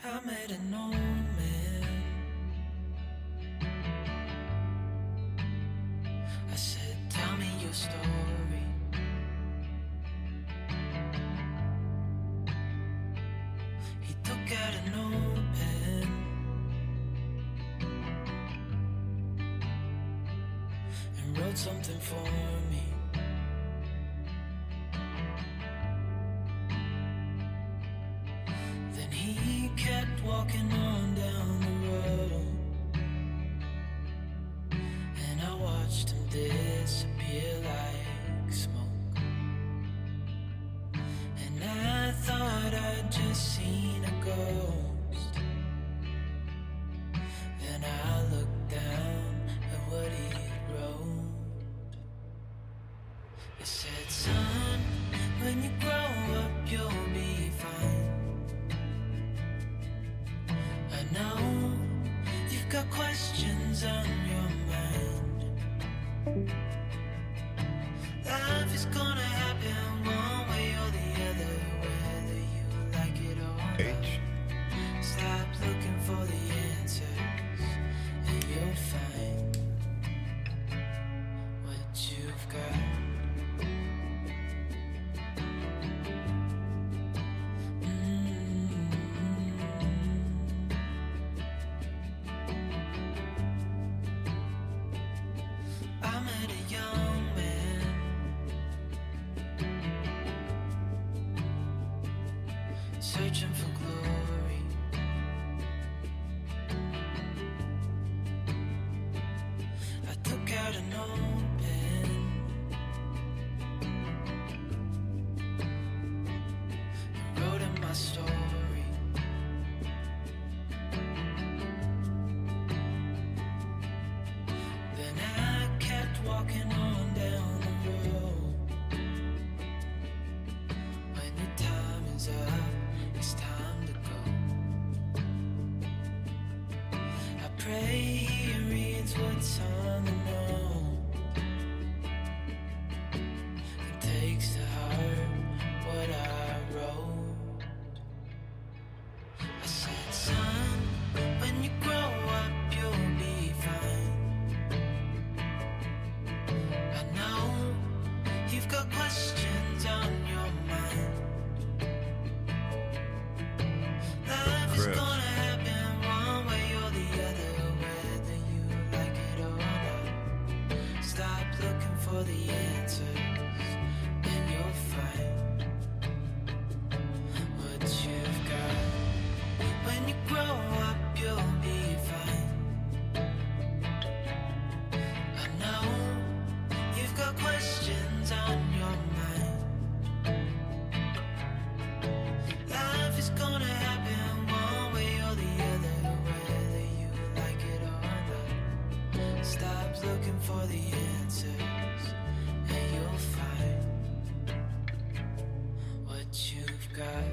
I met an old man. I said, tell me your story. He took out a notepad and wrote something for me. He kept walking on down the road, and I watched him disappear like smoke. And I thought I'd just seen a ghost. Then I looked down at what he wrote. It said, son, when you grow up you'll be fine. I know you've got questions on your mind. Life is gonna happen one way or the other, whether you like it or not. Stop looking for the answers and you'll find what you've got. Searching for glory. I took out an old pen and wrote in my story. Then I kept walking on down the road. When your time is up, it's time to go. I pray he reads what's on the note and takes to heart what I wrote. I said, son, when you grow up you'll be fine. I know you've got questions on your mind. Life is gonna happen one way or the other, whether you like it or not. Stop looking for the answers and you'll find what you've got. When you grow up you'll be fine. I know you've got questions on your mind. Life is gonna happen one way or the other, whether you like it or not. Stop looking for the answers and you'll find what you've got.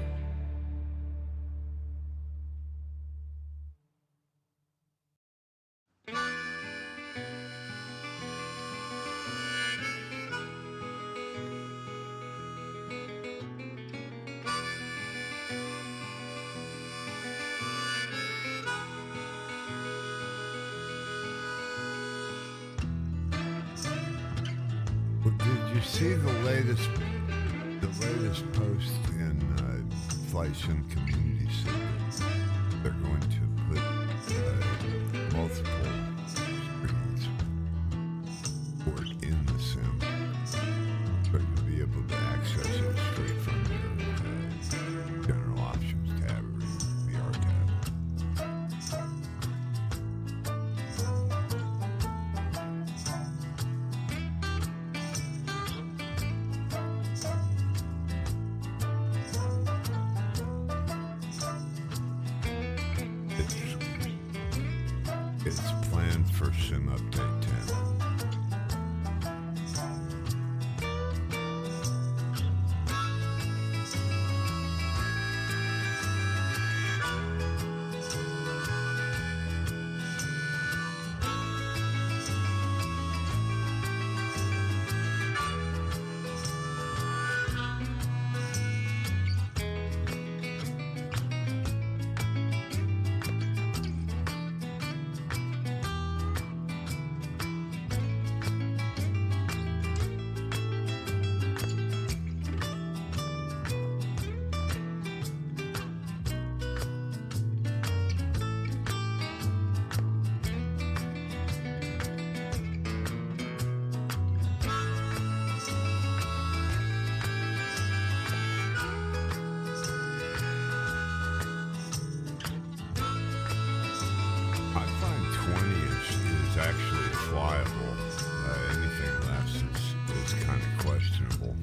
Well, did you see the latest post in Fleischman Community Center? They're going to put multiple screens for it in the sim. access it straight from your general options tab or VR tab. It's planned for Sim Update 10. I find 20 is actually flyable. Anything less is kind of questionable.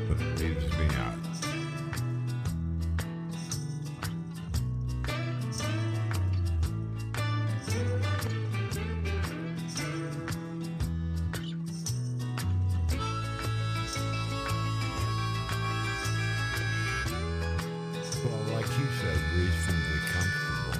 But it leaves me out. Well, like you said, reasonably comfortable.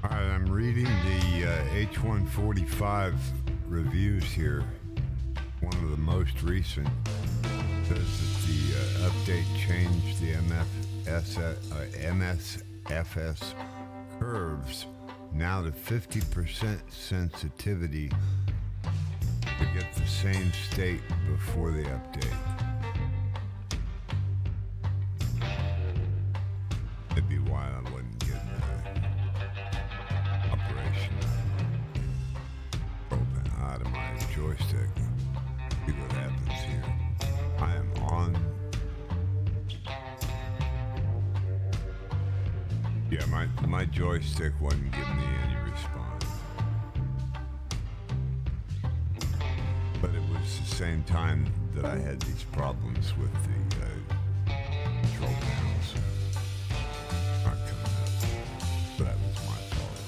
All right, I'm reading the H145 reviews here. One of the most recent says that the update changed the MSFS curves now to 50% sensitivity to get the same state before the update. That'd be why I wouldn't get operation open out of my joystick. See what happens here. I am on. Yeah, my joystick wasn't giving me any response. But it was the same time that I had these problems with the control panels not coming up. But that was my fault.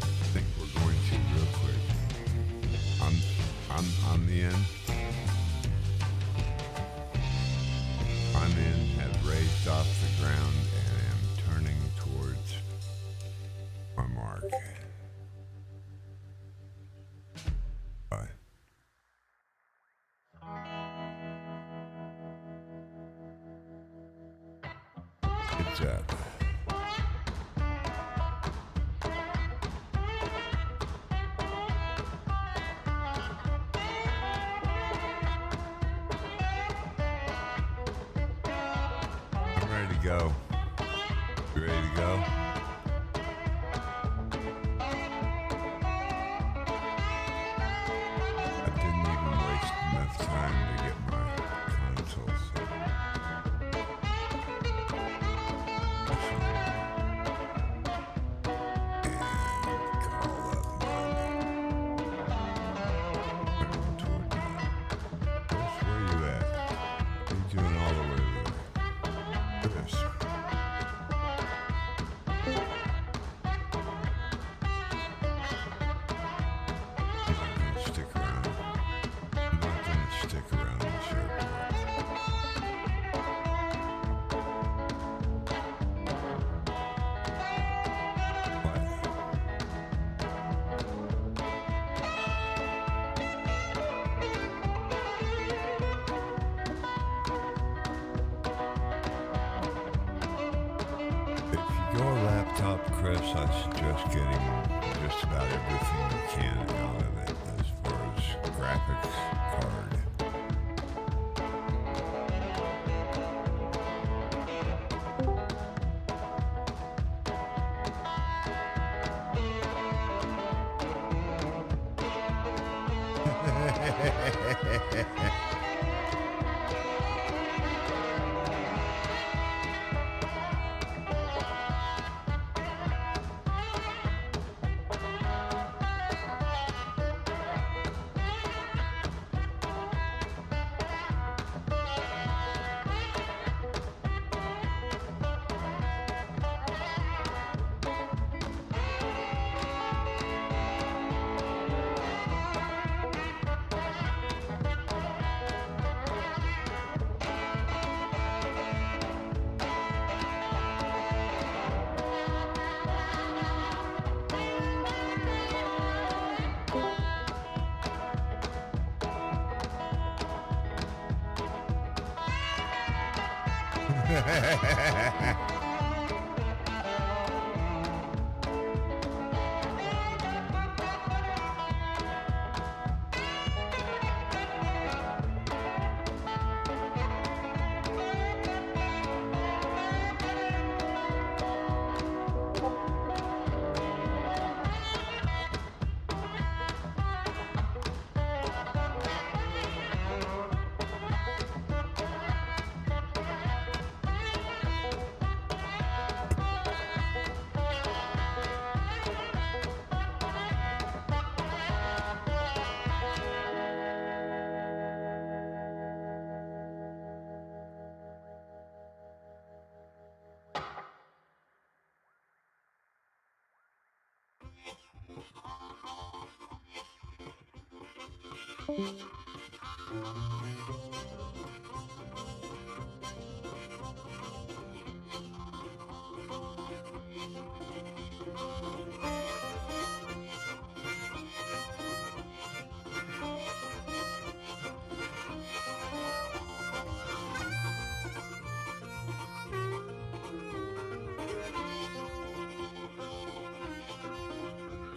I think we're going to real quick. I'm in. I'm in, have raised off the ground, and am turning towards my mark. Bye. It's up. go. You ready to go? I didn't even waste enough time to get my console set. And call up Monday. Toward that. Chris, where you at? What are you doing all the way over there? Chris. I'm not gonna stick around. I'm not gonna stick around this airport. What? If you go a laptop, Chris, I suggest getting just about everything you can out of it as far as graphics card.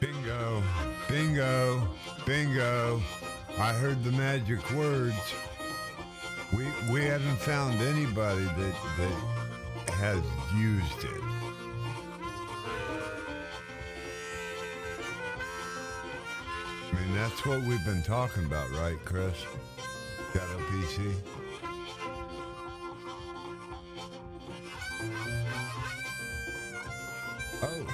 Bingo, bingo, bingo. I heard the magic words. We haven't found anybody that has used it. I mean, that's what we've been talking about, right, Chris? Got a PC? Oh.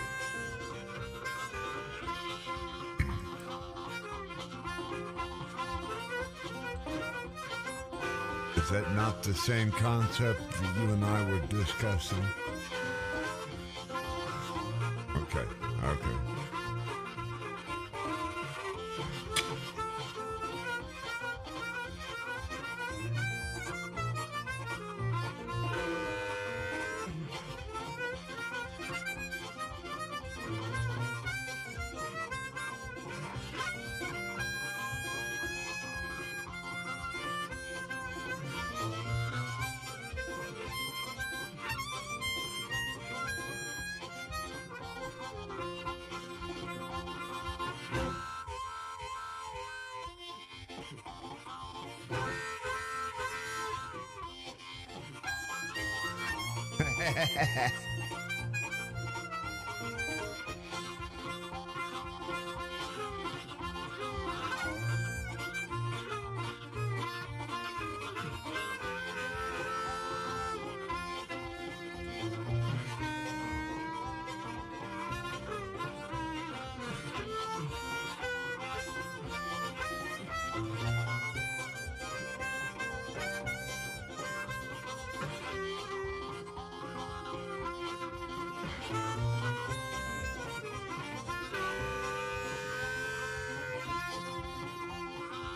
Is that not the same concept that you and I were discussing? Okay, okay.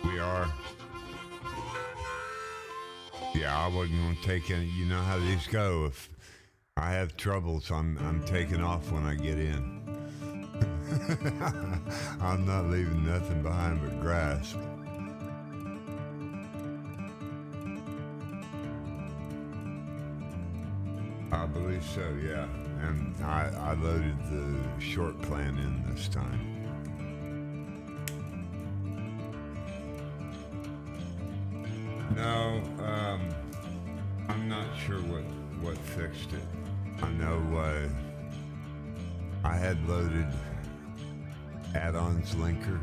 We are. Yeah, I wasn't gonna take any. You know how these go. If I have troubles, I'm taking off when I get in. I'm not leaving nothing behind but grass. I believe so, yeah. And I loaded the short plan in this time. No, I'm not sure what fixed it. I know I had loaded add-ons linker,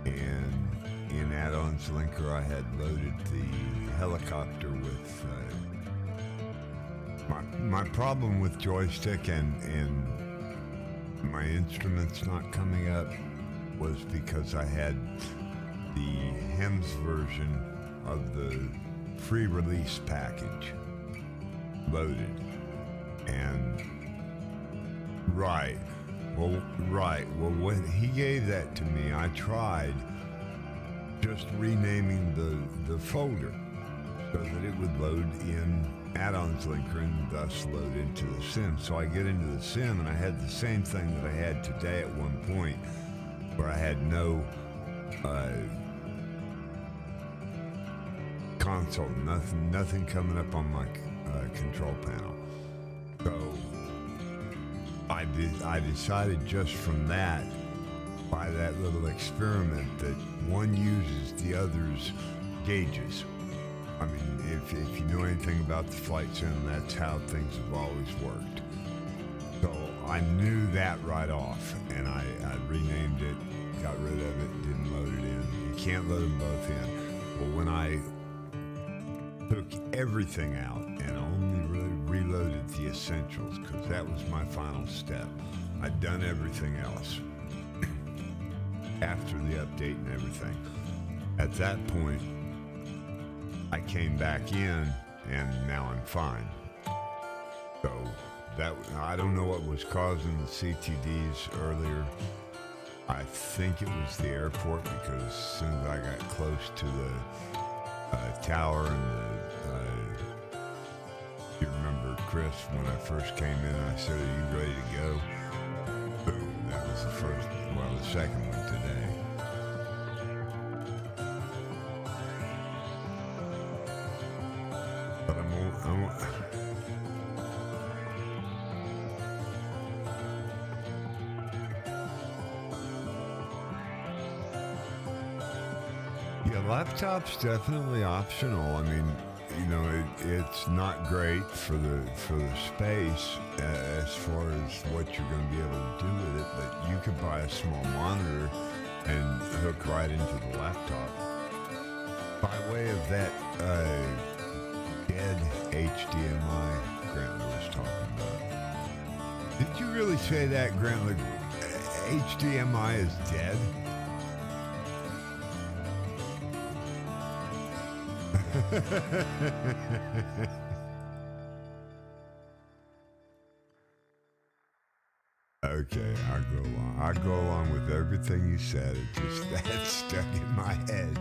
and in add-ons linker I had loaded the helicopter with my problem with joystick and my instruments not coming up was because I had the HEMS version of the free release package loaded. And right. Well, when he gave that to me, I tried just renaming the folder so that it would load in add-ons linker and thus load into the sim. So I get into the sim and I had the same thing that I had today at one point, where I had no console, nothing coming up on my control panel. So I decided just from that, by that little experiment, that one uses the other's gauges. I mean, if you know anything about the flight sim, that's how things have always worked. So I knew that right off, and I renamed it, got rid of it, didn't load it in. You can't load them both in. Well, when I took everything out and only reloaded the essentials, because that was my final step. I'd done everything else after the update and everything. At that point, I came back in and now I'm fine. So I don't know what was causing the CTDs earlier. I think it was the airport, because as soon as I got close to the tower and you remember, Chris, when I first came in, I said, "Are you ready to go?" Boom, that was the second one today. But yeah, laptop's definitely optional. I mean, you know, it's not great for the space as far as what you're going to be able to do with it, but you could buy a small monitor and hook right into the laptop. By way of that dead HDMI Grantler was talking about. Did you really say that, Grantler? HDMI is dead? Okay, I'll go along with everything you said. It just that stuck in my head.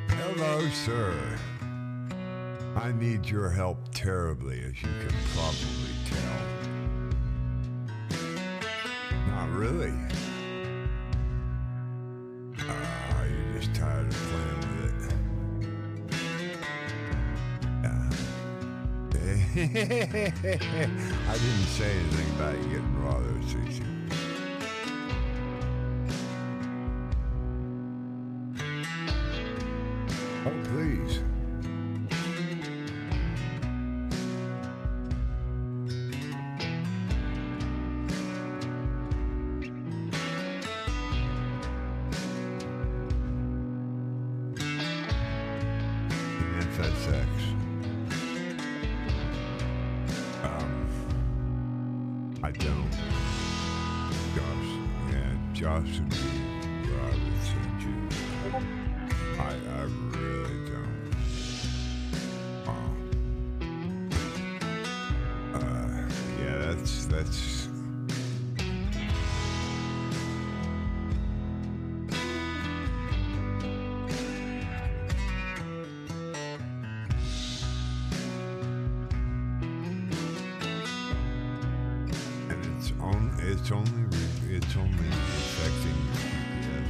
Hello, sir. I need your help terribly, as you can probably tell. Not really. You're just tired of playing with it. I didn't say anything about you getting raw though, Cece. Oh, please. FSX. I don't. Josh would be where I would send you. I really don't. Yeah, that's. It's only affecting GPS.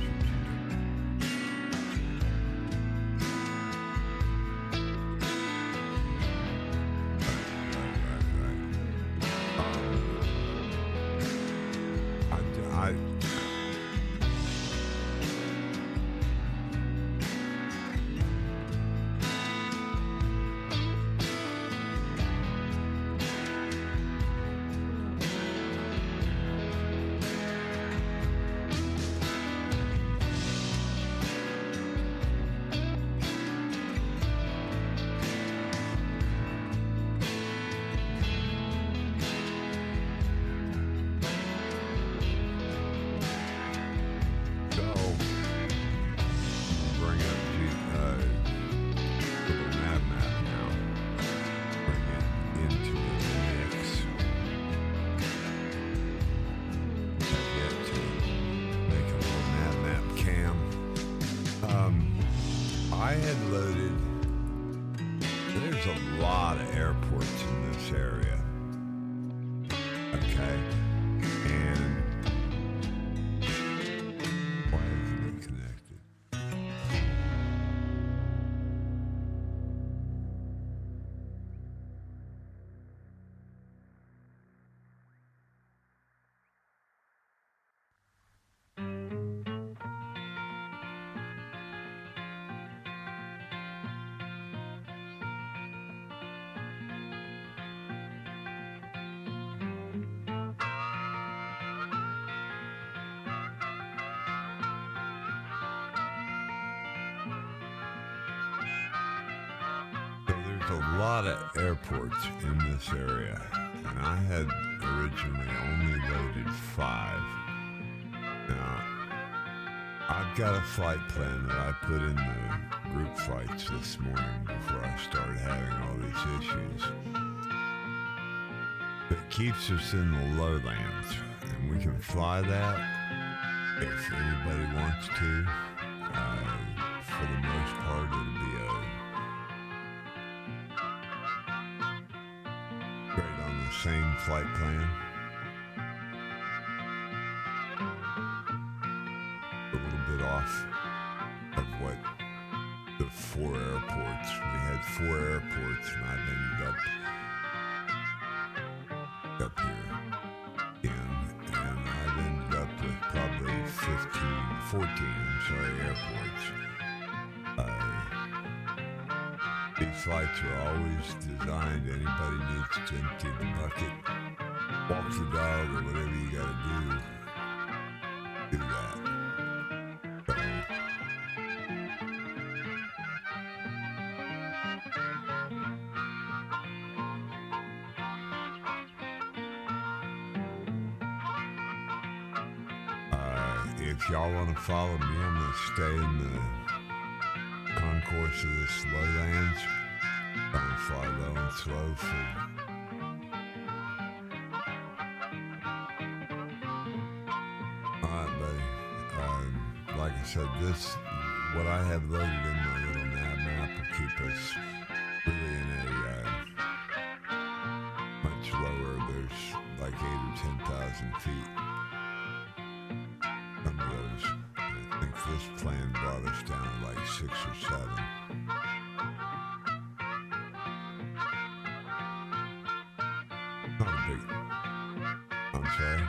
Right. I had loaded, there's a lot of airports in this area, okay, and why isn't it connected? A lot of airports in this area, and I had originally only loaded 5. Now, I've got a flight plan that I put in the group flights this morning before I started having all these issues. It keeps us in the lowlands, and we can fly that if anybody wants to. For the most part, it'll be same flight plan. A little bit off of what the 4 airports. We had 4 airports, and I've ended up here in, and I've ended up with probably 14, airports. These flights are always designed, anybody needs to empty the bucket, walk the dog, or whatever you gotta do that. If y'all want to follow me, I'm going to stay in the concourse of this lowlands. I'm going to fly low and slow for alright, buddy. Like I said, what I have loaded in my little nav map will keep us really in a much lower. There's like 8 or 10,000 feet. Some of those. I think this plan brought us down to like 6 or 7. Not a big. I'm sorry.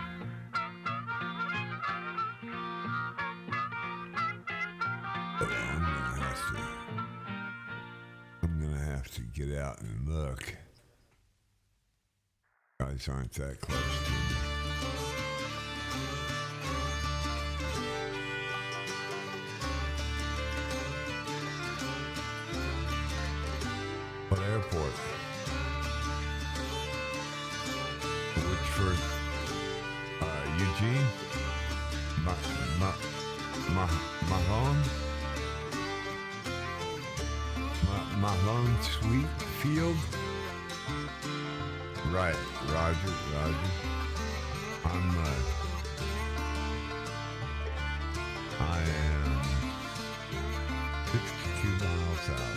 But I'm gonna have to enough to get out and look. Guys aren't that close to me. What airport? Which first? Eugene? Mahone? Mahone Sweetfield? Right, Roger. I am 62 miles out.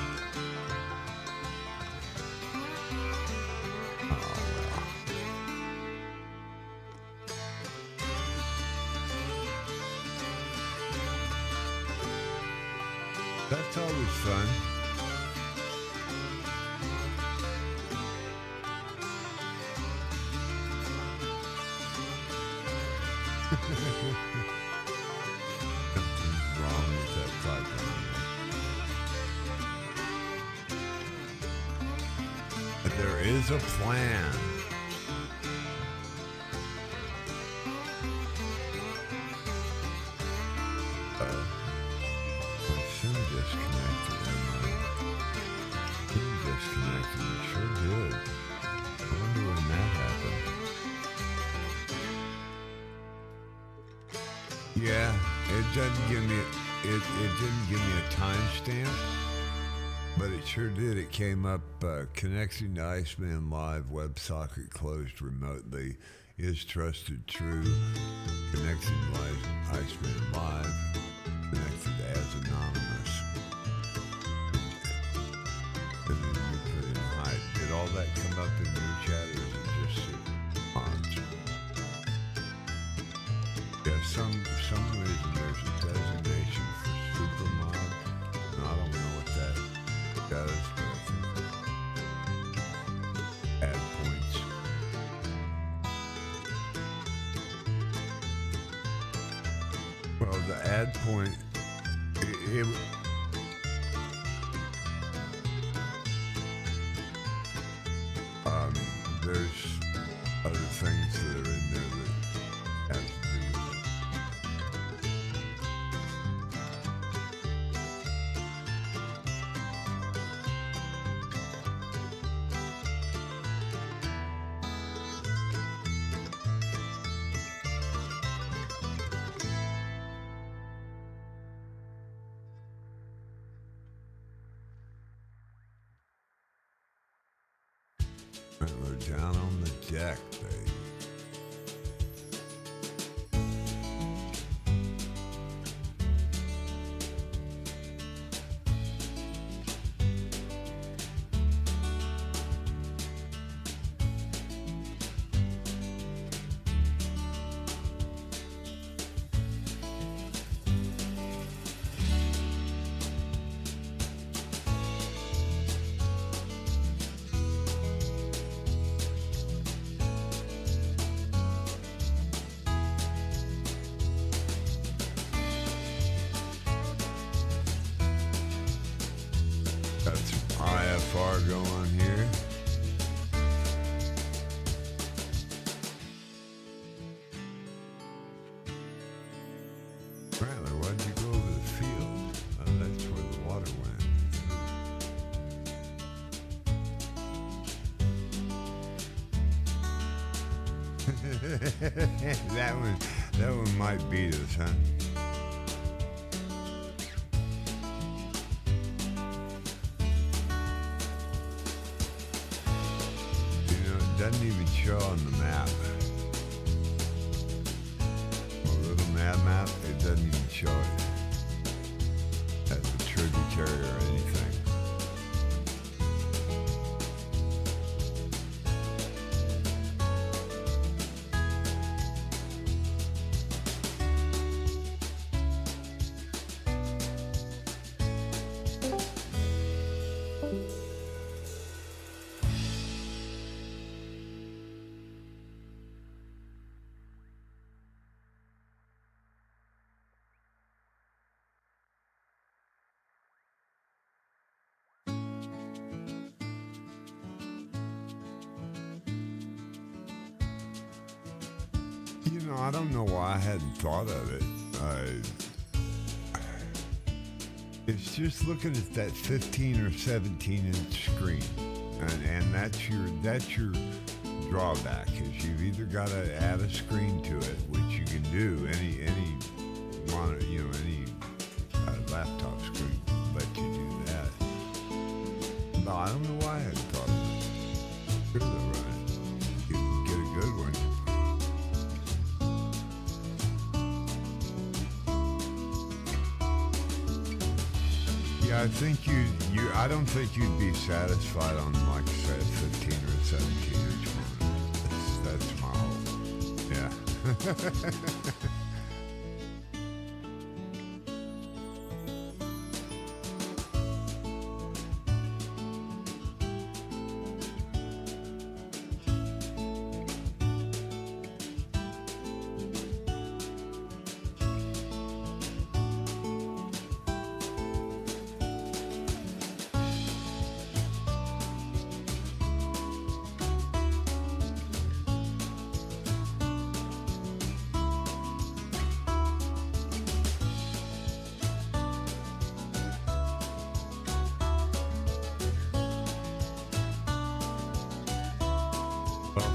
Oh, well. That's always fun. Something's wrong with that pipeline. But there is a plan. My SIM disconnected. SIM disconnected. It sure did. I wonder when that happened. Yeah, it doesn't give me it didn't give me a timestamp, but it sure did. It came up connecting to Iceman Live, WebSocket closed remotely, is trusted true, connecting live Iceman Live, connected as anonymous. And then you put in hide. Did all that come up in your chat, or is it just odds? Yeah, some reason there's a designation for supermod, and I don't know what that does, but I think add points. Well, the add point, there's other things that are in there that have to do with it. Right, we're down on the deck, baby. Got some IFR going here. Rattler, why'd you go over the field? That's where the water went. that one might beat us, huh? Doesn't even show on the map. A little map, it doesn't even show it as a tributary or anything. I don't know why I hadn't thought of it. It's just looking at that 15 or 17 inch screen, and that's your drawback. Is you've either got to add a screen to it, which you can do. Any monitor, any laptop screen let you do that. No, I don't know why I hadn't thought of it. Sure, they're right. You can get a good one. Yeah, I think I don't think you'd be satisfied on, like I said, 15 or 17 inch monitor. That's my hope. Yeah. Well,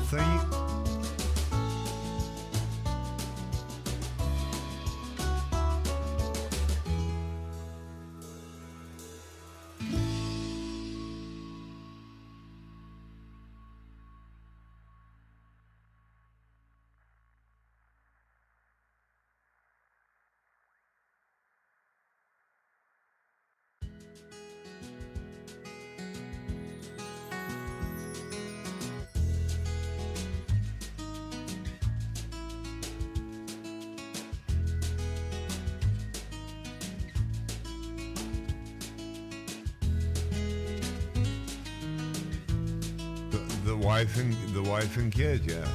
the wife and kid, yeah.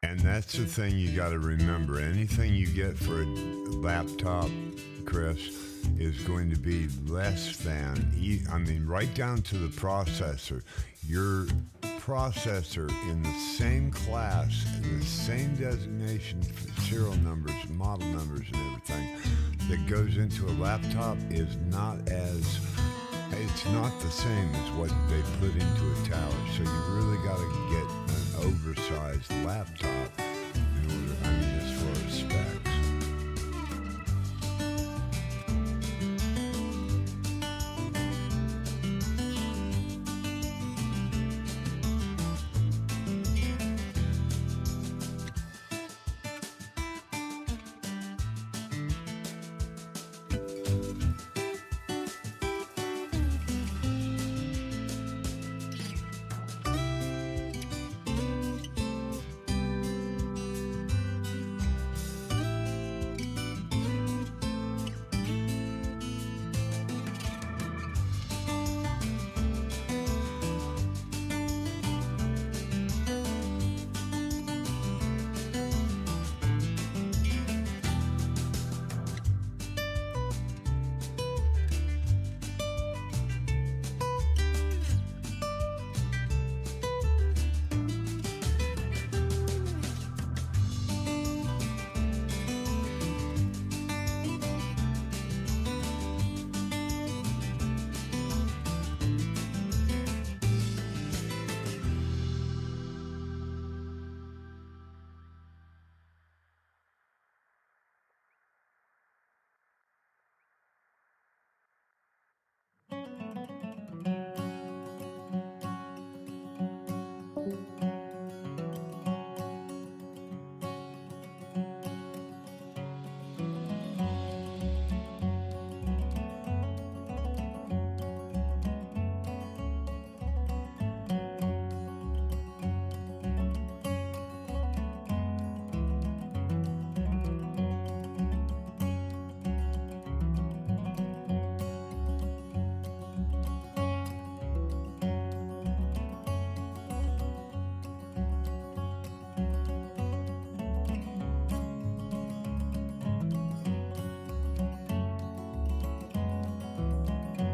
And that's the thing you got to remember. Anything you get for a laptop, Chris, is going to be less than, right down to the processor. Your processor in the same class, in the same designation, serial numbers, model numbers, and everything that goes into a laptop is not it's not the same as what they put into a tower. So you really got to get an oversized laptop in order, as far as specs.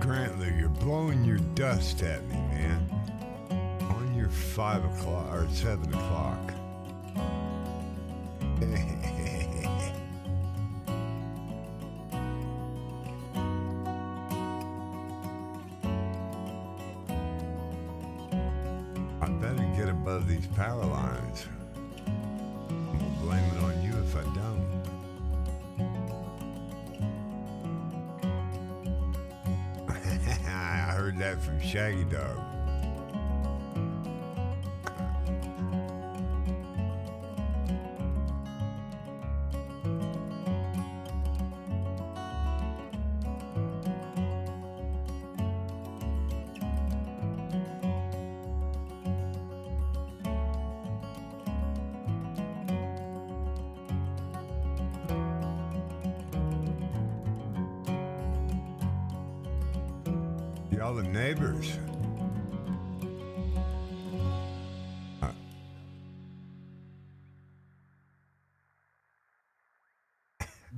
Grantler, you're blowing your dust at me, man. On your 5 o'clock or 7 o'clock. I better get above these power lines. I'm gonna blame it on you if I don't. I heard that from Shaggy Dog. Y'all the neighbors.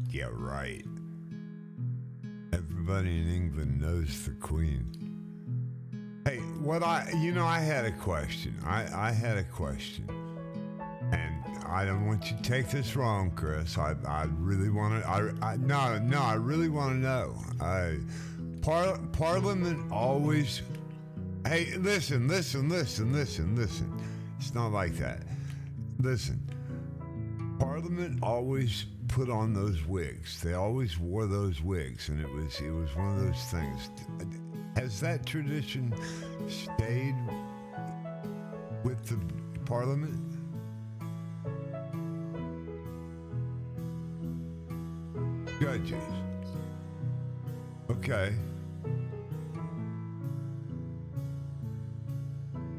Yeah, right. Everybody in England knows the Queen. Hey, I had a question. I had a question. And I don't want you to take this wrong, Chris. I really want to, I really want to know. Parliament always, hey, listen. It's not like that. Listen, Parliament always put on those wigs. They always wore those wigs, and it was one of those things. Has that tradition stayed with the Parliament? Judges. Okay.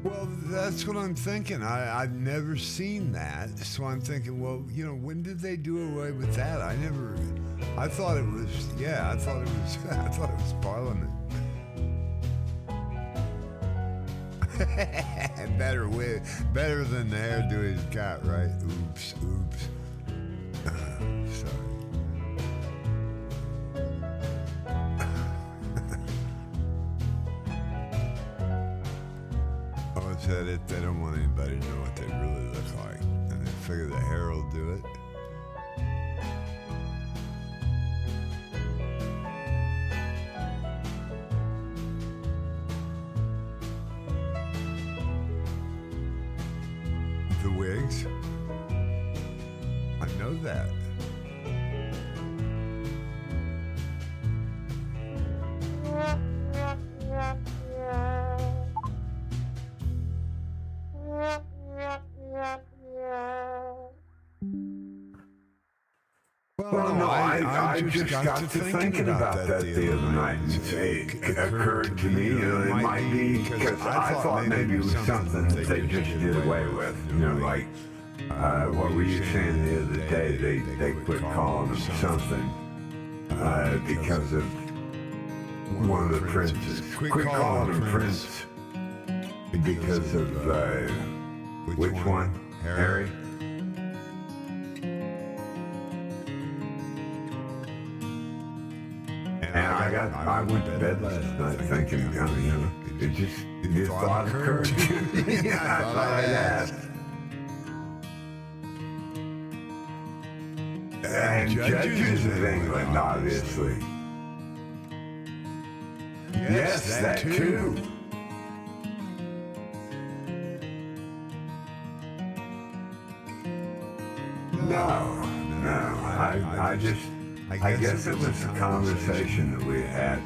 Well, that's what I'm thinking. I've never seen that, so I'm thinking, well, when did they do away with that? I thought it was Parliament. Better than the hairdo he's got, right? Oops. Sorry. Said it, they don't want anybody to know what they really look like, and they figure the hair will do it. The wigs, I know that. Well, no, I just got to thinking about that the other night, and it occurred to me, it might be because I thought maybe it was something that they just did away with, like what were you saying the other day? They quit calling them something because of one of the princes. Quit calling him Prince because of which one? Harry? And I went to bed last night thinking, it thought occurred to me. I thought I'd ask. And judges of England, obviously. Yes, that too. No, I guess it was a conversation that we had.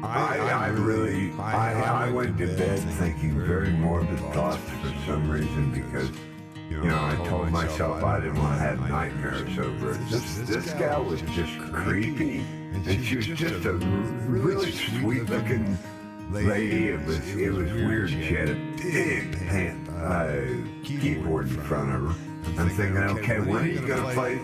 I went to bed thinking very morbid thoughts for some reason because, I told myself I didn't want to have nightmares over it. This gal was just creepy, and she was just a really sweet-looking lady. It was weird. She had a big keyboard in front of her. I'm thinking, okay, when are you going to play?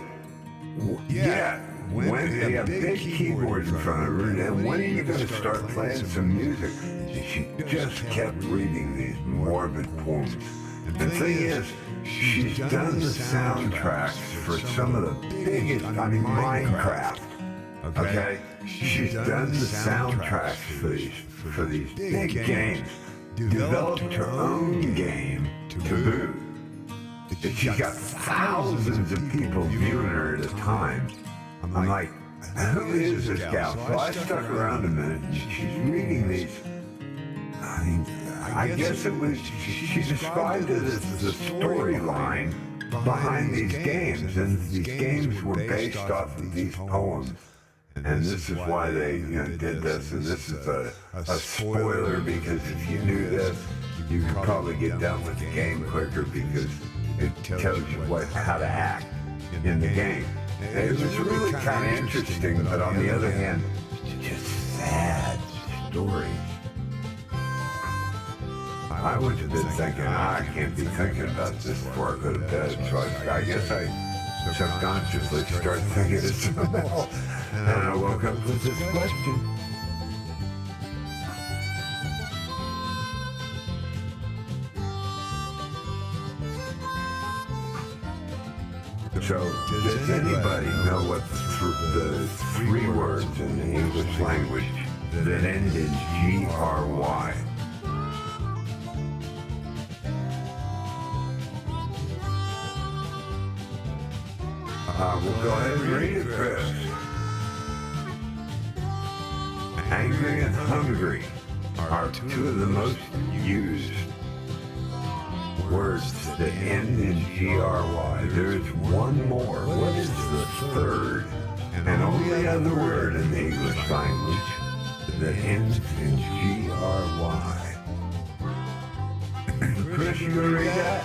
Yeah, a big keyboard in front of her, and when are you going to start playing some music? And she just kept reading these morbid poems. The thing is, she's done the soundtracks for some of the biggest, Minecraft. Okay? She's done the soundtracks for these big games. Developed her own game to boot. She's got thousands of people viewing her at a time. I'm like, who is this gal? So I stuck around a minute and she's reading these. I mean, I guess it was, she described it as the storyline behind these games. And these games were based off of these poems. And this is why they did this. And this is a spoiler, because if you knew this, you could probably get done with the game quicker, because it tells you how to act in the game. It was really kind of interesting, but on the other hand, just sad stories. I went to bed thinking, I can't be thinking about this before I go to bed, so I guess I subconsciously started thinking of something else. And I woke up with this question. So, does anybody know what the three words in the English language that end in G-R-Y? We'll go ahead and read it, Chris. Angry and hungry are two of the most used words that end in G-R-Y. There is one more. What is the third and only other word in the English language that ends in G-R-Y? Chris, you gonna read that?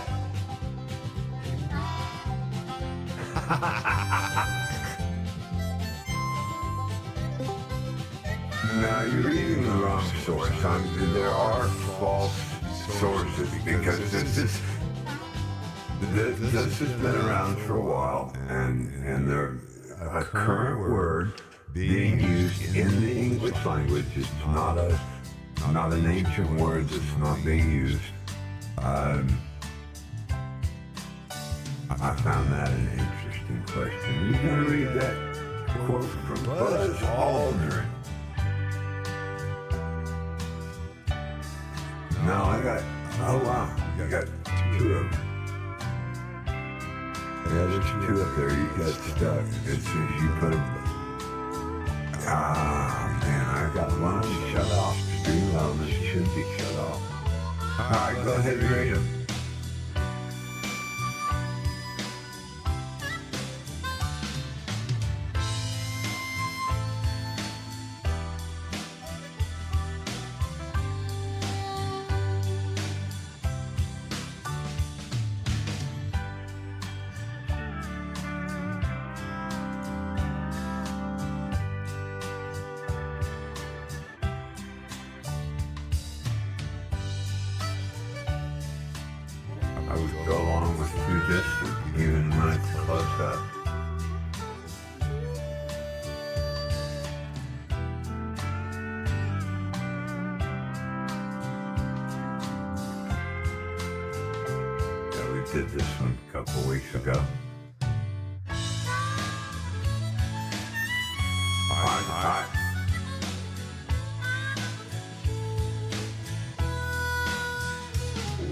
No, you're reading the wrong source. There are false sources, because this has been around for a while, and there's a current word being used in the English language. It's not an ancient word that's not being used. I found that an interesting question. You gonna read that quote from Buzz Aldrin? No, oh wow, you got two of them. Yeah, there's two up there. You got stuck as soon as you put them. Ah, man, I got one shut off. Stream element should be shut off. All right, go ahead and read them. I would go along with you just even when it's close up. Yeah, we did this one a couple weeks ago. All right.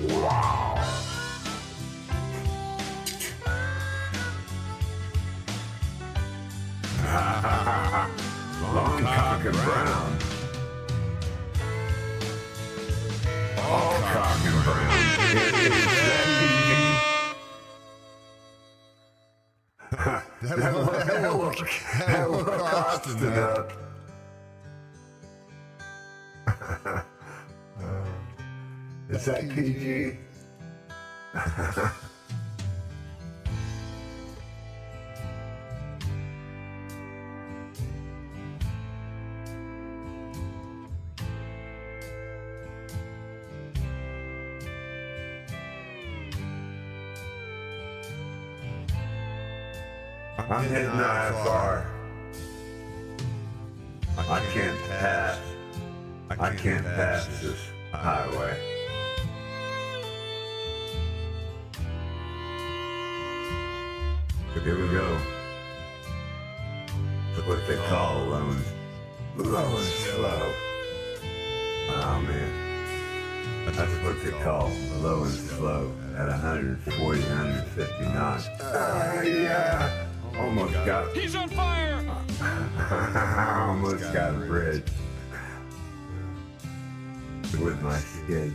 Wow. Long cock and brown. All cock and brown. That will cost enough. Is that PG? I'm hitting IFR. I can't pass. I can't pass this highway. Here we go. what they call low and slow. Oh man, that's what they call low and slow at 140, 150 knots. Yeah, almost got. He's on fire! Almost got a bridge with my skids.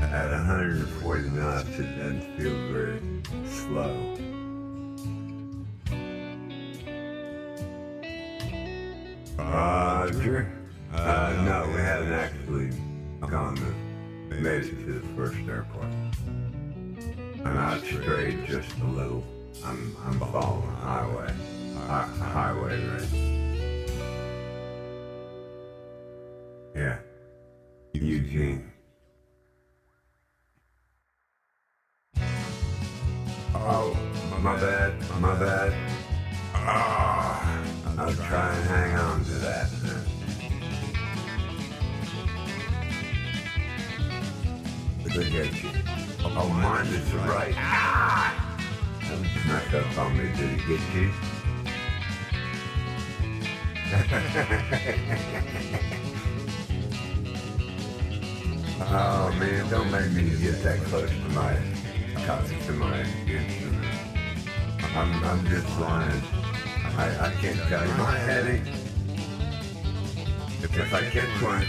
At 140 knots, it doesn't feel very slow. Drew? No, we haven't actually made it to the first airport. And I strayed just a little. I'm following highway, right? Yeah. Eugene. Oh, my bad. I'll try and hang on to that, man. Look at you. Oh, mine is right. That snuck up on me. Did it get you? Oh, man, don't make me get that close to my instrument. I'm just lying. I can't tell you. My headache. If I catch one,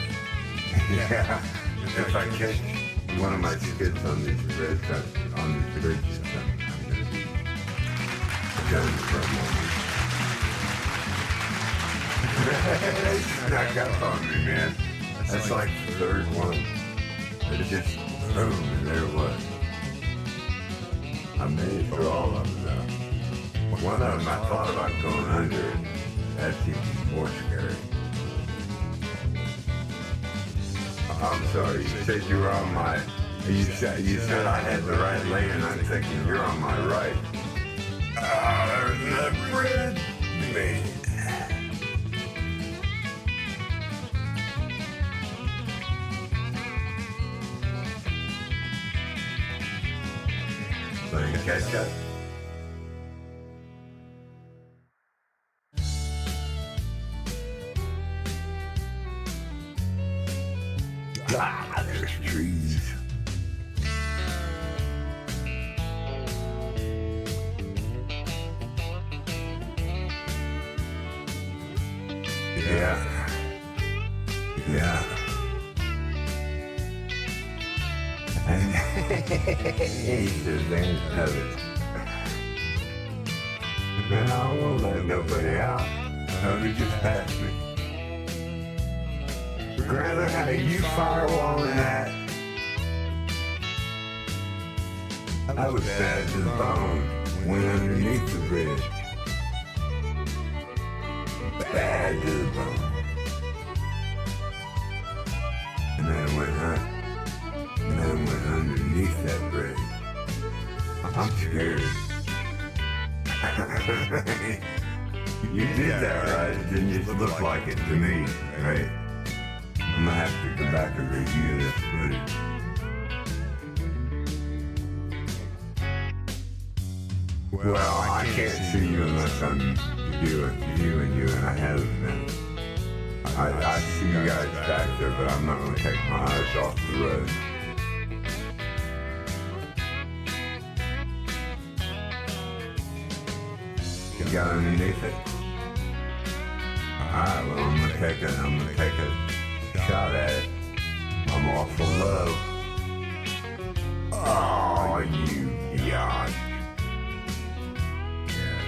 yeah. If I catch one of my skids on these bridges, I'm gonna be done for a moment. They snuck up on me, man. That's like the third one. It just boom, and there it was. I made it through all of them though. One of them I thought about going under it. That's even more scary. I'm sorry, you said you were on my... You said I had the right lane, and I'm thinking you're on my right. There's that bridge. Man. Playing catch up. There's trees. Yeah. He's advantage of it. Man, I won't let nobody out. Nobody just pass me. Grandma, how you firewalling that? I was bad to the bone. Went underneath the bridge. Bad to the bone. And then went underneath that bridge. I'm scared. You did that right. It didn't just look like it to me, right? I'm gonna have to go back and review this footage. Well, I can't see you unless I'm viewing you, and I haven't been. I see you guys back there, but I'm not gonna take my eyes off the road. You got underneath it. Alright, well I'm gonna take a shot at it. I'm awful low. Oh, you yacht. Yeah.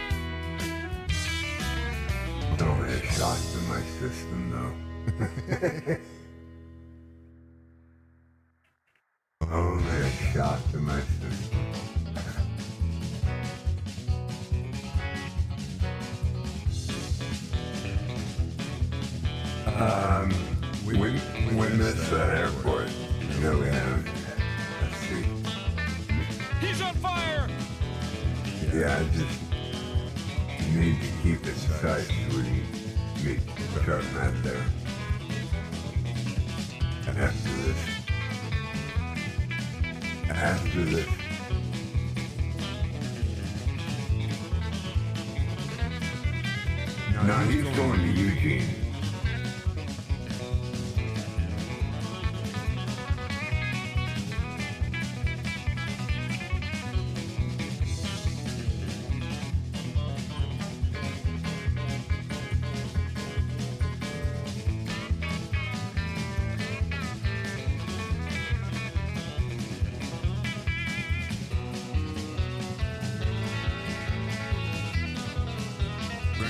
Don't have shots in my system, though. Only a shot in my system. We missed that airport. No, we haven't. Let's see. He's on fire! Yeah, I just need to keep it tight so we can meet Sharp Matt there. After this. No, he's going to Eugene.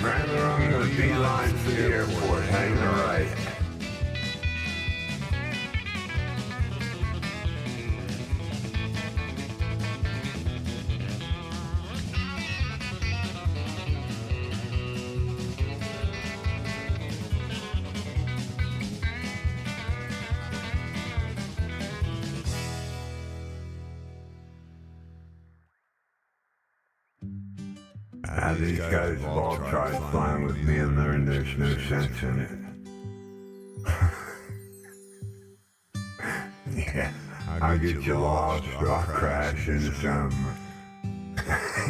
Rather on the beeline for the airport, hang a right. These guys have all tried flying with me and learned there's no sense in it. Yeah, I'll get you lost or I'll crash into some.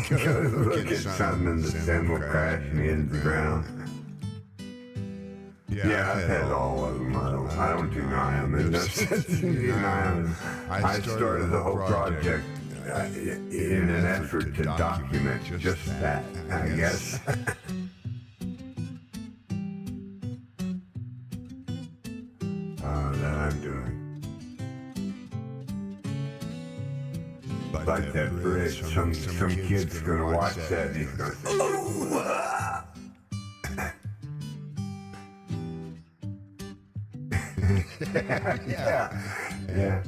Go look at something and the sim will crash me into the ground. Yeah, I've had all of them. I don't deny them. There's no sense in denying them. I started the whole project in an effort to document just that, I guess. That I'm doing. Like that bridge, some kid's gonna watch that and he's gonna say, oh! Yeah.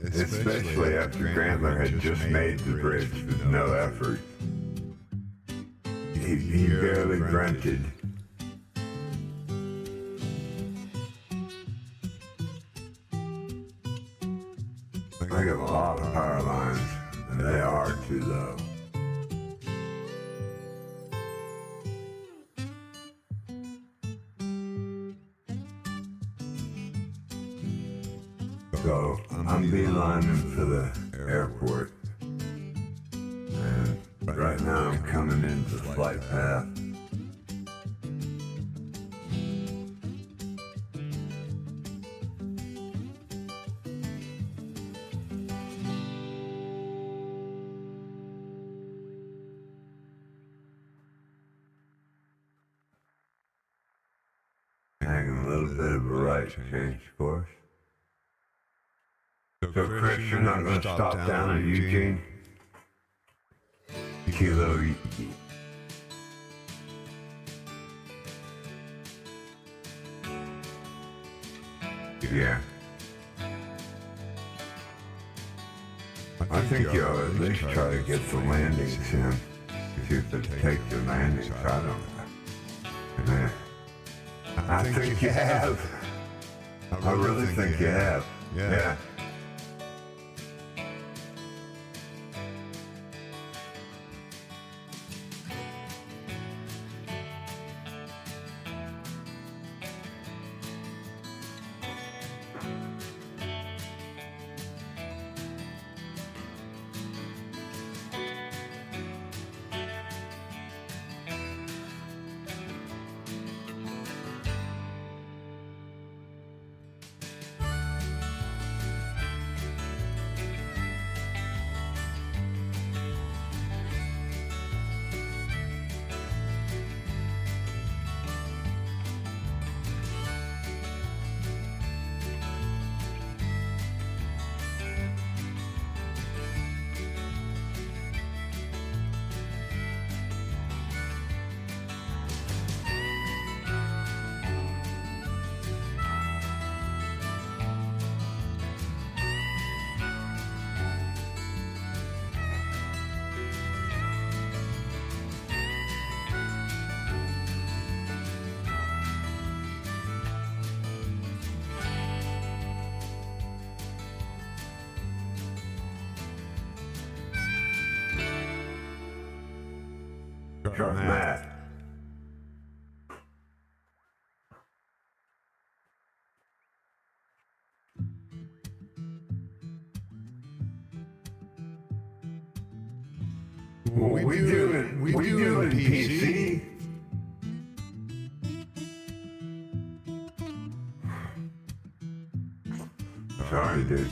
Especially after Grantler had just made the bridge with no effort. He barely grunted. I got a lot of power lines, and they are too low. So I'm beelining for the airport, and right now I'm coming into the flight path. Taking a little bit of a right change course. So Chris, you're not going to stop down in Eugene? Kilo. Yeah. I think you ought to at least try to get the landings in. See if they take the landings. I don't know. Yeah. I think you have. I really think you have. Yeah. Sharp Matt. We do it PC. Sorry, dude.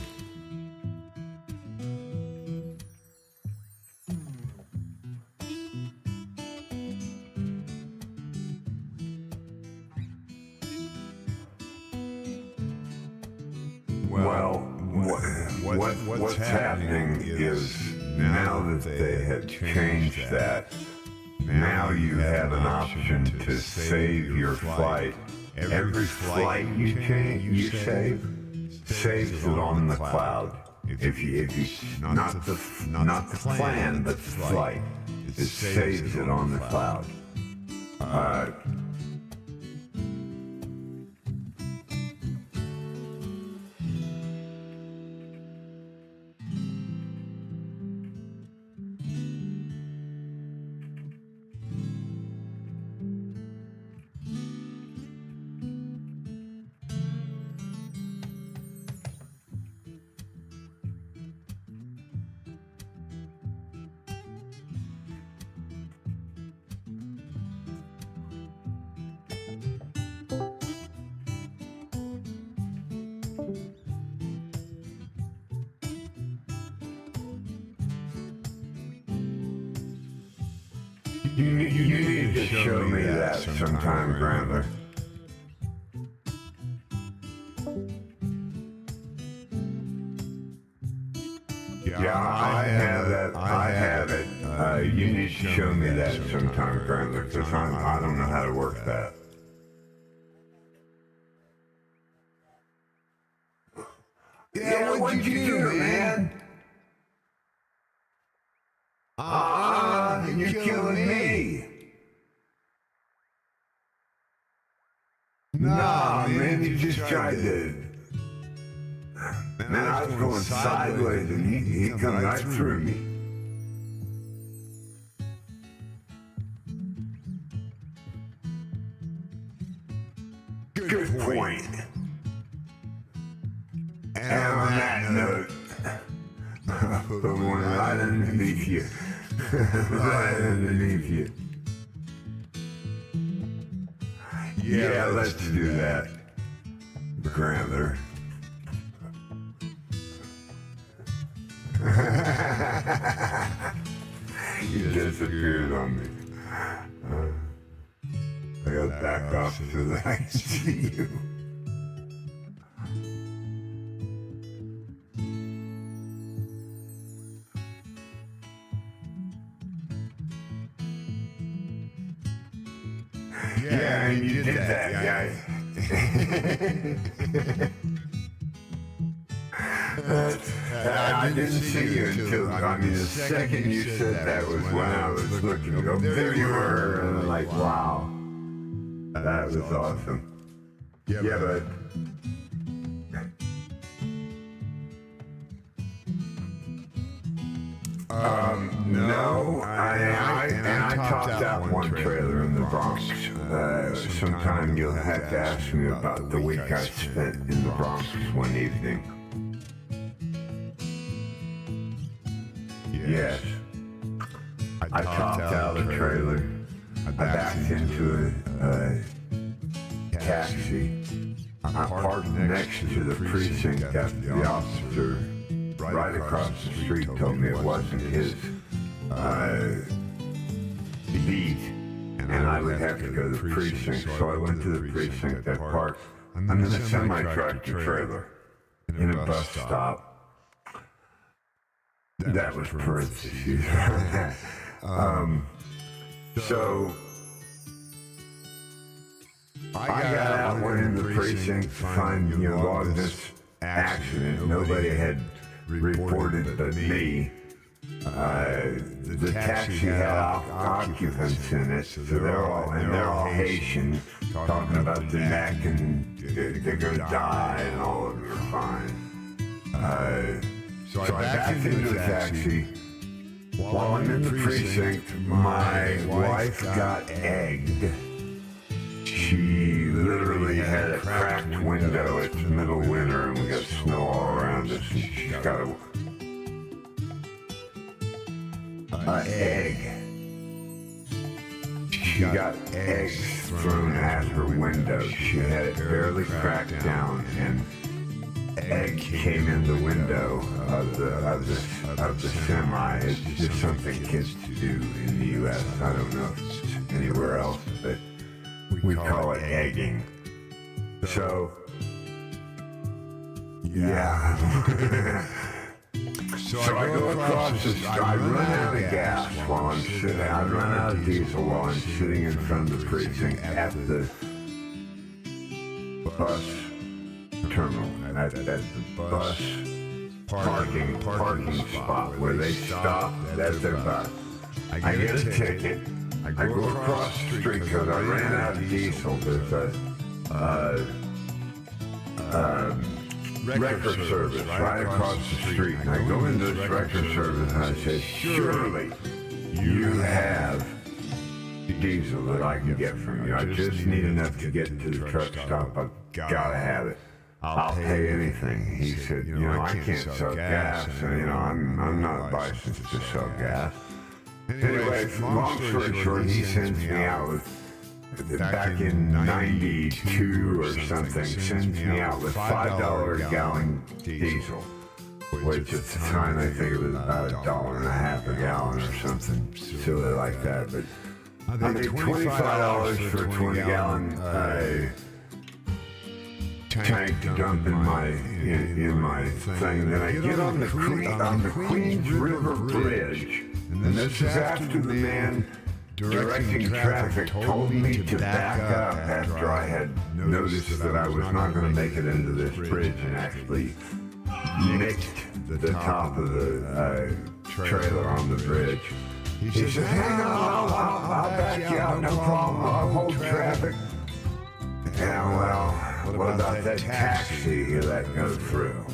Well, what's happening is now that they have changed that, now you have an option to save your flight. Every flight you save saves it on the cloud. If you not the plan, but the flight, it saves it on the cloud. You need to show me that sometime, Grandler. Yeah, I have it. You need to show me that sometime, Grandler, because I don't know how to work that. Yeah, what'd you do, man? You're killing me. Nah, man, you just tried to. Man, I was going sideways and he come right through me. Good point. And on that note, put one right underneath you. Right underneath you. Yeah, let's do that, Grandler. You disappeared on me. I gotta back off so that I can see you. Yeah, and you did that, guy. I didn't see you until, the second you said that was when I was looking. Oh, there you were. And I'm like, wow. That was awesome. Yeah, but... No, I topped out one trailer in the Bronx. Sometime you'll have to ask me about the week I spent in the Bronx one evening. Yes. I topped out a trailer. I backed into a taxi. I parked next to the precinct after the officer right across the street told me it wasn't his beat, and I would have to go to the precinct. So I went to the precinct. I parked under a semi-tractor trailer in a bus stop. That was parentheses. So I got out, went into the precinct to find, log this accident. Nobody had reported but me. The taxi had occupants in it, so they're all Haitian, talking about the neck and they're gonna die and all of it are fine. So I backed into the taxi. While I'm in the precinct, my wife got egged. She literally had a cracked window. It's the middle of winter and we got snow all around us. And she's got egg. She got eggs thrown at her window. She had it barely cracked down, and egg came in the window of the semi. It's just something kids do in the U.S. I don't know if it's anywhere else, but we call it egging. So, yeah. So I go across the street. I run out of gas while I'm sitting. I run out of diesel while I'm sitting in front of the precinct at the bus terminal, at the bus parking spot where they stop at their bus. I get a ticket. I go across the street because I ran out of diesel. There's a record service right across the street. And I go into this record service and I say, surely you have diesel that I can get from you. I just need enough to get to the truck stop. I've got to have it. I'll pay anything. He said, I can't sell gas. And, I'm not licensed to sell gas. Anyway, long story short, he sends me out with, back in 92 or something, sends me out with $5 a gallon diesel, which at the time I think it was about $1.50 a gallon or something silly like that. But I paid $25 for a 20-gallon tank to dump in my thing. Then I get on the Queens River Bridge, and this is after the man directing traffic told me to back up after I had noticed that I was not going to make it into this bridge and actually nicked the top of the trailer on the bridge. He said, hang on, I'll back you out, no problem, I'll hold traffic. Yeah, well, what about that taxi he let go through?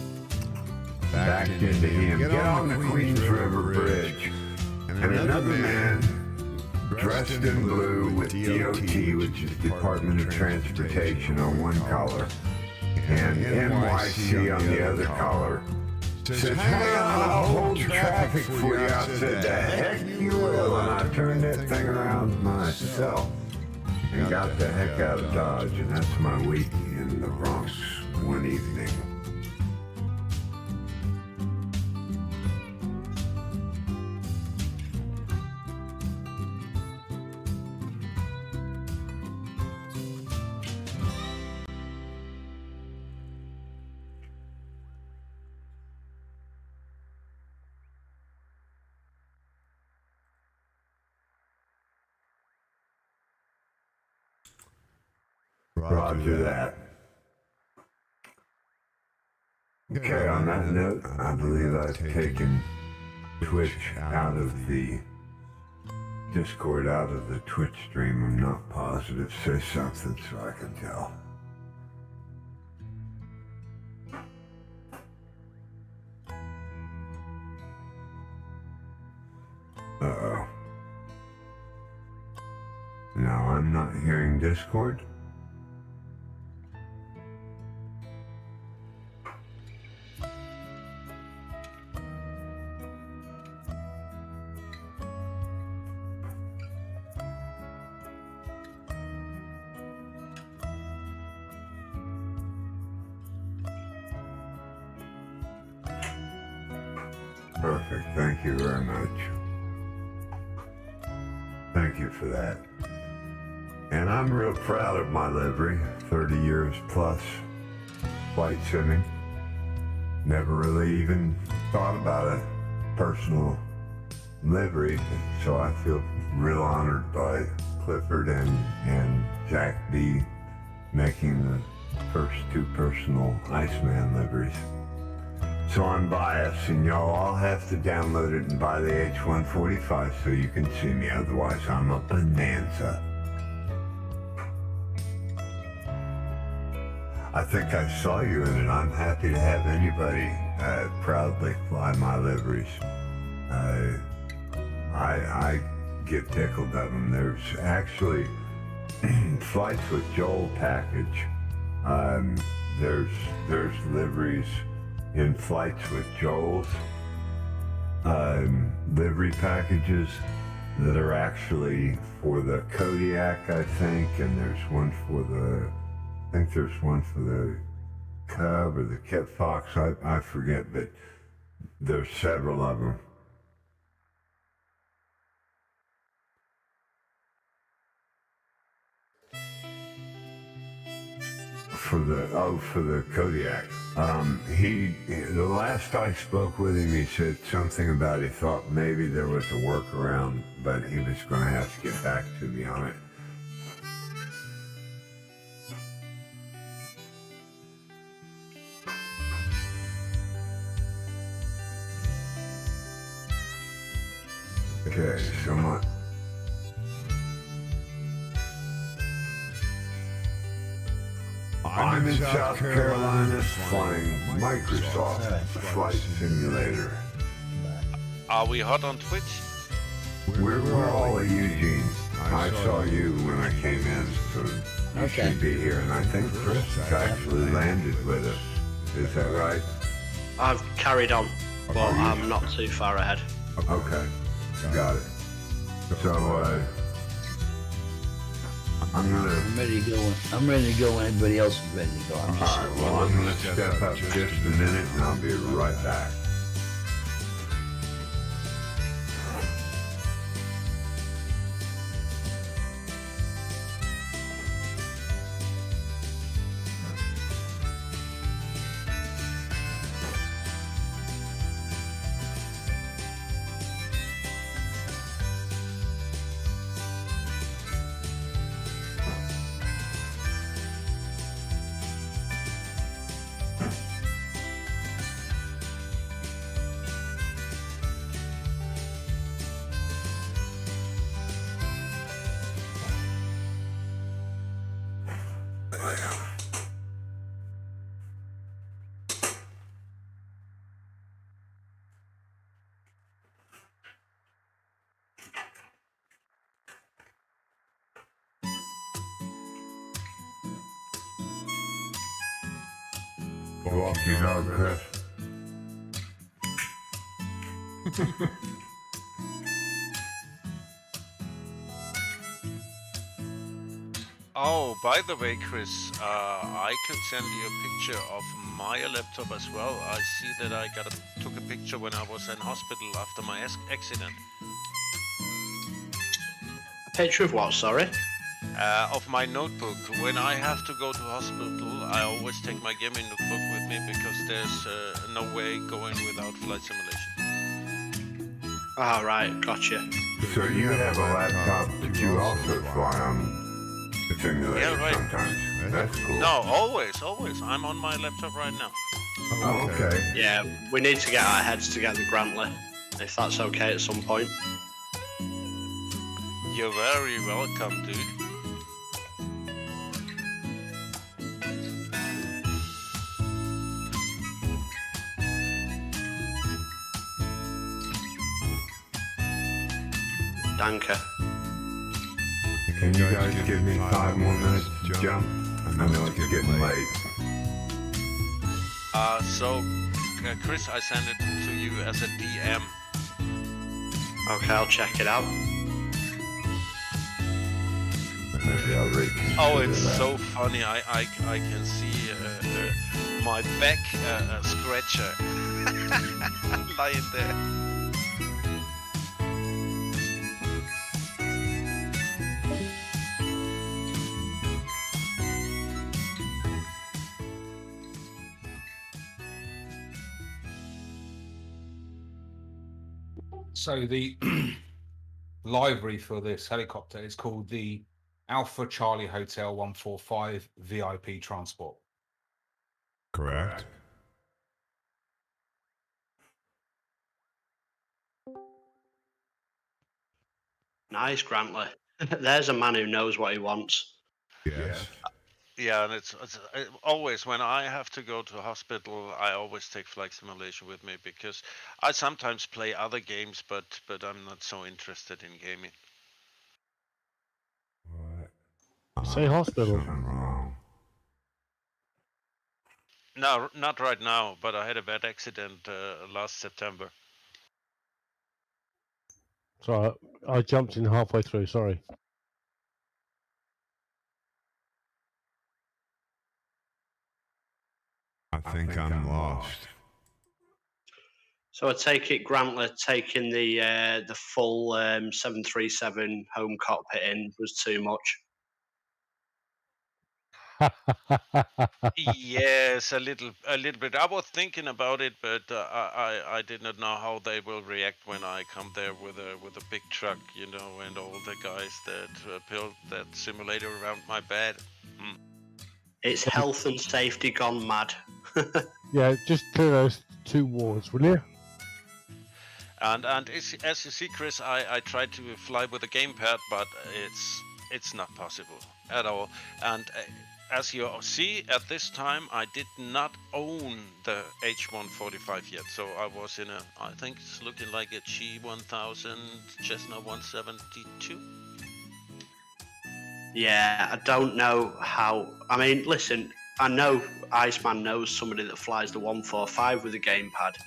Backed into him. Get on the Queens River Bridge. And another man dressed in blue with DOT, which is Department of Transportation, on one collar, and NYC on the other collar, says, hang on, I'll hold traffic for you. I said, the heck you will. And I turned that thing around myself and got the heck out of Dodge. And that's my week in the Bronx one evening. Roger that. Okay, on that note, I believe I've taken Twitch out of the Discord, out of the Twitch stream. I'm not positive. Say something so I can tell. Uh-oh. No, I'm not hearing Discord. Perfect. Thank you very much. Thank you for that. And I'm real proud of my livery. 30 years plus flight simming. Never really even thought about a personal livery, so I feel real honored by Clifford and Jack B making the first two personal Iceman liveries. So I'm biased, and y'all all have to download it and buy the H145 so you can see me, otherwise I'm a bonanza. I think I saw you in it. I'm happy to have anybody proudly fly my liveries. I get tickled of them. There's actually Flights with Joel package. There's liveries in Flights with Joel's livery packages that are actually for the Kodiak, I think, and there's one for the Cub or the Kit Fox. I forget, but there's several of them. For the Kodiak. The last I spoke with him, he said something about he thought maybe there was a workaround, but he was going to have to get back to me on it. Okay, so much. I'm in South Carolina flying Microsoft Flight Simulator. Are we hot on Twitch? We're all at Eugene. I saw you when I came in, so you should be here. And I think Chris has actually landed with us. Is that right? I've carried on, but I'm not too far ahead. Okay, got it. So, I'm ready to go. I'm ready to go when everybody else is ready to go. I'm just Alright, well, I'm going to step up just a minute and I'll be right back. Walk your dog, Chris. Oh, by the way, Chris, I could send you a picture of my laptop as well. I see that I took a picture when I was in hospital after my accident. A picture of what, sorry? Of my notebook. When I have to go to hospital, I always take my gaming notebook with me because there's no way going without flight simulation. Ah, right, gotcha. So you have a laptop that you also fly on the simulator sometimes. That's cool. No, always. I'm on my laptop right now. Oh, okay. Yeah, we need to get our heads together, Grantley, if that's okay at some point. You're very welcome, dude. Danke. Can you guys give me 5 more minutes to jump? I know it's getting late. Chris, I sent it to you as a DM. Okay, I'll check it out. Maybe I'll Oh, it's so funny. I can see my back scratcher lying there. So the library for this helicopter is called the Alpha Charlie Hotel 145 VIP Transport. Correct. Nice, Grantley. There's a man who knows what he wants. Yes. Yeah, and it's always when I have to go to hospital, I always take flight simulation with me because I sometimes play other games, but I'm not so interested in gaming. Say hospital. Something wrong. No, not right now, but I had a bad accident last September. Sorry, I jumped in halfway through. Sorry. I think I'm lost. So I take it Grantler taking the full 737 home cockpit in was too much. Yes, a little bit. I was thinking about it, but I did not know how they will react when I come there with a big truck, you know, and all the guys that built that simulator around my bed. It's health and safety gone mad. Yeah, just clear those 2 wards, will you? And as you see, Chris, I tried to fly with a gamepad, but it's not possible at all. And as you see, at this time, I did not own the H145 yet, so I was in I think it's looking like a G1000 Cessna 172. Yeah, I don't know how. I mean, listen, I know Iceman knows somebody that flies the 145 with a gamepad,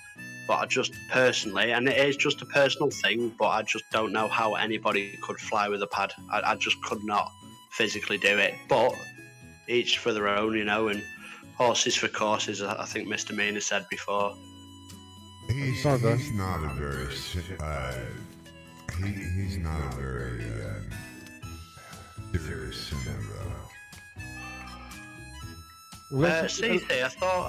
but I just personally, and it is just a personal thing, but I just don't know how anybody could fly with a pad. I just could not physically do it. But each for their own, you know, and horses for courses, I think Mr. Mina said before. He's not a very he's not a very serious swimmer though. CC, I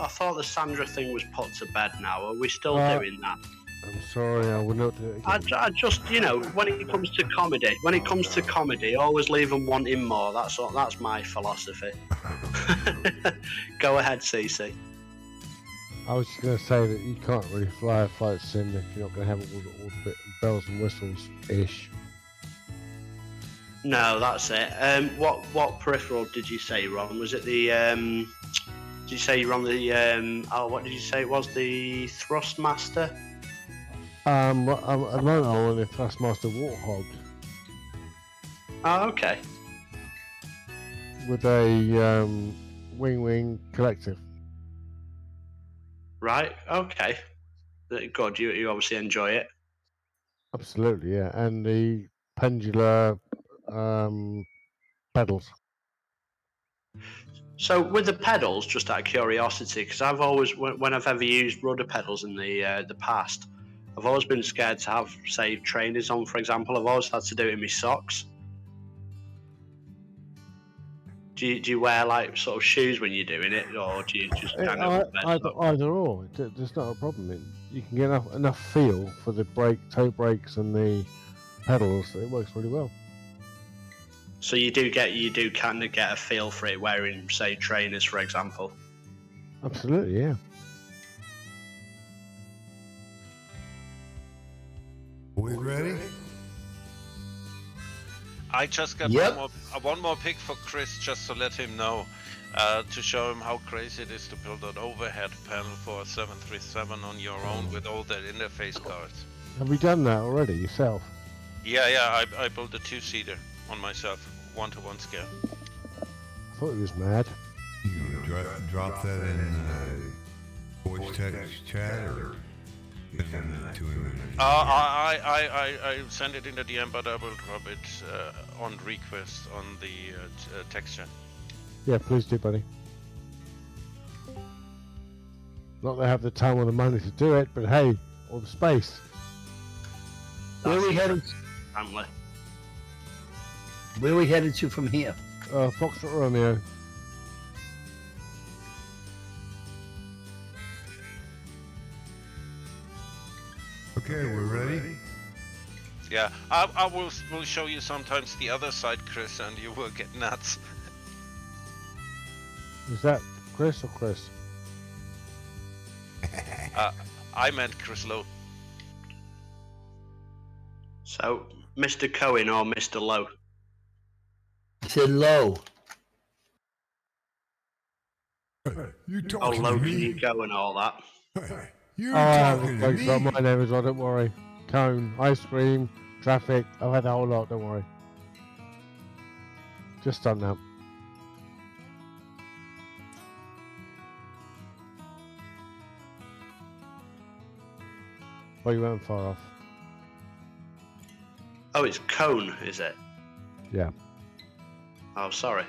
thought the Sandra thing was put to bed now. Are we still doing that? I'm sorry, I will not do it again. I just, you know, when it comes to comedy, always leave them wanting more. That's my philosophy. Go ahead, CC. I was just going to say that you can't really fly a flight sim if you're not going to have all the bit bells and whistles-ish. No, that's it. What peripheral did you say you're on? Was it the? Did you say you're on the? What did you say it was? The Thrustmaster. At the moment, I'm on the Thrustmaster Warthog Oh, okay. with a wing collective. Right. Okay. Good. You obviously enjoy it. Absolutely, yeah, and the pendular pedals. So with the pedals, just out of curiosity, because I've always, when I've ever used rudder pedals in the past, I've always been scared to have, say, trainers on, for example. I've always had to do it in my socks. Do you wear like sort of shoes when you're doing it, or do you just kind of Either or, it's not a problem. You can get enough feel for the toe brakes and the pedals. It works really well. So you do kind of get a feel for it wearing, say, trainers, for example. Absolutely, yeah. We ready? I just got one more pic for Chris, just to let him know, to show him how crazy it is to build an overhead panel for a 737 on your own with all that interface cards. Have you done that already yourself? Yeah, I built a 2-seater on myself, 1-to-1 scale. I thought he was mad. You gonna drop that in voice text chat or send it to him? I send it in the DM, but I will drop it on request on the text chat. Yeah, please do, buddy. Not that I have the time or the money to do it, but hey, or the space. Where are we headed? Family. Where are we headed to from here? Foxtrot Romeo. Okay, we're ready? Yeah, I will show you sometimes the other side, Chris, and you will get nuts. Is that Chris or Chris? I meant Chris Lowe. So, Mr. Cohen or Mr. Lowe? I said low. You Oh, talking Low, to can you me? go and all that? You I talking to have got me? my name as well, don't worry. Cone, ice cream, traffic, I've had the whole lot, don't worry. Just done now. Well, you weren't far off. Oh, it's Cone, is it? Yeah, Oh, sorry.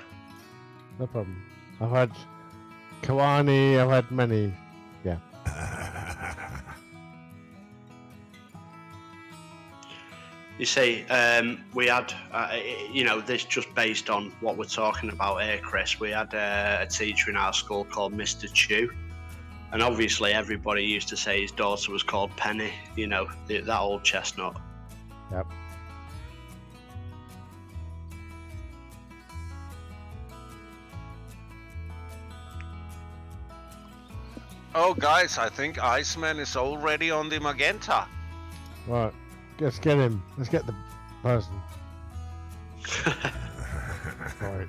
no problem. I've had Kawani, I've had many. Yeah. You see, we had, this just based on what we're talking about here, Chris. We had a teacher in our school called Mr. Chew. And obviously, everybody used to say his daughter was called Penny, that old chestnut. Yep. Oh, guys, I think Iceman is already on the magenta. Right. Let's get him. Let's get the person. Right.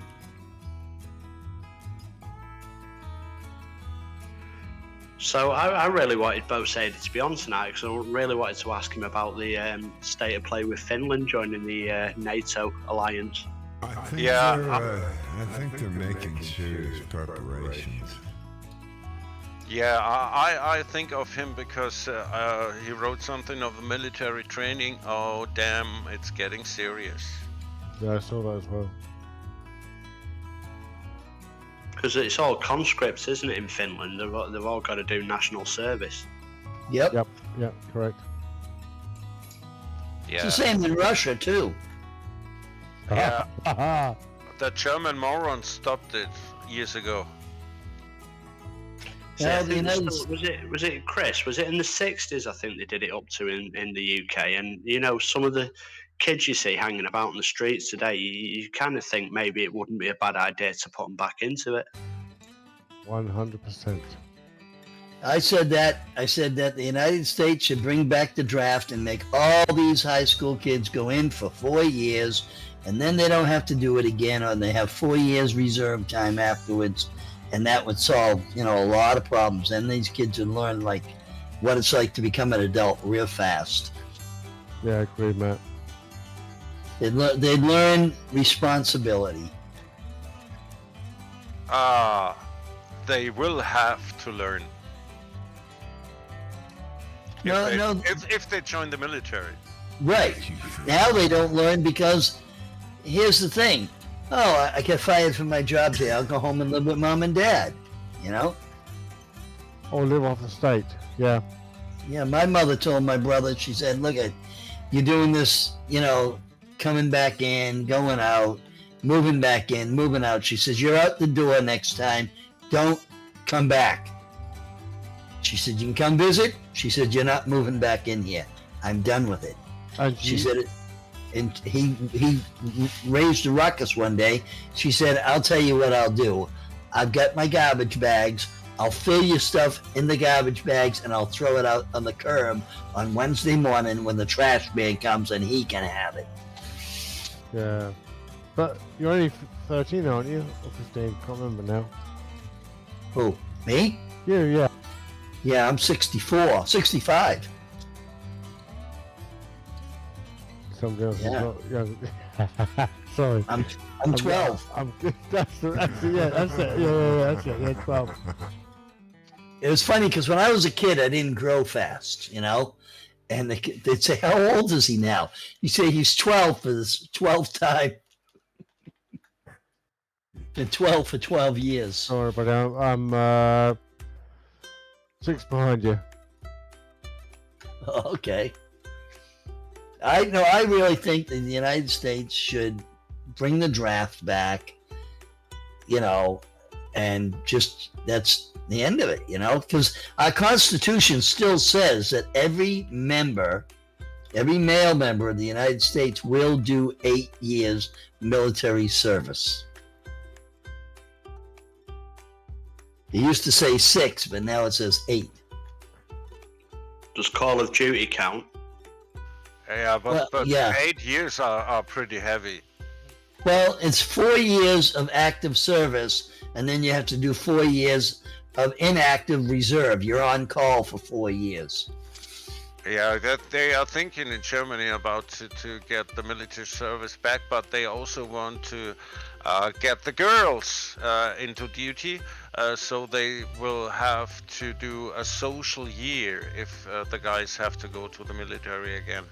So I really wanted Bo Sadie to be on tonight because I really wanted to ask him about the state of play with Finland joining the NATO alliance. I think they're making serious preparations. Yeah, I think of him because he wrote something of military training. Oh, damn, it's getting serious. Yeah, I saw that as well. Because it's all conscripts, isn't it, in Finland? They've all got to do national service. Yep. Yep, correct. Yeah. It's the same in Russia too. Yeah. Haha. The German morons stopped it years ago. Yeah, Was it Chris? Was it in the 60s? I think they did it up to in the UK. And some of the kids you see hanging about in the streets today, you kind of think maybe it wouldn't be a bad idea to put them back into it. 100%. I said that the United States should bring back the draft and make all these high school kids go in for 4 years, and then they don't have to do it again, or they have 4 years reserve time afterwards, and that would solve, a lot of problems. And these kids would learn what it's like to become an adult real fast. Yeah, I agree, Matt. They'd learn responsibility. They will have to learn. If they join the military. Right. Now they don't learn because here's the thing. Oh, I get fired from my job today. I'll go home and live with mom and dad. Or live off the state. Yeah. Yeah, my mother told my brother, she said, look, you're doing this, coming back in, going out, moving back in, moving out. She says, you're out the door next time. Don't come back. She said, you can come visit. She said, you're not moving back in here. I'm done with it. And She said it. And he raised a ruckus one day. She said, I'll tell you what I'll do. I've got my garbage bags. I'll fill your stuff in the garbage bags and I'll throw it out on the curb on Wednesday morning when the trash man comes and he can have it. Yeah. But you're only 13, aren't you? Or 15? Can't remember now. Who? Me? You, yeah. Yeah, I'm 65. Some girls Yeah. are not young. Sorry. I'm 12. That's it. Yeah, that's it. Yeah, 12. It was funny because when I was a kid, I didn't grow fast, And they'd say, how old is he now? You say he's 12 for this 12th time. Been 12 for 12 years. Sorry, but I'm 6 behind you. Okay. I really think that the United States should bring the draft back, and just that's the end of it, because our Constitution still says that every male member of the United States will do 8 years military service. It used to say 6, but now it says 8. Does Call of Duty count? Yeah, but yeah. 8 years are pretty heavy. Well, it's 4 years of active service, and then you have to do 4 years of inactive reserve. You're on call for 4 years. Yeah, that they are thinking in Germany about to get the military service back, but they also want to get the girls into duty, so they will have to do a social year if the guys have to go to the military again.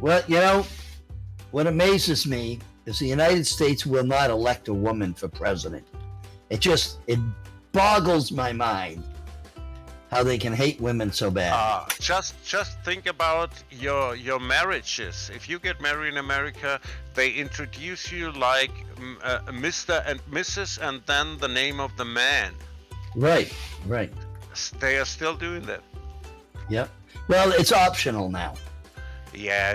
Well, what amazes me is the United States will not elect a woman for president. It boggles my mind how they can hate women so bad. Just think about your marriages. If you get married in America, they introduce you like Mr. and Mrs. and then the name of the man. Right. They are still doing that. Yep. Well, it's optional now. Yeah,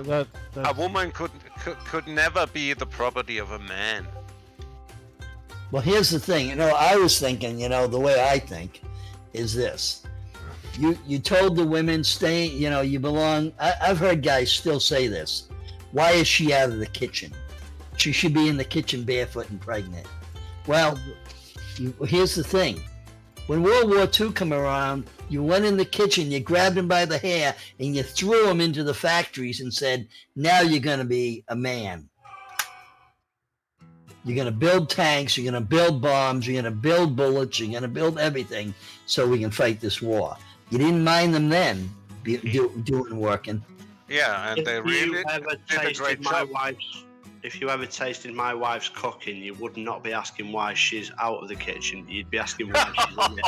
That's a woman could never be the property of a man. Well, here's the thing. I was thinking, the way I think is this. You told the women, stay, you belong. I've heard guys still say this. Why is she out of the kitchen? She should be in the kitchen barefoot and pregnant. Well, here's the thing. When World War II came around, you went in the kitchen, you grabbed him by the hair, and you threw him into the factories and said, now you're going to be a man. You're going to build tanks, you're going to build bombs, you're going to build bullets, you're going to build everything so we can fight this war. You didn't mind them then doing working. Yeah, and they really did a great job. If you ever tasted my wife's cooking, you would not be asking why she's out of the kitchen. You'd be asking why she's in it.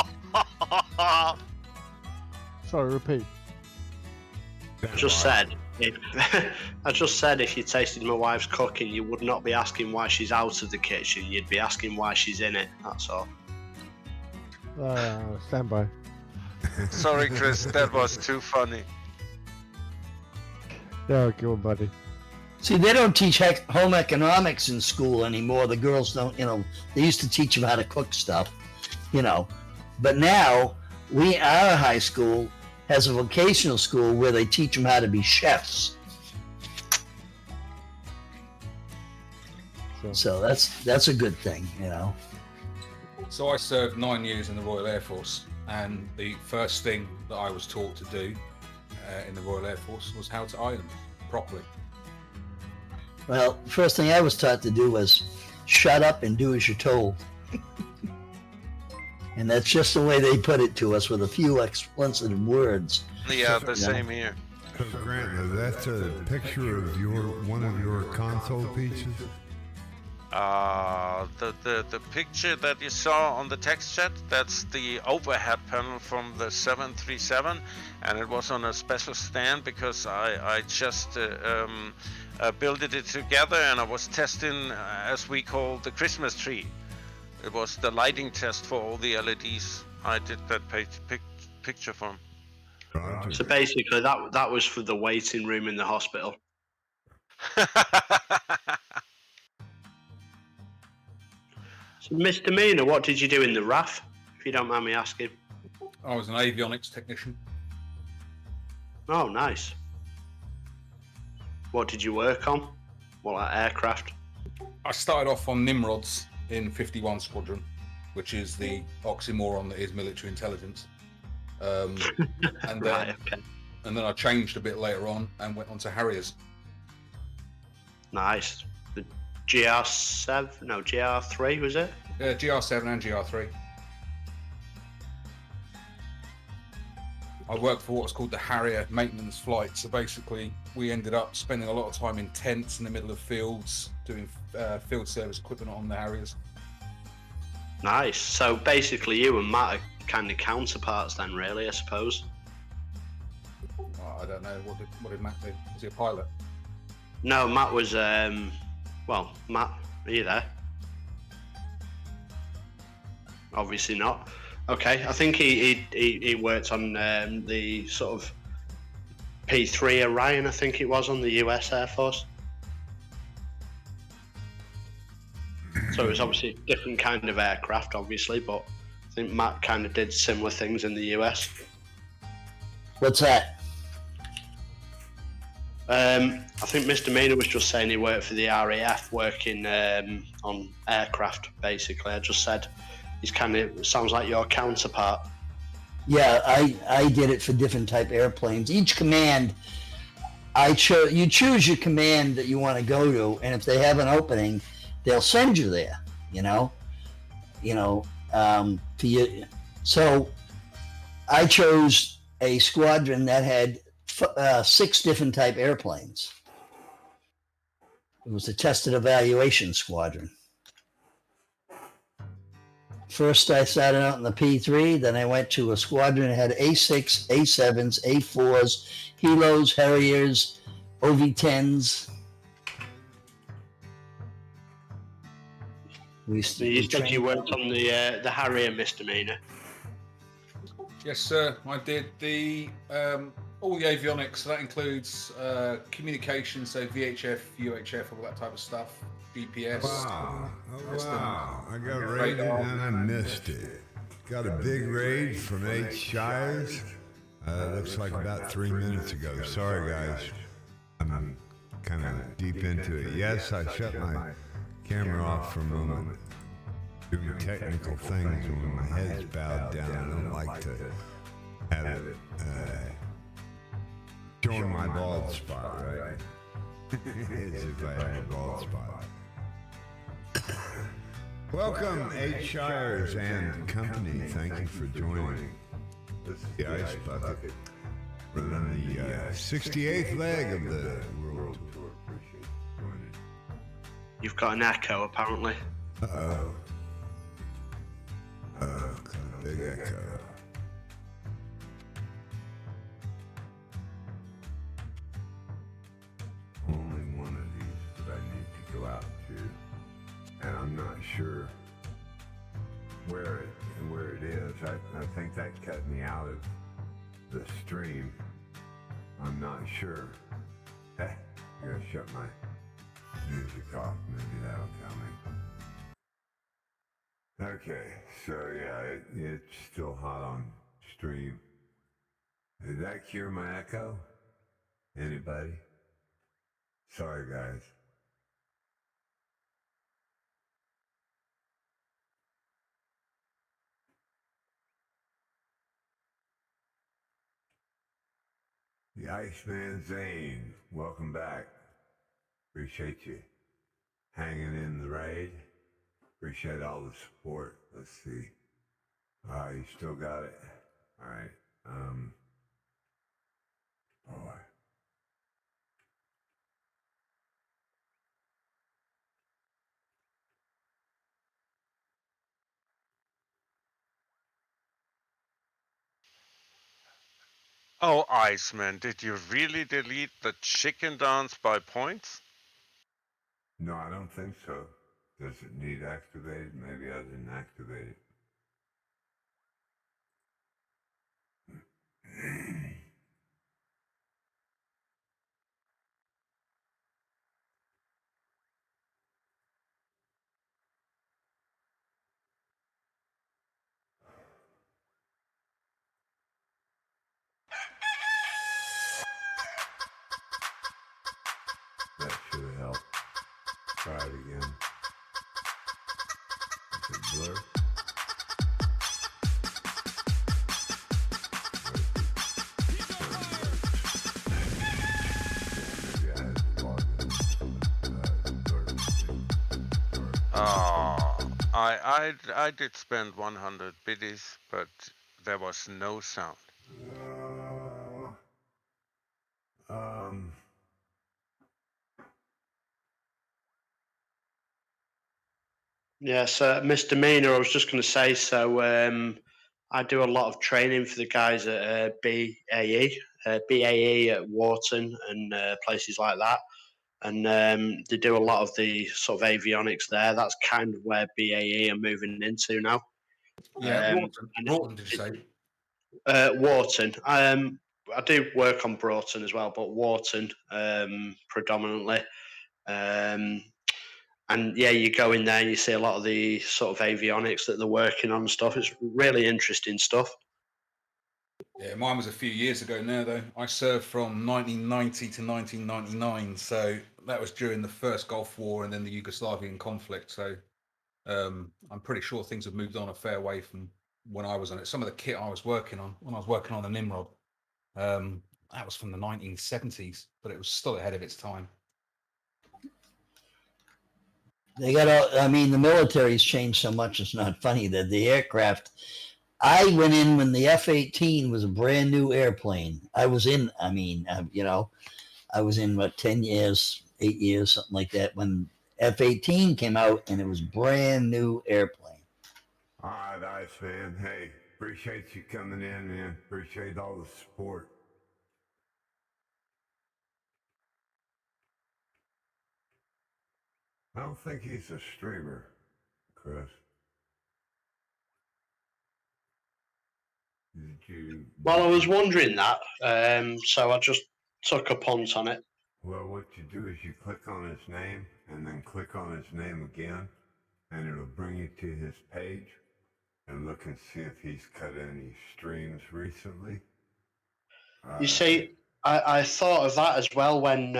Sorry, repeat. I just said if you tasted my wife's cooking, you would not be asking why she's out of the kitchen. You'd be asking why she's in it. That's all. Stand by. Sorry, Chris, that was too funny. Yeah, go on, buddy. See, they don't teach home economics in school anymore. The girls don't, they used to teach them how to cook stuff, But now, our high school has a vocational school where they teach them how to be chefs. Sure. So that's a good thing, So I served 9 years in the Royal Air Force, and the first thing that I was taught to do in the Royal Air Force was how to iron properly. Well, first thing I was taught to do was shut up and do as you're told. And that's just the way they put it to us, with a few expletive words. Yeah, the same here. So Grant, that's a picture of one of your console pieces? The picture that you saw on the text chat, that's the overhead panel from the 737, and it was on a special stand because I just built it together, and I was testing, as we call, the Christmas tree. It was the lighting test for all the LEDs. I did that picture from. So basically, that was for the waiting room in the hospital. So, Mr. Mina, what did you do in the RAF, if you don't mind me asking? I was an avionics technician. Oh, nice. What did you work on? What, like aircraft? I started off on Nimrods in 51 Squadron, which is the oxymoron that is military intelligence. And then, Right, okay. And then I changed a bit later on and went on to Harriers. Nice. The GR3 was it? GR7 and GR3. I worked for what's called the Harrier maintenance flight. So basically, we ended up spending a lot of time in tents in the middle of fields, doing field service equipment on the Harriers. Nice. So basically, you and Matt are kind of counterparts then, really, I suppose. I don't know. What did Matt do? Was he a pilot? No, Matt was. Well, Matt, are you there? Obviously not. Okay, I think he worked on the sort of P3 Orion, I think it was, on the US Air Force. So it was obviously a different kind of aircraft, obviously, but I think Matt kind of did similar things in the US. What's that? I think Mr. Mina was just saying he worked for the RAF, working on aircraft, basically. I just said he's kind of sounds like your counterpart. Yeah, I did it for different type airplanes. Each command, you choose your command that you want to go to, and if they have an opening, they'll send you there. So I chose a squadron that had 6 different type airplanes. It was a tested evaluation squadron. First, I started out in the P3. Then I went to a squadron that had A6, A7s, A4s, Helos, Harriers, OV-10s. You said you worked on the Harrier misdemeanor. Yes, sir. I did the all the avionics. So that includes communication, so VHF, UHF, all that type of stuff. GPS. Wow. Oh, wow. I got raided and I missed it. Got a big raid from 8 Shires. Looks like about 3 minutes ago. Sorry, guys. I'm kind of deep into it. Yes, I shut my camera off for a moment. Doing technical things when my head's bowed down. I don't like to have it showing my bald spot, right? As if I have a bald spot. Welcome, 8 Shires and company. Thank you for joining. This is the Ice Bucket. We're on the 68th leg of the World Tour. Appreciate you joining. You've got an echo, apparently. Uh-oh. Got a big echo. Only one of these that I need to go out to, and I'm not sure where it is. I think that cut me out of the stream. I'm not sure. I gotta shut my music off. Maybe that'll tell me. Okay, so yeah, it's still hot on stream. Did that cure my echo? Anybody? Sorry, guys. The Iceman Zane, welcome back. Appreciate you hanging in the raid. Appreciate all the support. Let's see. You still got it? All right. Boy. Oh, Iceman, did you really delete the chicken dance by points? No, I don't think so. Does it need activated? Maybe I didn't activate it. That should have helped. Try it again. Is it blur? I did spend 100 biddies, but there was no sound. Yeah, so misdemeanor, I was just going to say, so I do a lot of training for the guys at BAE at Wharton and places like that. And they do a lot of the sort of avionics there. That's kind of where BAE are moving into now. Yeah, Broughton, did you say? Wharton. I do work on Broughton as well, but Wharton predominantly. And yeah, you go in there and you see a lot of the sort of avionics that they're working on and stuff. It's really interesting stuff. Yeah, mine was a few years ago now, though. I served from 1990 to 1999, so that was during the first Gulf War and then the Yugoslavian conflict. So I'm pretty sure things have moved on a fair way from when I was on it. Some of the kit I was working on, when I was working on the Nimrod, that was from the 1970s, but it was still ahead of its time. They got all, I mean, the military's changed so much, it's not funny that the aircraft I went in when the F-18 was a brand new airplane. I was in. I mean, I was in what 10 years, 8 years, something like that when F-18 came out, and it was brand new airplane. All right, Ice Man. Hey, appreciate you coming in, man. Appreciate all the support. I don't think he's a streamer, Chris. Well, I was wondering that, so I just took a punt on it. Well, what you do is you click on his name and then click on his name again, and it'll bring you to his page and look and see if he's cut any streams recently. You see, I thought of that as well when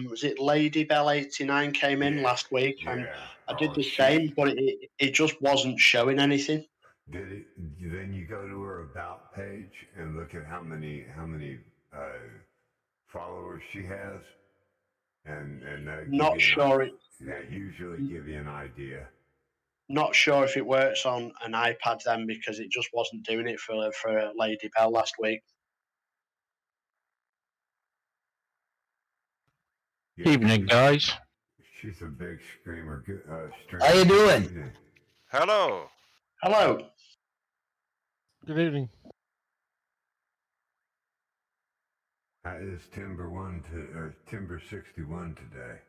was it Lady Bell 89 came in last week, and I did the same, but it just wasn't showing anything. Did it? Then you go to her about page and look at how many followers she has, and Not sure. Usually give you an idea. Not sure if it works on an iPad then, because it just wasn't doing it for Lady Bell last week. Yeah, Evening, guys. She's a big streamer. How you doing? Hello. Hello. Good evening. That is Timber 61 today.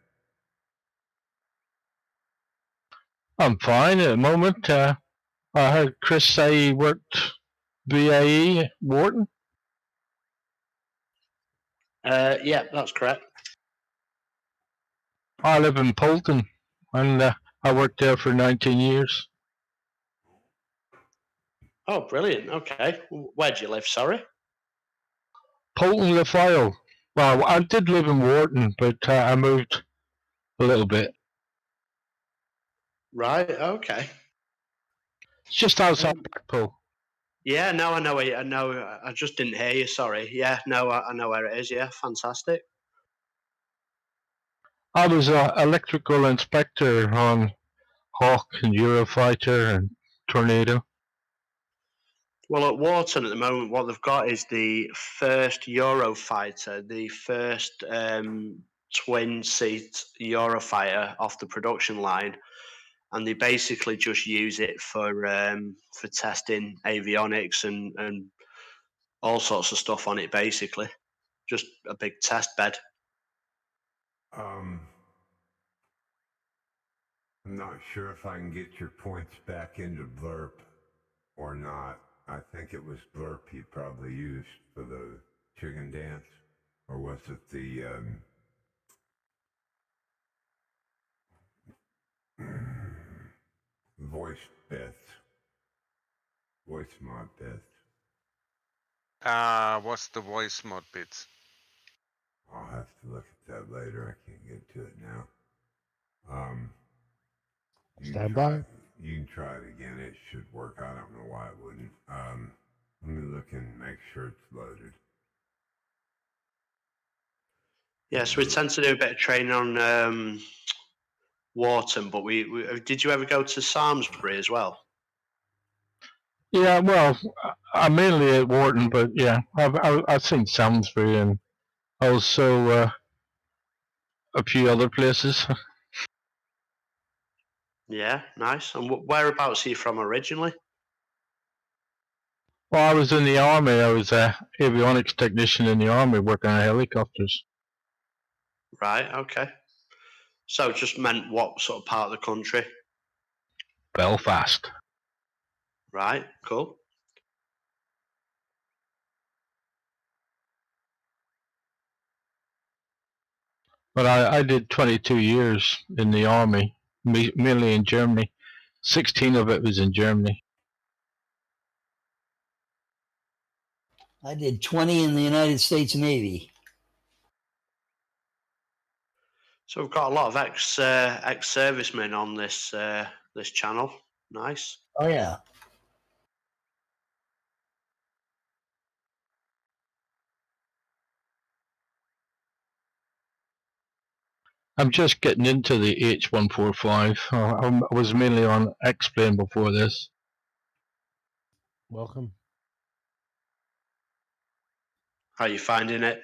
I'm fine at the moment. I heard Chris say he worked BAE Wharton. Yeah, that's correct. I live in Polton, and I worked there for 19 years. Oh, brilliant. Okay. Where do you live, sorry? Polton, the File. Well, I did live in Wharton, but I moved a little bit. Right, okay. It's just outside Blackpool. Yeah, no, I know. I know. I just didn't hear you. Sorry. Yeah, no, I know where it is. Yeah, fantastic. I was an electrical inspector on Hawk and Eurofighter and Tornado. Well, at Wharton at the moment, what they've got is the first Eurofighter, the first twin-seat Eurofighter off the production line, and they basically just use it for testing avionics and all sorts of stuff on it. Basically, just a big test bed. I'm not sure if I can get your points back into Blurp or not. I think it was Blurp he probably used for the chicken dance, or was it the voice bits, voice mod bits? What's the voice mod bits? I'll have to look at that later. I can't get to it now. Stand by. You can try it again. It should work. I don't know why it wouldn't. Let me look and make sure it's loaded. Yeah, so we tend to do a bit of training on Wharton, but we did you ever go to Samlesbury as well? Yeah, well, I'm mainly at Wharton, but yeah, I've seen Samlesbury and also a few other places. Yeah, nice. And whereabouts are you from originally? Well, I was in the army. I was an avionics technician in the army working on helicopters. Right, okay. So just meant what sort of part of the country? Belfast. Right, cool. But I did 22 years in the army, mainly in Germany. 16 of it was in Germany. I did 20 in the United States Navy. So we've got a lot of ex-servicemen on this this channel. Nice. Oh yeah. I'm just getting into the H145. I was mainly on X-plane before this. Welcome. How are you finding it?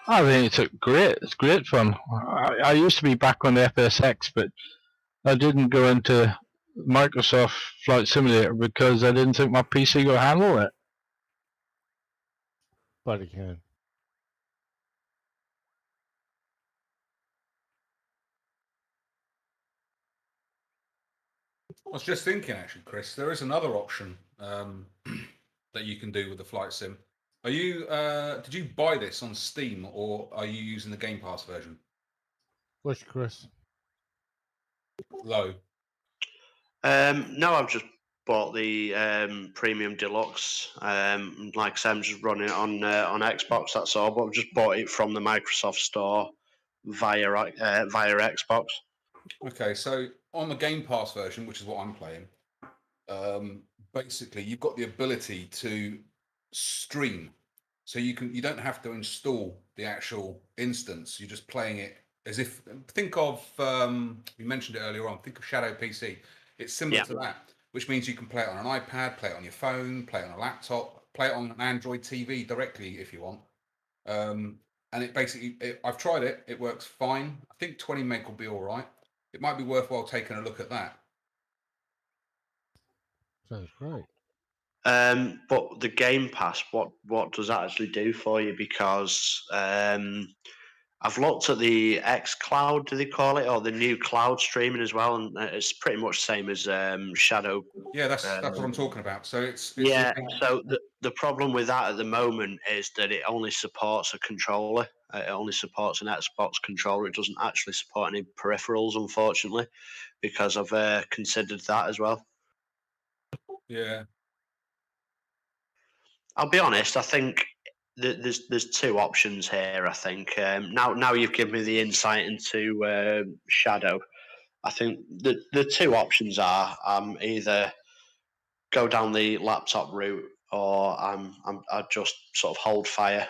I think it's great. It's great fun. I used to be back on the FSX, but I didn't go into Microsoft Flight Simulator because I didn't think my PC could handle it. But it can. I was just thinking, actually, Chris, there is another option that you can do with the flight sim. Are you? Did you buy this on Steam, or are you using the Game Pass version? Which, Chris? Low. No, I've just bought the premium deluxe. Like I said, I'm just running it on Xbox. That's all. But I've just bought it from the Microsoft Store via Xbox. Okay, so on the Game Pass version, which is what I'm playing, basically you've got the ability to stream, so you don't have to install the actual instance. You're just playing it as if think of you mentioned it earlier on. Think of Shadow PC. It's similar Yeah. to that, which means you can play it on an iPad, play it on your phone, play it on a laptop, play it on an Android TV directly if you want. And it basically, I've tried it. It works fine. I think 20 meg will be all right. It might be worthwhile taking a look at that. Sounds great. But the Game Pass, what does that actually do for you? Because I've looked at the X Cloud, do they call it, or the new cloud streaming as well, and it's pretty much the same as Shadow. Yeah, that's what I'm talking about. So it's Yeah. So the problem with that at the moment is that it only supports a controller. It only supports an Xbox controller. It doesn't actually support any peripherals, unfortunately, because I've considered that as well. yeah. I'll be honest. I think there's two options here. I think now you've given me the insight into Shadow. I think the two options are either go down the laptop route or I just sort of hold fire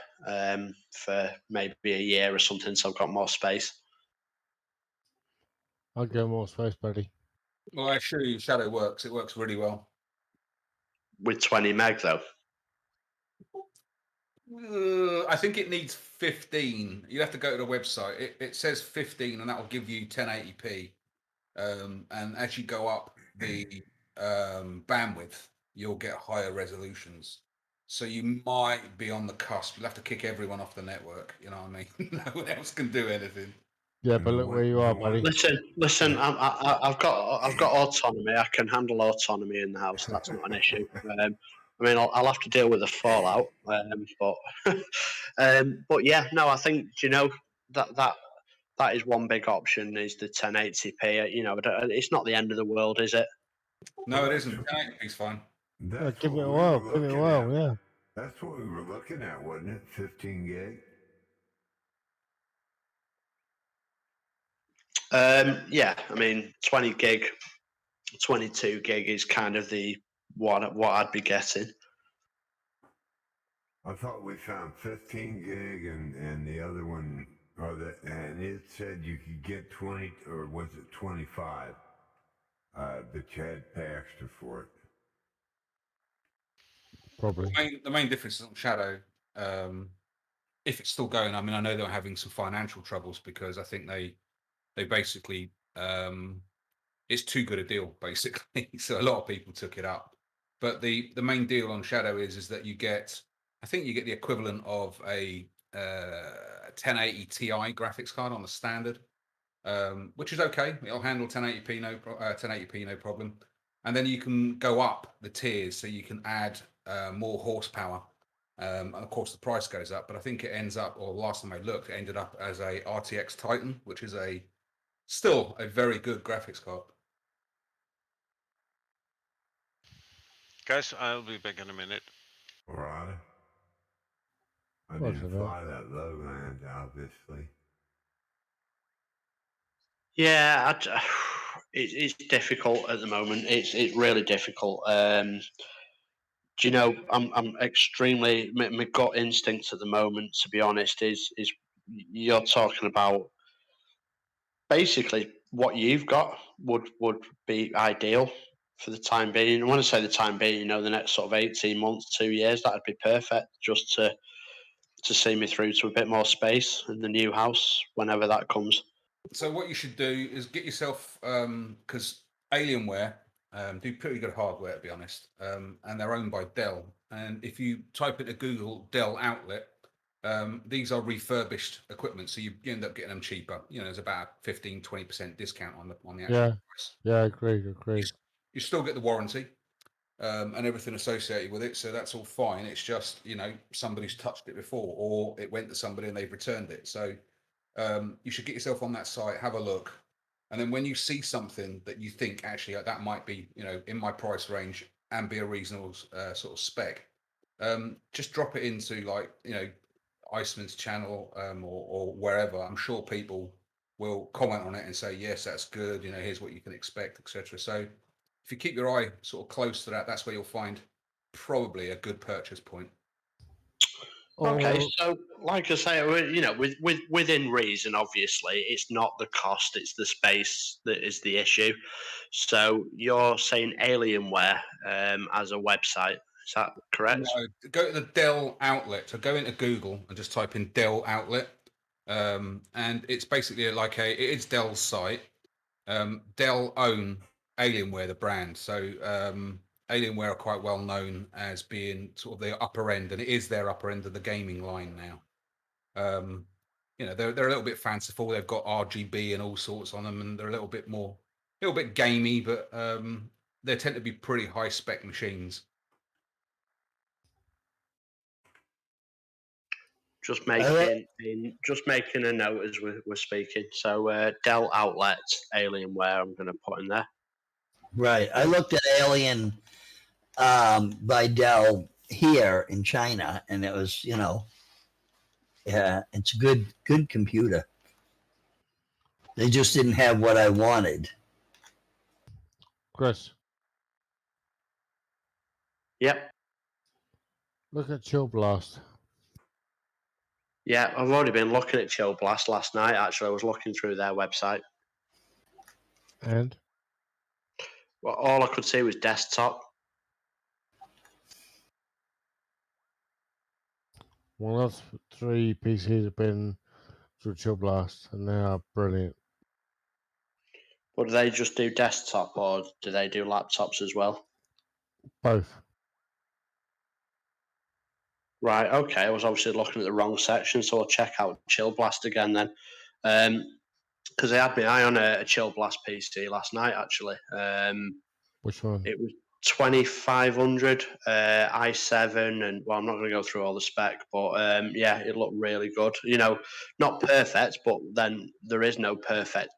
for maybe a year or something, so I've got more space. I'll go more space, buddy. Well, I assure you, Shadow works. It works really well. With 20 meg though. I think it needs 15. You have to go to the website. It says 15, and that will give you 1080p. And as you go up the bandwidth, you'll get higher resolutions. So you might be on the cusp. You'll have to kick everyone off the network. You know what I mean? No one else can do anything. Yeah, but look where you are, buddy. Listen. I've got autonomy. I can handle autonomy in the house. That's not an issue. I mean, I'll have to deal with the fallout, but yeah, no. I think that is one big option is the 1080p. It's not the end of the world, is it? No, it isn't. 1080p is fine. That's Give it a what we whirl. were Give it a looking whirl. at. Yeah. That's what we were looking at, wasn't it? 15 gig. Yeah, I mean, 20 gig, 22 gig is kind of the what I'd be getting. I thought we found 15 gig and the other one, and it said you could get 20, or was it 25? But you had to pay extra for it. Probably. The main difference is on Shadow. If it's still going, I mean, I know they're having some financial troubles because I think they basically it's too good a deal, basically. So a lot of people took it up. But the main deal on Shadow is that you get, I think you get the equivalent of a 1080 Ti graphics card on the standard, which is okay. It'll handle 1080p 1080p no problem. And then you can go up the tiers, so you can add more horsepower. And of course, the price goes up. But I think it ends up, or last time I looked, it ended up as a RTX Titan, which is still a very good graphics card. Guys, I'll be back in a minute. All right. I What's didn't it fly that lowland, obviously. Yeah, it's difficult at the moment. It's really difficult. Do you know? I'm extremely my gut instinct at the moment. To be honest, is you're talking about basically what you've got would be ideal. for the time being. And when I say the time being, the next sort of 18 months, 2 years, that'd be perfect just to see me through to a bit more space in the new house whenever that comes. So what you should do is get yourself, because Alienware do pretty good hardware, to be honest, and they're owned by Dell. And if you type into Google Dell outlet, these are refurbished equipment, so you end up getting them cheaper. There's about 15-20% discount on the actual price. Yeah, agreed. You still get the warranty and everything associated with it, so that's all fine. It's just somebody's touched it before, or it went to somebody and they've returned it. So you should get yourself on that site, have a look, and then when you see something that you think actually that might be in my price range and be a reasonable sort of spec, just drop it into Iceman's channel or wherever. I'm sure people will comment on it and say, yes, that's good, here's what you can expect, etc. So if you keep your eye sort of close to that, that's where you'll find probably a good purchase point. Okay, so like I say, within reason, obviously, it's not the cost, it's the space that is the issue. So you're saying Alienware as a website, is that correct? No, go to the Dell outlet. So go into Google and just type in Dell outlet, and it's basically it is Dell's site. Dell own Alienware, the brand. So Alienware are quite well known as being sort of their upper end, and it is their upper end of the gaming line now. They're a little bit fanciful. They've got RGB and all sorts on them, and they're a little bit gamey, but they tend to be pretty high spec machines. Just making a note as we're speaking. So Dell outlet, Alienware, I'm going to put in there. Right. I looked at Alien by Dell here in China, and it was, it's a good computer. They just didn't have what I wanted. Chris. Yep. Look at Chill Blast. Yeah, I've already been looking at Chill Blast last night. Actually, I was looking through their website. And? Well, all I could see was desktop. Well, that's 3 PCs have been through Chill Blast, and they are brilliant. But do they just do desktop, or do they do laptops as well? Both. Right, okay. I was obviously looking at the wrong section, so I'll check out Chill Blast again then. Because I had my eye on a Chill Blast PC last night, actually. Which one? It was 2500 i7, and well, I'm not going to go through all the spec, but yeah, it looked really good. Not perfect, but then there is no perfect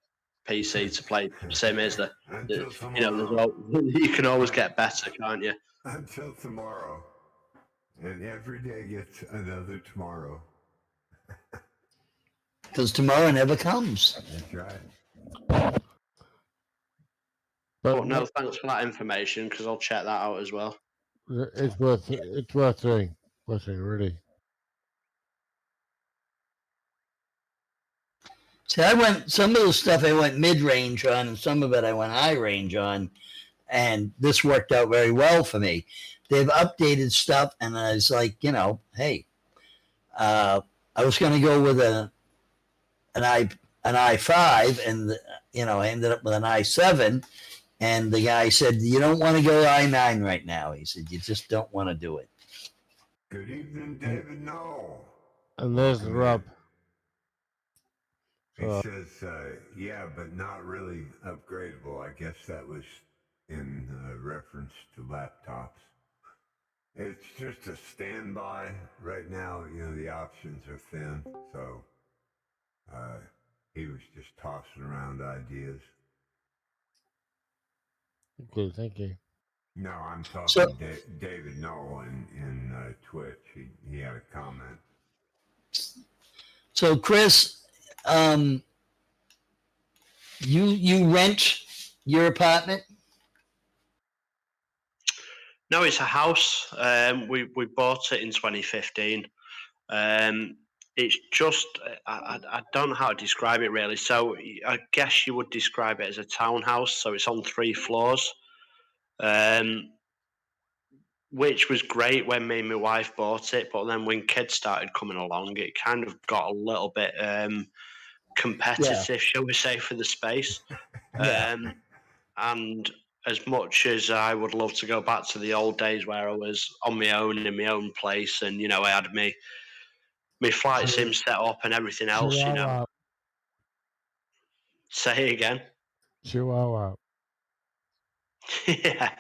PC to play sim, is there? You can always get better, can't you? Until tomorrow. And every day gets another tomorrow. Because tomorrow never comes. That's right. But no, thanks for that information, because I'll check that out as well. It's worth doing, really. See, some of the stuff I went mid-range on, and some of it I went high range on, and this worked out very well for me. They've updated stuff, and I was like, hey, I was going to go with an i5, and I ended up with an i7, and the guy said, you don't want to go i9 right now. He said, you just don't want to do it. Good evening, David. No. And there's the rub. He says, yeah, but not really upgradable. I guess that was in reference to laptops. It's just a standby right now. The options are thin, so he was just tossing around ideas. Good, thank you. No, I'm talking David Noel in Twitch. He had a comment. So, Chris, you rent your apartment? No, it's a house. We bought it in 2015. It's just I don't know how to describe it really. So I guess you would describe it as a townhouse. So it's on 3 floors. which was great when me and my wife bought it. But then when kids started coming along, it kind of got a little bit competitive, shall we say, for the space. Yeah. And as much as I would love to go back to the old days where I was on my own in my own place, and I had my flight sim set up and everything else, Chihuahua. Say again. Chihuahua. Yeah,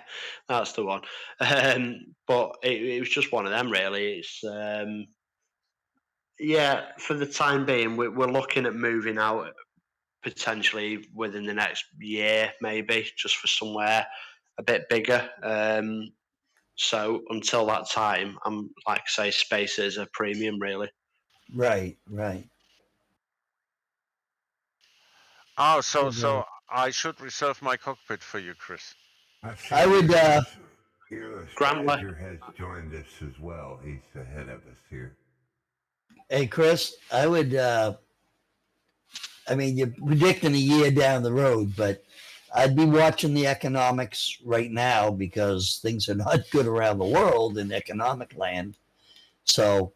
that's the one. But it was just one of them, really. It's yeah, for the time being, we're looking at moving out potentially within the next year, maybe just for somewhere a bit bigger. So until that time, I'm like I say, space is a premium, really. Right. Right. Oh, so I should reserve my cockpit for you, Chris. I would. Fearless Grant Le- Badger has joined us as well. He's ahead of us here. Hey, Chris. I would. I mean, you're predicting a year down the road, but I'd be watching the economics right now because things are not good around the world in economic land. So,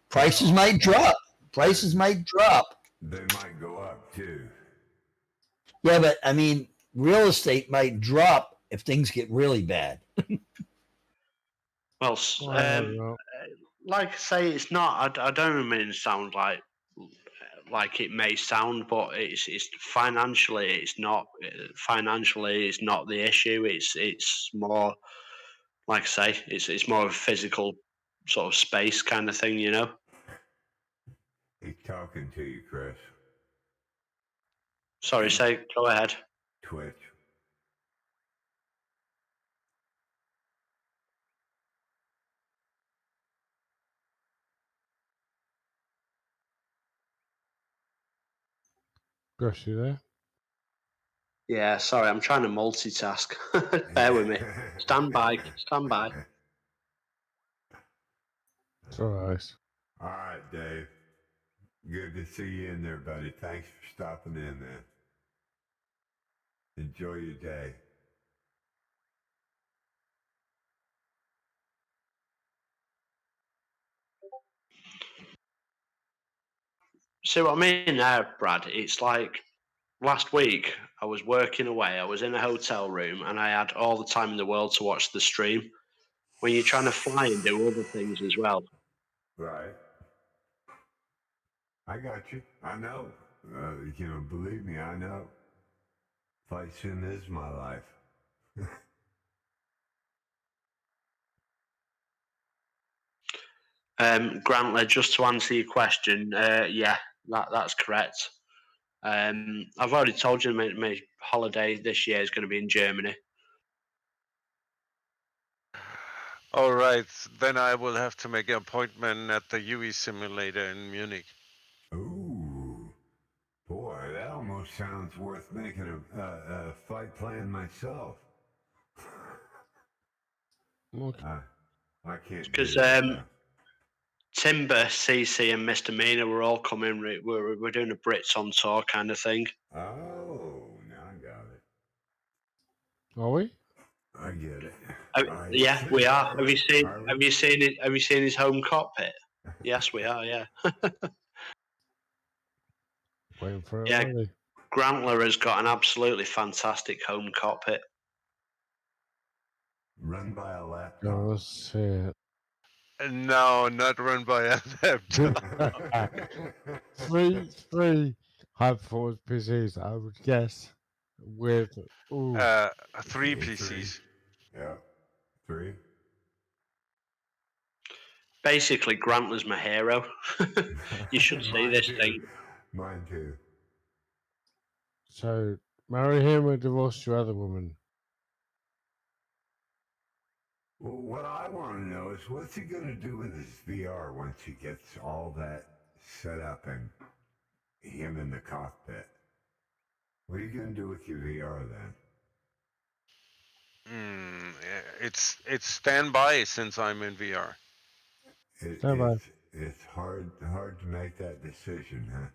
prices might drop. Prices might drop. They might go up too. Yeah, but I mean, real estate might drop if things get really bad. Well, Well, like I say, it's not. I don't mean to sound like it may sound, but it's financially, it's not. Financially, it's not the issue. It's more, like I say, it's more of a physical sort of space kind of thing, He's talking to you, Chris. Sorry, go ahead. Twitch. Gosh, you there? Yeah, sorry, I'm trying to multitask. Bear with me. Stand by. It's all right. All right, Dave. Good to see you in there, buddy. Thanks for stopping in, man. Enjoy your day. See what I mean there, Brad? It's like last week I was working away, I was in a hotel room, and I had all the time in the world to watch the stream. When you're trying to fly and do other things as well. Right. I got you. I know. Believe me, I know. Flight sim is my life. Grantley, just to answer your question, yeah, that's correct. I've already told you my holiday this year is going to be in Germany. All right, then I will have to make an appointment at the UE simulator in Munich. Ooh. Boy, that almost sounds worth making a flight plan myself. Okay. I can't do Because that. Timber, CC, and Misdemeanor were all coming. We're doing a Brits on tour kind of thing. Oh, now I got it. Are we? I get it. Yeah, we are. Have you seen? Are we? Have you seen it? Have you seen his home cockpit? Yes, we are. Yeah. Waiting for it Yeah. already. Grantler has got an absolutely fantastic home cockpit. Run by a laptop. Oh, let's see it. No, not run by a laptop. three high performance PCs, I would guess, with 3 PCs. Yeah, 3. Basically, Grantler's my hero. You should see this thing. Mine too. So, marry him or divorce your other woman? Well, what I want to know is what's he going to do with his VR once he gets all that set up and him in the cockpit? What are you going to do with your VR then? It's standby since I'm in VR. Standby. It's hard to make that decision, huh?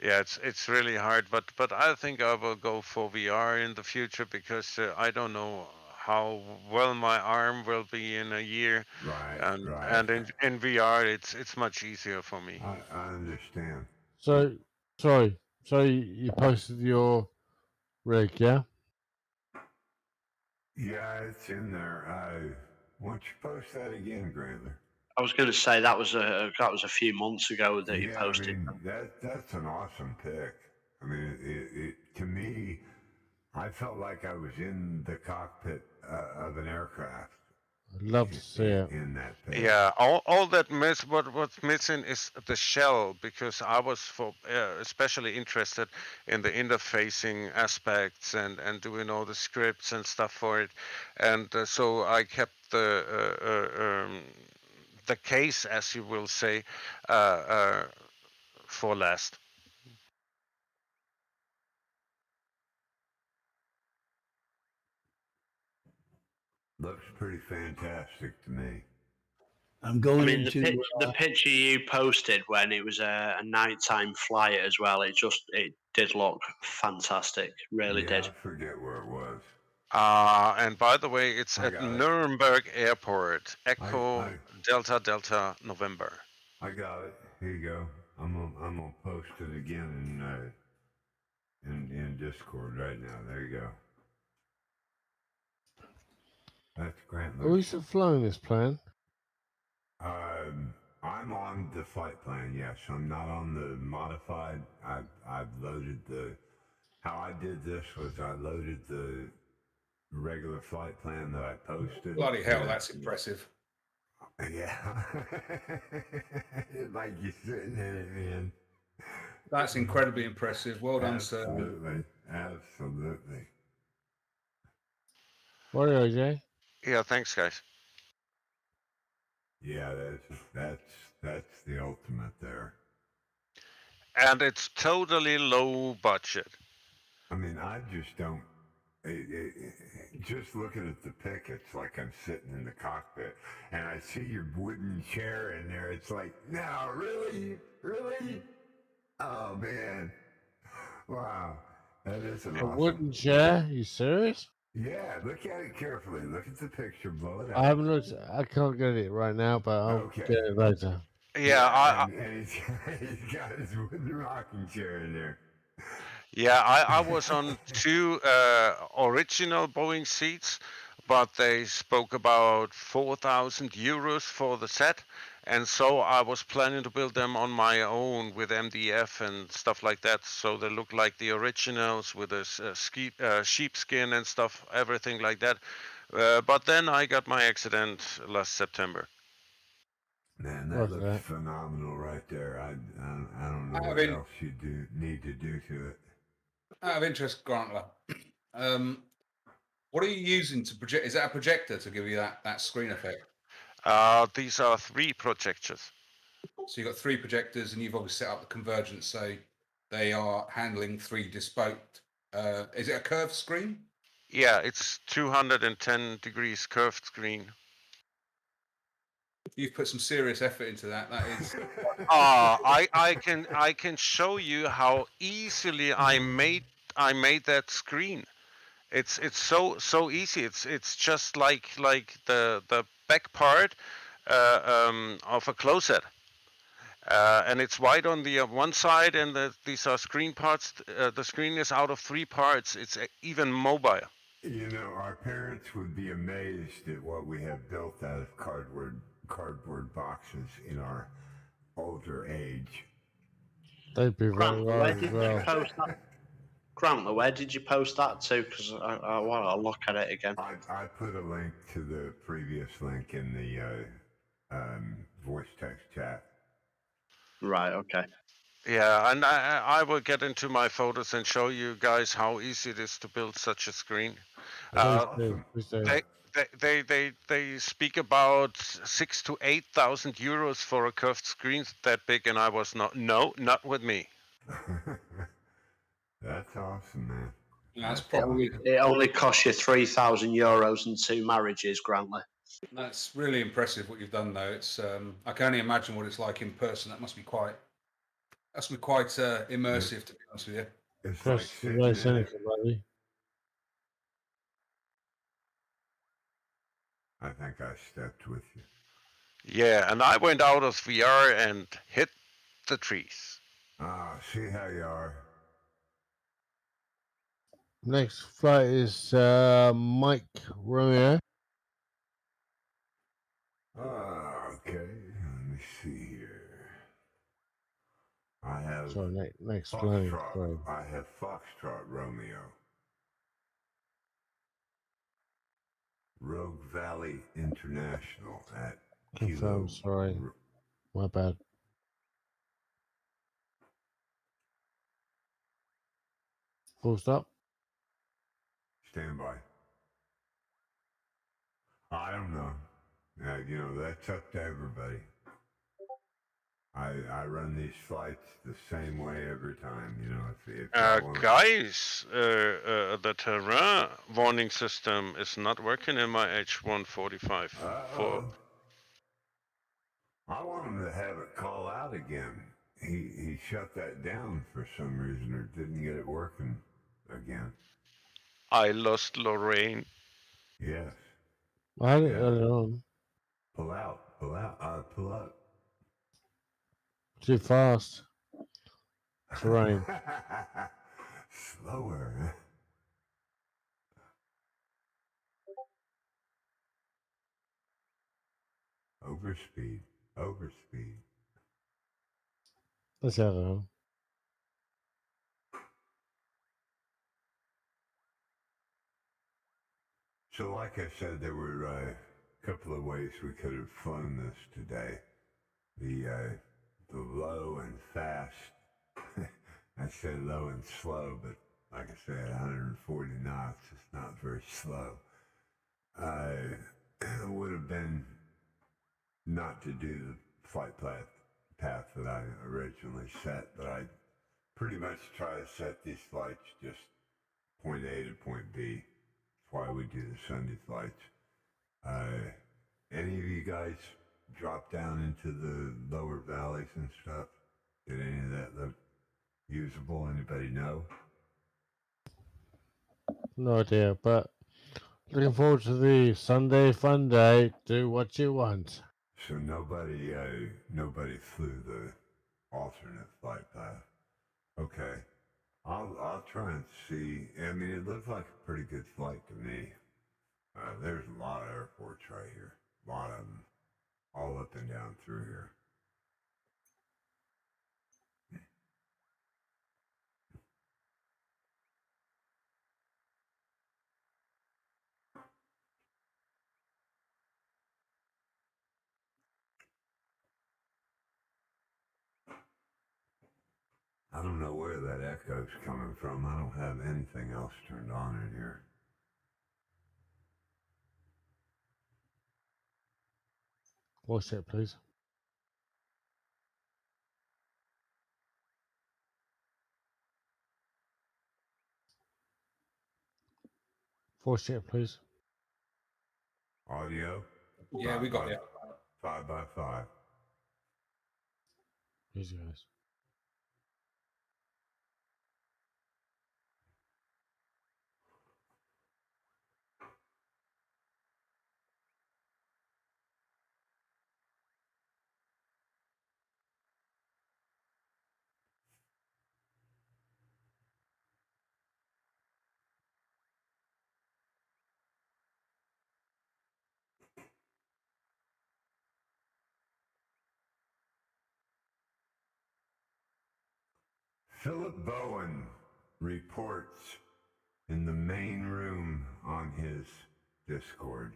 Yeah, it's really hard, but I think I will go for VR in the future because I don't know how well my arm will be in a year, Right, and right. in VR it's much easier for me. I understand. So, sorry. So you posted your rig, yeah? Yeah, it's in there. Why don't you post that again, Grantler? I was going to say that was a few months ago that you Yeah, I posted. mean that's an awesome pick. I mean, it to me, I felt like I was in the cockpit of an aircraft I'd love to see it. in that pic. Yeah, all that what's missing is the shell because I was for especially interested in the interfacing aspects and doing all the scripts and stuff for it, and so I kept the case, as you will say, uh, uh, for last. Looks pretty fantastic to me. I'm I going mean, into. the picture you posted when it was a nighttime flight as well. It did look fantastic. Really Yeah, I did. forget where it was. And by the way, it's I at got it. Nuremberg Airport, I Echo Delta Delta November. I got it. Here you go. I'm gonna post it again in Discord right now. There you go. That's Grant Are we Lewis. still flying this plane? I'm on the flight plan. Yes, I'm not on the modified. I've loaded the. How I did this was I loaded the regular flight plan that I posted. Bloody hell, that's impressive. Yeah. Like you're sitting in it, man. That's incredibly impressive. Well done, sir. Absolutely. Absolutely. What are you? Yeah, thanks, guys. Yeah, that's the ultimate there. And it's totally low budget. I mean, I just don't. Just looking at the pic, it's like I'm sitting in the cockpit, and I see your wooden chair in there. It's like, no, really? Oh man, wow, that is an A awesome. wooden chair? You serious? Yeah, look at it carefully. Look at the picture. Blow it I out. haven't looked. I can't get it right now, but I'll Okay. get it later. Yeah, and he's got his wooden rocking chair in there. I was on two original Boeing seats, but they spoke about 4,000 euros for the set, and so I was planning to build them on my own with MDF and stuff like that, so they look like the originals with a sheepskin and stuff, everything like that. But then I got my accident last September. Man, that What's looks that? phenomenal right there. I don't know Out of what in- else you need to do to it. Out of interest, Grantler, what are you using to project? Is that a projector to give you that screen effect? These are 3 projectors. So you've got 3 projectors, and you've obviously set up the convergence, so they are handling 3 bespoke. Is it a curved screen? Yeah, it's 210 degrees curved screen. You've put some serious effort into that. That is. I can show you how easily I made that screen. It's so easy. It's just like the back part of a closet. And it's white on the one side, and these are screen parts. The screen is out of 3 parts. It's even mobile. You know, our parents would be amazed at what we have built out of cardboard boxes in our older age. They'd be very Grant, where right as did you well. post that? Grant, where did you post that to? Because I want to look at it again. I put a link to the previous link in the voice text chat. Right. Okay. Yeah, and I will get into my photos and show you guys how easy it is to build such a screen. Awesome. Please do. They speak about 6 to 8,000 euros for a curved screen that big, and I was not with me. That's awesome, man. That's probably. It only cost you €3,000 and 2 marriages, Grantley. That's really impressive what you've done, though. It's. I can only imagine what it's like in person. That must be quite That's been quite immersive, to be honest with you. It's Chris, like sitting very in cynical, buddy. I think I stepped with you. Yeah, and I went out of VR and hit the trees. Ah, see how you are. Next flight is Mike Romeo. Okay, let me see here. I have Sorry, next flight. Foxtrot. Sorry. I have Foxtrot Romeo. Rogue Valley International at Confirm, Kilo. sorry. My bad. Full stop. Stand by. I don't know. That's up to everybody. I run these flights the same way every time. If y'all want. Guys, the terrain warning system is not working in my H145. I want him to have it call out again. He shut that down for some reason or didn't get it working again. I lost Lorraine. Yes. I had it earlier on. Pull out. Pull up. Too fast. Terrain. Slower. Overspeed. Let's have it on. So like I said, there were a couple of ways we could have flown this today. The low and fast. I said low and slow, but like I said, 140 knots is not very slow. It would have been not to do the flight path that I originally set, but I pretty much try to set these flights just point A to point B. That's why we do the Sunday flights. Any of you guys drop down into the lower valleys and stuff? Did any of that look usable? Anybody know? No idea, but looking forward to the Sunday fun day. Do what you want. So nobody flew the alternate flight path. Okay, I'll try and see. I mean, it looked like a pretty good flight to me. There's a lot of airports right here, a lot of them, all up and down through here. I don't know where that echo's coming from. I don't have anything else turned on in here. Voice check, please. Voice check, please. Audio? Yeah, we got you. 5x5. Easy, guys. Philip Bowen reports in the main room on his Discord.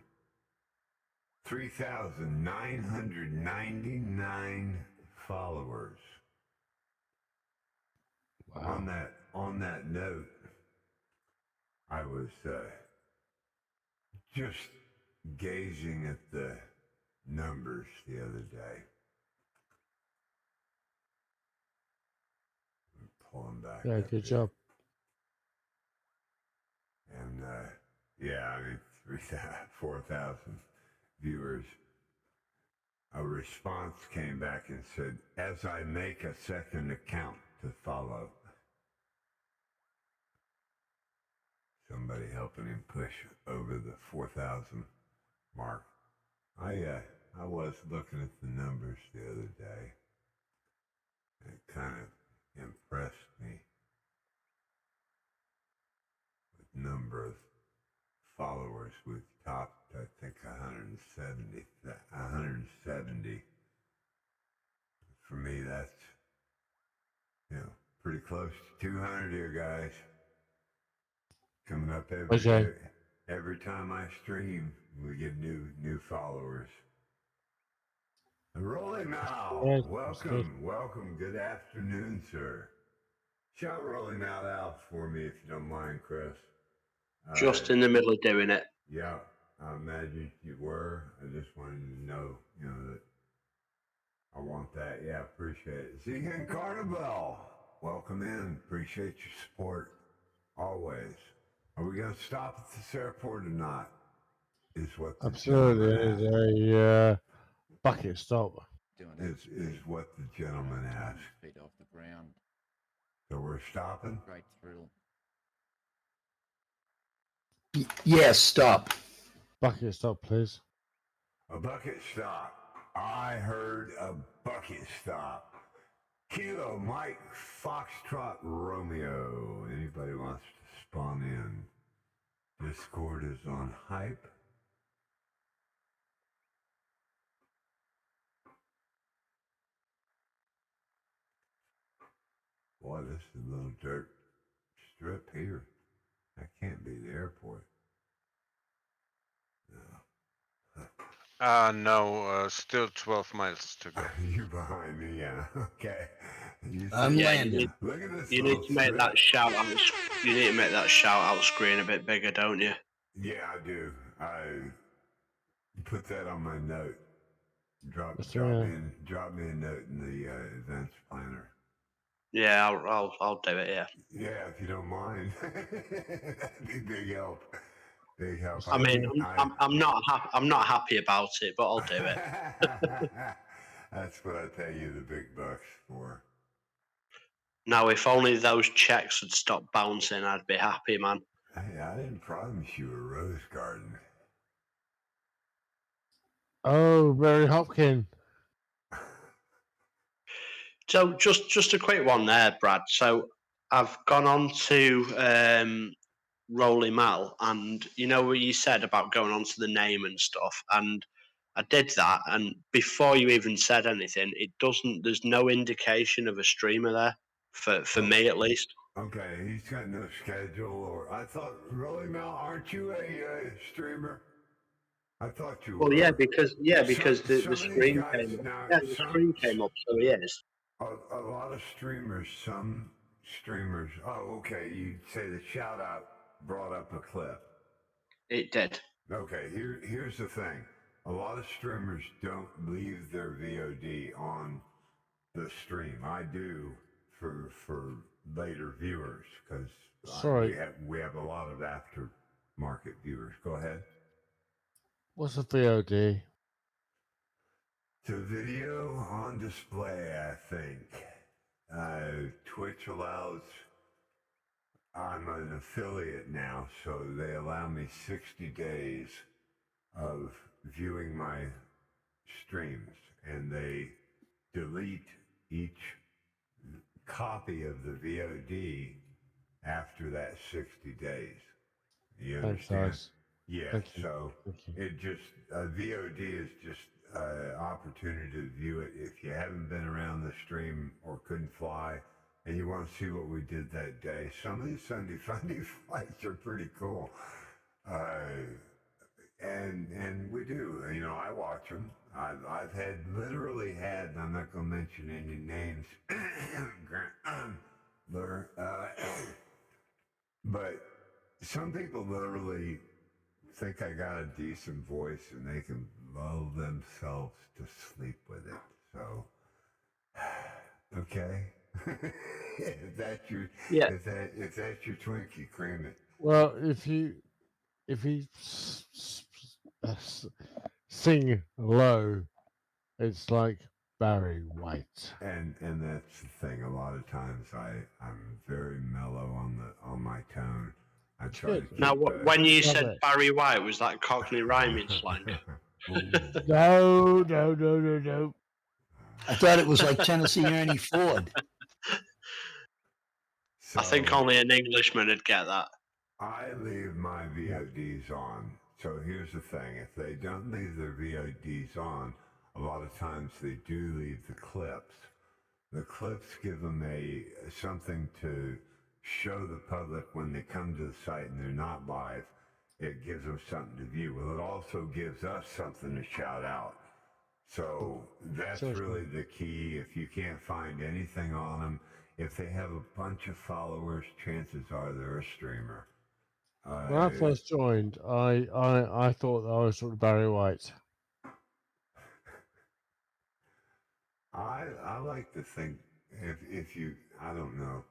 3,999 followers. Wow. On that note, I was just gazing at the numbers the other day. Pull them back. Yeah, up good here. job. And yeah, I mean, 4,000 viewers. a response came back and said, as I make a second account to follow. Somebody helping him push over the 4,000 mark. I was looking at the numbers the other day. It kind of impressed me with number of followers. We've topped, I think, 170. 170. For me, that's, pretty close to 200 here, guys. Coming up every time I stream, we get new followers. Rolly Mal, welcome. Good afternoon, sir. Shout Rolly Mal out for me if you don't mind, Chris. Just in the middle of doing it. Yeah, I imagine you were. I just wanted to know, that I want that. Yeah, appreciate it. Zegan Carnival, welcome in. Appreciate your support always. Are we going to stop at this airport or not? Is what the Absolutely, gentleman it asked. is a bucket stop. Is what the gentleman asked. Feet off the ground. So we're stopping? Great thrill. Yes, stop. Bucket stop, please. A bucket stop. I heard a bucket stop. Kilo Mike Foxtrot Romeo. Anybody wants to spawn in? Discord is on hype. Boy, this is a little dirt strip here. That can't be the airport. No, still 12 miles to go. You're behind me, yeah. Okay. I'm landing. Look at this. You need to make that shout out. You need to make that shout out screen a bit bigger, don't you? Yeah, I do. I put that on my note. Drop me a note in the events planner. Yeah, I'll do it. Yeah. Yeah, if you don't mind. That'd be big help. Big help. I mean, I'm not happy about it, but I'll do it. That's what I pay you the big bucks for. Now, if only those checks had stopped bouncing, I'd be happy, man. Hey, I didn't promise you a rose garden. Oh, Mary Hopkin. So just a quick one there, Brad. So I've gone on to Rolly Mal, and you know what you said about going on to the name and stuff, and I did that, and before you even said anything, there's no indication of a streamer there for me at least. Okay, he's got no schedule, or I thought, Rolly Mal, aren't you a streamer? I thought you were. Well, yeah, because the screen came up. Now, Yeah, the screen came up, so he is. A lot of streamers, some streamers. Oh, okay. You say the shout out brought up a clip. It did. Okay, here's the thing. A lot of streamers don't leave their VOD on the stream. I do for later viewers because we have a lot of aftermarket viewers. Go ahead. What's a VOD? It's a video on display, I think. Twitch allows. I'm an affiliate now, so they allow me 60 days of viewing my streams, and they delete each copy of the VOD after that 60 days. You understand? Nice. Yeah, so it just, VOD is just an opportunity to view it if you haven't been around the stream or couldn't fly and you want to see what we did that day. Some of these Sunday Funday flights are pretty cool. And we do, I watch them. I've literally had, and I'm not going to mention any names, but some people literally think I got a decent voice and they can lull themselves to sleep with it. So, okay. if that's your Twinkie, cream it. Well, if you sing low it's like Barry White. And that's the thing. A lot of times I'm very mellow on my tone. I try to Good. keep Now, when you Love said it. Barry White, was that Cockney rhyming slang? Ooh. No. I thought it was like Tennessee Ernie Ford. So I think only an Englishman would get that. I leave my VODs on. So here's the thing. If they don't leave their VODs on, a lot of times they do leave the clips. The clips give them something to show the public when they come to the site and they're not live. It gives them something to view. Well, it also gives us something to shout out. So that's Sure. really the key. If you can't find anything on them, if they have a bunch of followers, chances are they're a streamer. When I first joined, I thought I was sort of Barry White. I like to think if you I don't know.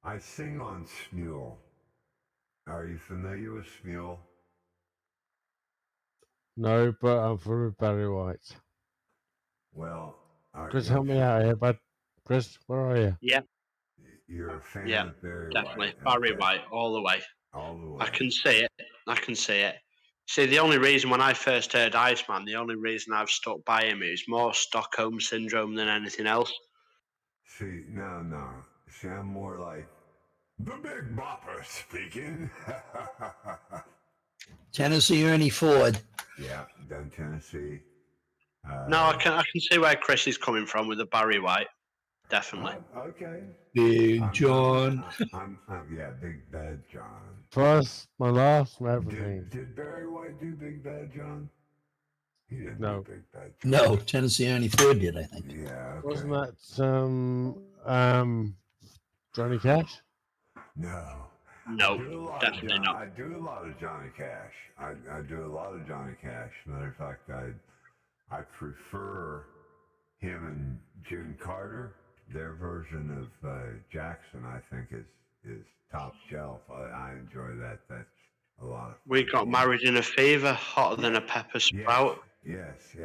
I sing on Smule. Are you familiar with Smule? No, but I'm for Barry White. Well, Chris, help me out here, bud. Chris, where are you? Yeah, you're a fan yeah, of Barry definitely. White. Barry Okay. White, all the way. All the way. I can see it. I can see it. See, the only reason when I first heard Iceman, the only reason I've stuck by him is more Stockholm syndrome than anything else. See, no. See, I'm more like the Big Bopper speaking. Tennessee Ernie Ford. Yeah, down Tennessee. No, I can see where Chris is coming from with the Barry White. Definitely. Okay. Big John. I'm yeah, Big Bad John. First, my last, my everything. Did Barry White do Big Bad John? He didn't No. do Big Bad John. No, Tennessee Ernie Ford did, I think. Yeah, okay. Wasn't that Johnny Cash? No. No, I do a lot definitely not. I do a lot of Johnny Cash. I do a lot of Johnny Cash. Matter of fact, I prefer him and June Carter. Their version of Jackson, I think, is top shelf. I enjoy that. That's a lot of fun. We got married in a fever, hotter than a pepper sprout. Yes.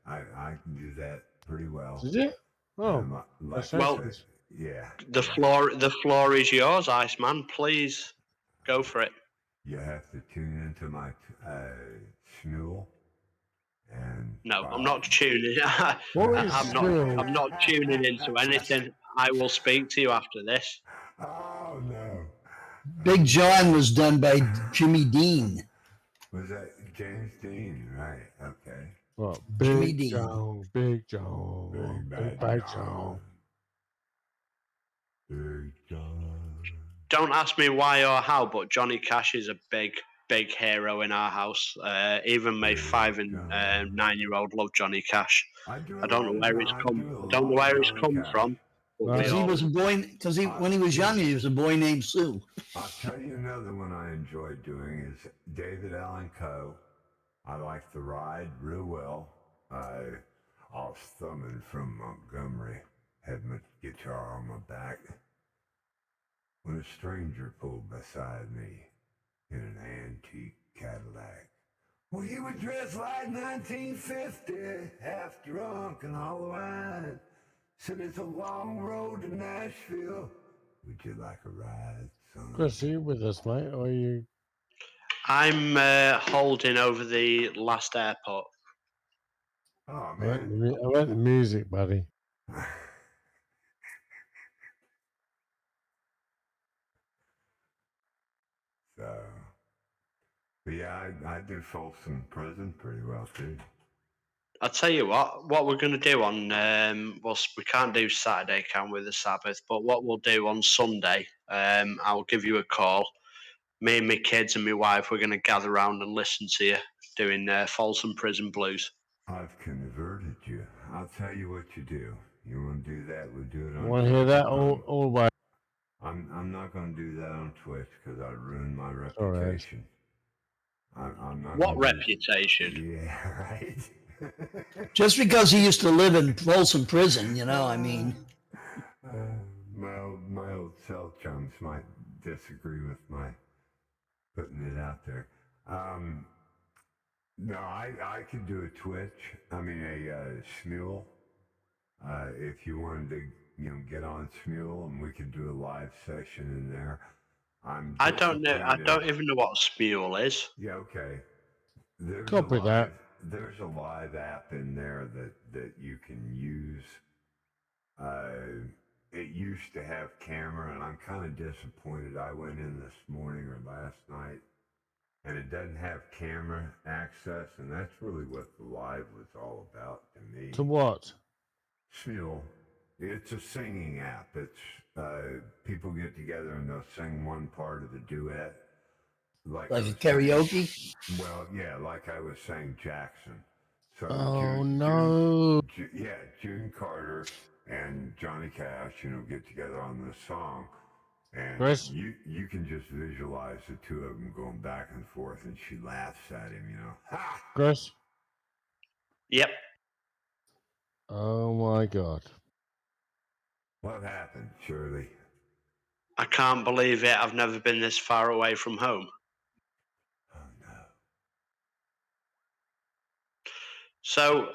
I can do that pretty well. Did you? Oh, Like Well, I said, yeah. The floor is yours, Iceman. Please go for it. You have to tune into my Smule. And No, I'm not tuning. What is I'm not tuning into anything. I will speak to you after this. Oh no. Big John was done by Jimmy Dean. Was that James Dean? Right. Okay. What? Jimmy Big Dean. John, Big John, Big Bad John. Big John. Don't ask me why or how, but Johnny Cash is a big hero in our house. Even my 5 and 9-year-old love Johnny Cash. I don't know where it's come. I don't know where it's come from. Because he was a boy. Because when he was young, he was a boy named Sue. I'll tell you another one I enjoy doing is David Allen Coe. I like the ride real well. I was thumbing from Montgomery, had my guitar on my back, when a stranger pulled beside me in an antique Cadillac. Well, he was dressed like 1950, half drunk and hollow-eyed. Said it's a long road to Nashville. Would you like a ride, son? Chris, are you with us, mate? Or are you? I'm holding over the last airport. Oh, I man. went the music, buddy. So, but yeah, I do Folsom Prison pretty well too. I'll tell you what we're going to do on, we can't do Saturday, can we, the Sabbath, but what we'll do on Sunday, I'll give you a call. Me and my kids and my wife, we're going to gather around and listen to you doing Folsom Prison Blues. I've converted you. I'll tell you what you do. You want to do that? We'll do it on Want to hear that all the way? I'm not going to do that on Twitch because I ruined my All right. reputation. I'm not What gonna reputation? Yeah, right. Just because he used to live in Folsom Prison, I mean. My old cell chums might disagree with my putting it out there. No, I could do a Twitch. I mean a Smule. If you wanted to, get on Smule and we could do a live session in there. I don't know. I disappointed. don't even know what Smule is. Yeah, okay. There's Copy that. There's a live app in there that you can use. It used to have camera, and I'm kind of disappointed. I went in this morning or last night, and it doesn't have camera access, and that's really what the live was all about to me. To what? Smule. It's a singing app. It's people get together and they'll sing one part of the duet. Like a karaoke? Well, yeah, like I was saying Jackson. So Oh, no. June Carter and Johnny Cash, get together on this song. And Chris? you can just visualize the two of them going back and forth, and she laughs at him, Ha! Chris? Yep. Oh, my God. What happened, Shirley? I can't believe it. I've never been this far away from home. Oh, no. So,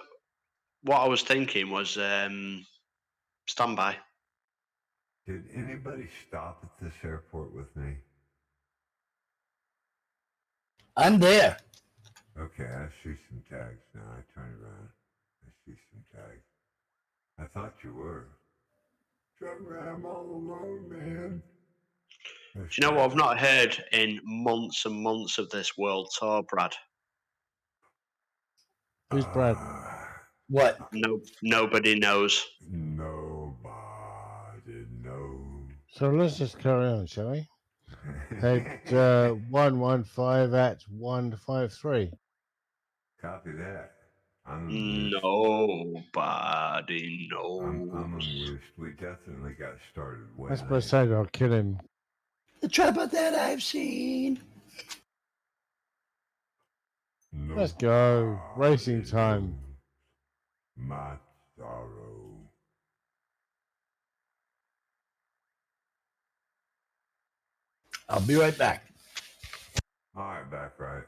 what I was thinking was stand by. Did anybody stop at this airport with me? I'm there. Okay, I see some tags now. I turn around. I see some tags. I thought you were. I'm all alone, man. Do you know what I've not heard in months and months of this world tour, Brad? Who's Brad? What? Nobody knows. Nobody knows. So let's just carry on, shall we? Head 115 at 153. Copy that. I'm amused. Nobody knows. I'm amused. We definitely got started way That's late. what I said. I'll kill him. The trouble that I've seen. Let's go. Racing time. knows My sorrow. I'll be right back. All right, back right.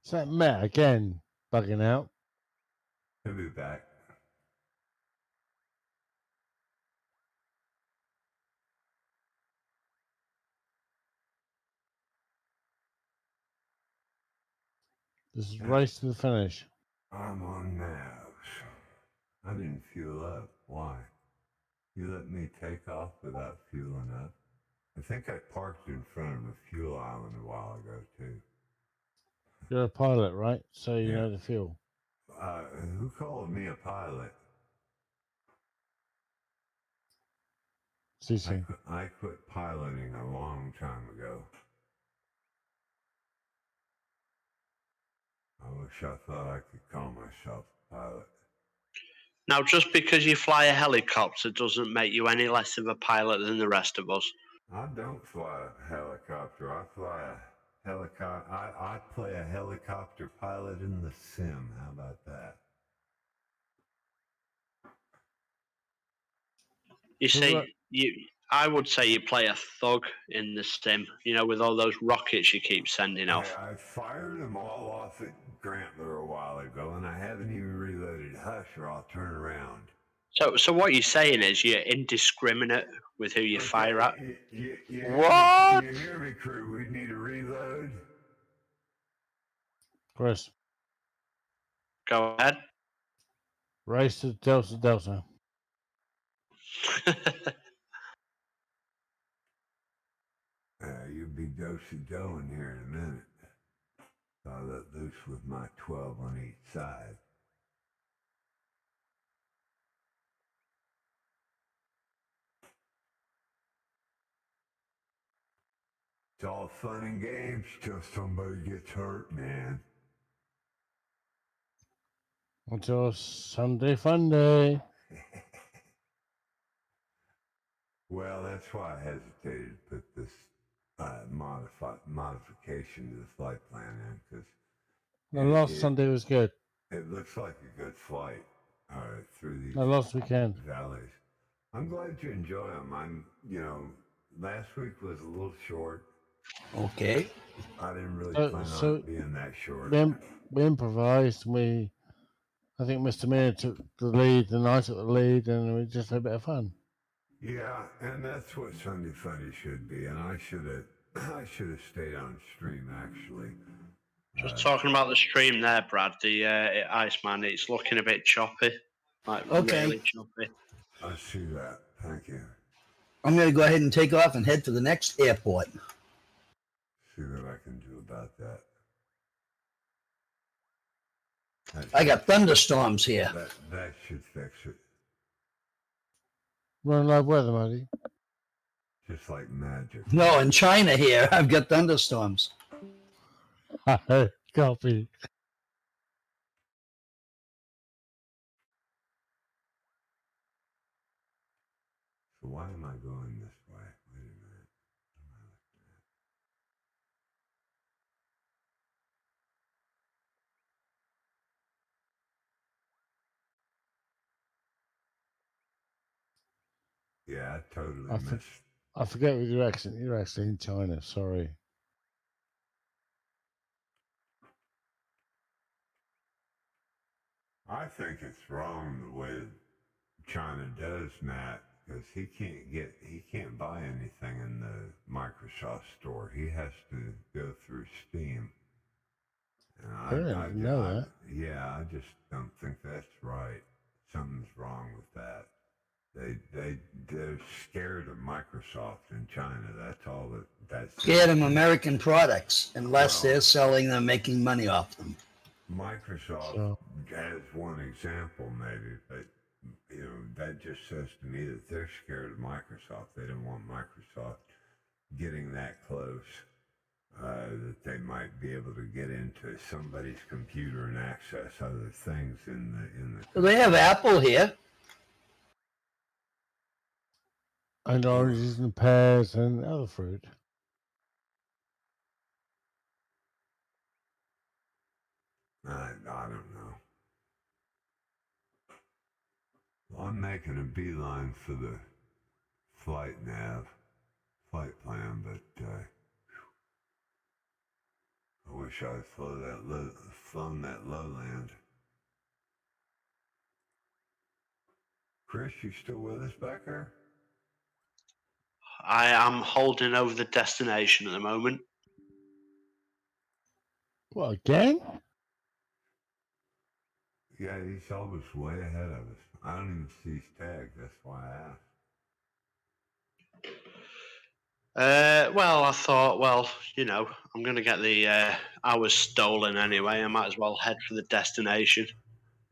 Is that Matt again bugging out? He'll be back. This is race to the finish. I'm on nabs. I didn't fuel up. Why? You let me take off without fueling up? I think I parked in front of a fuel island a while ago, too. You're a pilot, right? So you Yeah. know the fuel. Who called me a pilot? CC. I quit piloting a long time ago. I wish I thought I could call myself a pilot. Now, just because you fly a helicopter doesn't make you any less of a pilot than the rest of us. I don't fly a helicopter. I fly a helicopter. I play a helicopter pilot in the sim. How about that? You So see, what- I would say you play a thug in the sim, with all those rockets you keep sending off. I fired them all off at Grantler a while ago, and I haven't even reloaded. Hush, or I'll turn around. So what you're saying is you're indiscriminate with who you fire at? What? You hear me, crew? We need a reload. Chris. Go ahead. Race to Delta Delta. You'll be do-si-do in here in a minute. So I let loose with my 12 on each side. It's all fun and games till somebody gets hurt, man. Until Sunday Fun Day. Well, that's why I hesitated to put this modification to the flight plan in, because The last Sunday was good. it looks like a good flight through these The last weekend. valleys. I'm glad you enjoy them. Last week was a little short. Okay. I didn't really So, plan on so it being that short. we improvised. I think Mr. Miller took the lead, and I took the lead, and we just had a bit of fun. Yeah, and that's what Sunday Funny should be. And I should have stayed on stream actually. Just talking about the stream there, Brad. The Iceman, it's looking a bit choppy, like Okay. really choppy. I see that. Thank you. I'm going to go ahead and take off and head to the next airport. See what I can do about that. I got thunderstorms here. That should fix it. Run live weather, Marty. Just like magic. No, in China here, I've got thunderstorms. Copy. So why am I going this way? Wait a minute. Yeah, I totally missed. I forget with your accent. You're actually in China. Sorry. I think it's wrong the way China does, Matt, because he can't buy anything in the Microsoft store. He has to go through Steam. And I didn't know that. Yeah, I just don't think that's right. Something's wrong with that. They're scared of Microsoft in China. That's all that's Scared of American products unless they're selling them, making money off them. Microsoft has one example maybe, but that just says to me that they're scared of Microsoft. They don't want Microsoft getting that close. That they might be able to get into somebody's computer and access other things in the. Well, they have Apple here. And oranges and pears and other fruit. I don't know. Well, I'm making a beeline for the flight plan, but I wish I'd flown that lowland. Chris, you still with us back there? I am holding over the destination at the moment. What, again? Yeah, he's always way ahead of us. I don't even see his tag. That's why I asked. Well, I thought, I'm going to get the hours stolen anyway. I might as well head for the destination.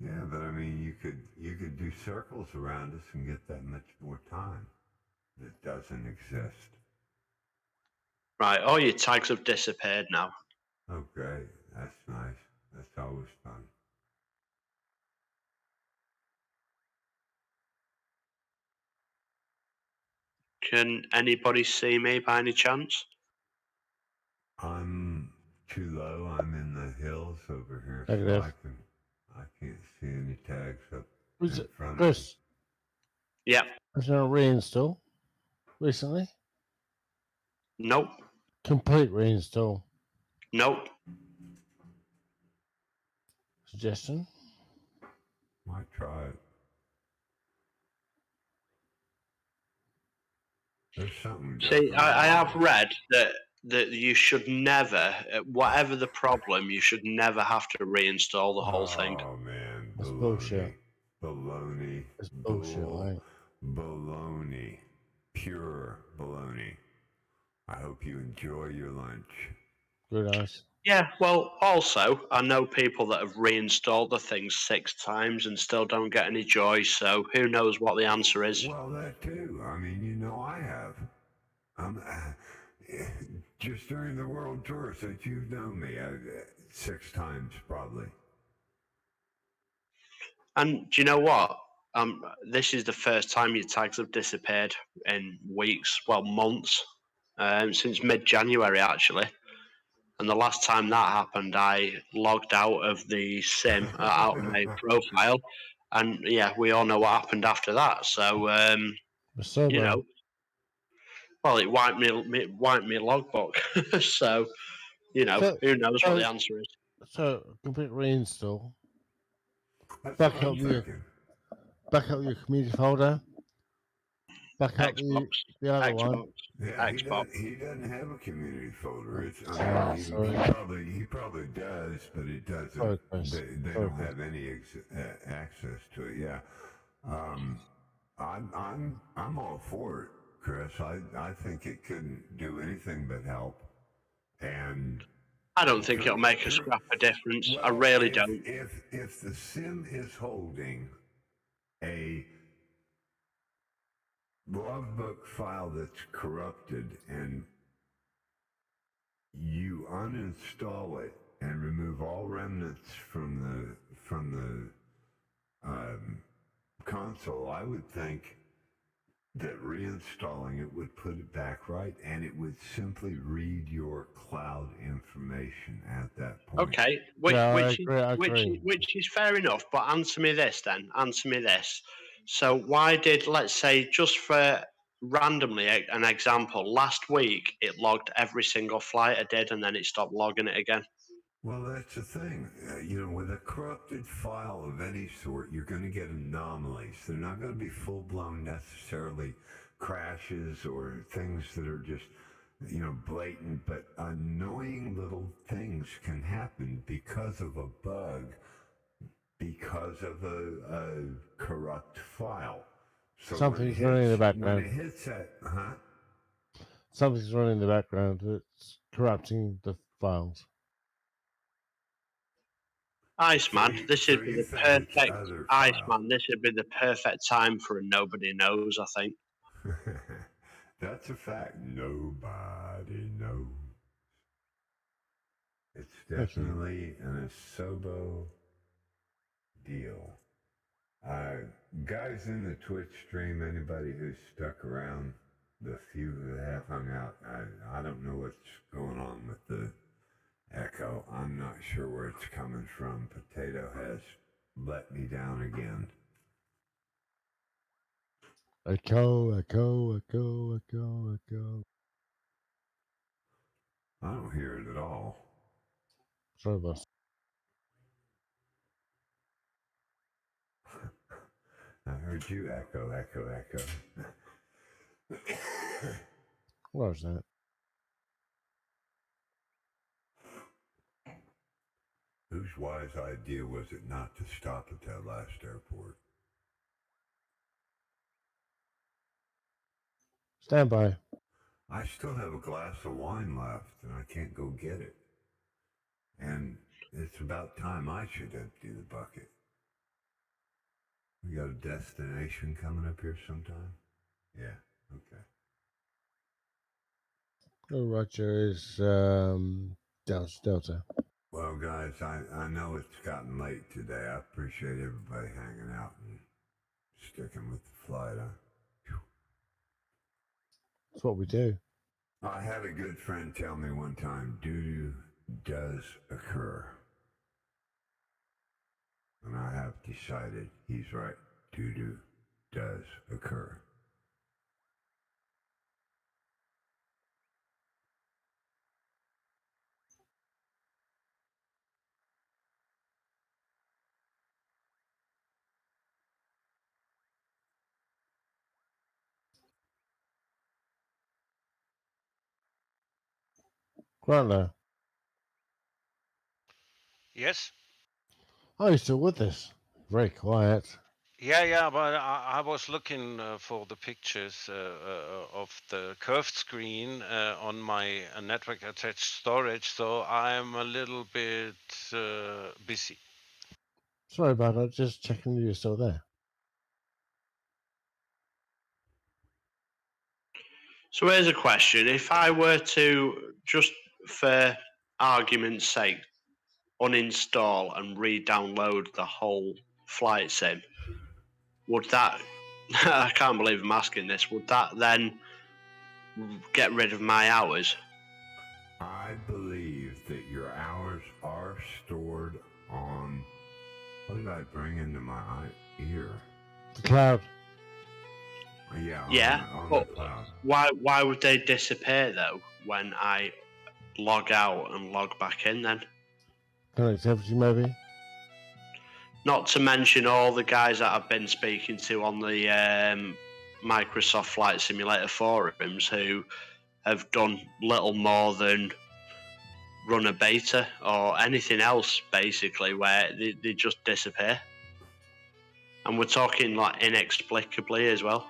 Yeah, but I mean, you could do circles around us and get that much more time. That doesn't exist. Right, all your tags have disappeared now. Oh, great. That's nice. That's always fun. Can anybody see me by any chance? I'm too low. I'm in the hills over here, Negative. so I can't see any tags up Was in it, front of Chris, Yeah. has there a reinstall recently? Nope. Complete reinstall. Nope. Suggestion? Might try it. There's something. See, I have read that you should never, whatever the problem, you should never have to reinstall the whole thing. Oh man, That's baloney. bullshit. Baloney. It's bullshit, right? Baloney. Pure baloney. I hope you enjoy your lunch. Good eyes. Yeah, well, also, I know people that have reinstalled the thing 6 times and still don't get any joy, so who knows what the answer is. Well, that too. I mean, I have. Just during the world tour since you've known me, 6 times probably. And do you know what? This is the first time your tags have disappeared in weeks, well, months, since mid-January, actually. And the last time that happened, I logged out of the sim, out of my profile. And yeah, we all know what happened after that. So So you know, well, it wiped me logbook. So, you know, So- who knows what so- the answer is? So complete reinstall. That's Back what I'm up your thinking. back up your community folder. Back up Xbox, the other Xbox, one. Yeah, Xbox. he doesn't have a community folder. It's Sorry. he probably does, but it doesn't. Sorry, Chris. They Sorry, don't Chris. have any access to it. Yeah, I'm all for it, Chris. I think it couldn't do anything but help. And I don't think it'll make a scrap of difference. I well, really don't. If the sim is holding a logbook file that's corrupted and you uninstall it and remove all remnants from the console, I would think that reinstalling it would put it back right, and it would simply read your cloud information at that point. Okay, I agree. which is fair enough. But answer me this then. Answer me this. So why did, let's say, just for randomly an example, last week it logged every single flight I did, and then it stopped logging it again? Well, that's the thing. With a corrupted file of any sort, you're going to get anomalies. They're not going to be full-blown necessarily crashes or things that are just, blatant, but annoying little things can happen because of a bug, because of a corrupt file. So Something's running in the background. When it hits that, Something's running in the background that's corrupting the files. Iceman, this so would be you the think it's perfect other Iceman. This would be the perfect time for a nobody knows. I think. That's a fact. Nobody knows. It's definitely an Asobo deal. Guys in the Twitch stream, anybody who's stuck around, the few who have hung out, I don't know what's going on with the echo. I'm not sure where it's coming from. Potato has let me down again. Echo, echo, echo, echo, echo. I don't hear it at all. Sorry, boss. I heard you echo, echo, echo. What was that? Whose wise idea was it not to stop at that last airport? Stand by. I still have a glass of wine left and I can't go get it. And it's about time I should empty the bucket. We got a destination coming up here sometime? Yeah, okay. Oh, Roger is Delta. Well, guys, I know it's gotten late today. I appreciate everybody hanging out and sticking with the flight. That's what we do. I had a good friend tell me one time, doo-doo does occur. And I have decided he's right. Doo-doo does occur. Grantler, Yes. are you still with us? Very quiet. Yeah, but I was looking for the pictures of the curved screen on my network attached storage, so I'm a little bit busy. Sorry about that. Just checking you're still there. So here's a question: if I were to, just for argument's sake, uninstall and re-download the whole flight sim, would that? I can't believe I'm asking this. Would that then get rid of my hours? I believe that your hours are stored on. What did I bring into my ear? The cloud. Yeah. Yeah, On but the cloud. why would they disappear though when I log out and log back in then? Connectivity, maybe. Not to mention all the guys that I've been speaking to on the Microsoft Flight Simulator forums who have done little more than run a beta or anything else, basically, where they just disappear. And we're talking like inexplicably as well.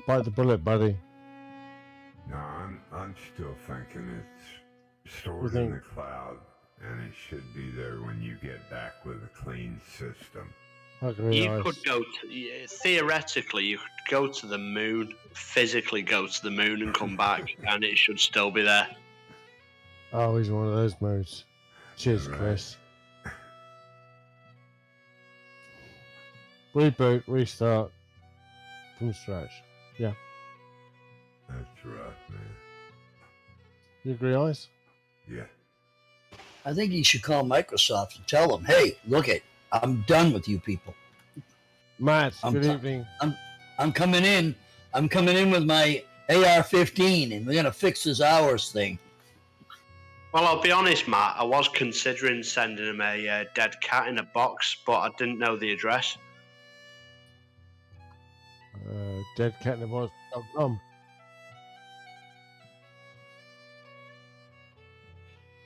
Bite the bullet, buddy. No, I'm still thinking it's stored You in think- the cloud, and it should be there when you get back with a clean system. I agree. You could go to, theoretically, you could go to the moon, physically go to the moon and come back, and it should still be there. Oh, he's one of those modes. Cheers, Right. Chris. Reboot, restart from scratch. Yeah. That's rough, man. You agree, Ice? Yeah. I think he should call Microsoft and tell them, hey, look it, I'm done with you people. Matt, I'm good t- evening. I'm coming in. I'm coming in with my AR-15, and we're gonna fix this hours thing. Well, I'll be honest, Matt, I was considering sending him a dead cat in a box, but I didn't know the address. Deadcatinthebox.com.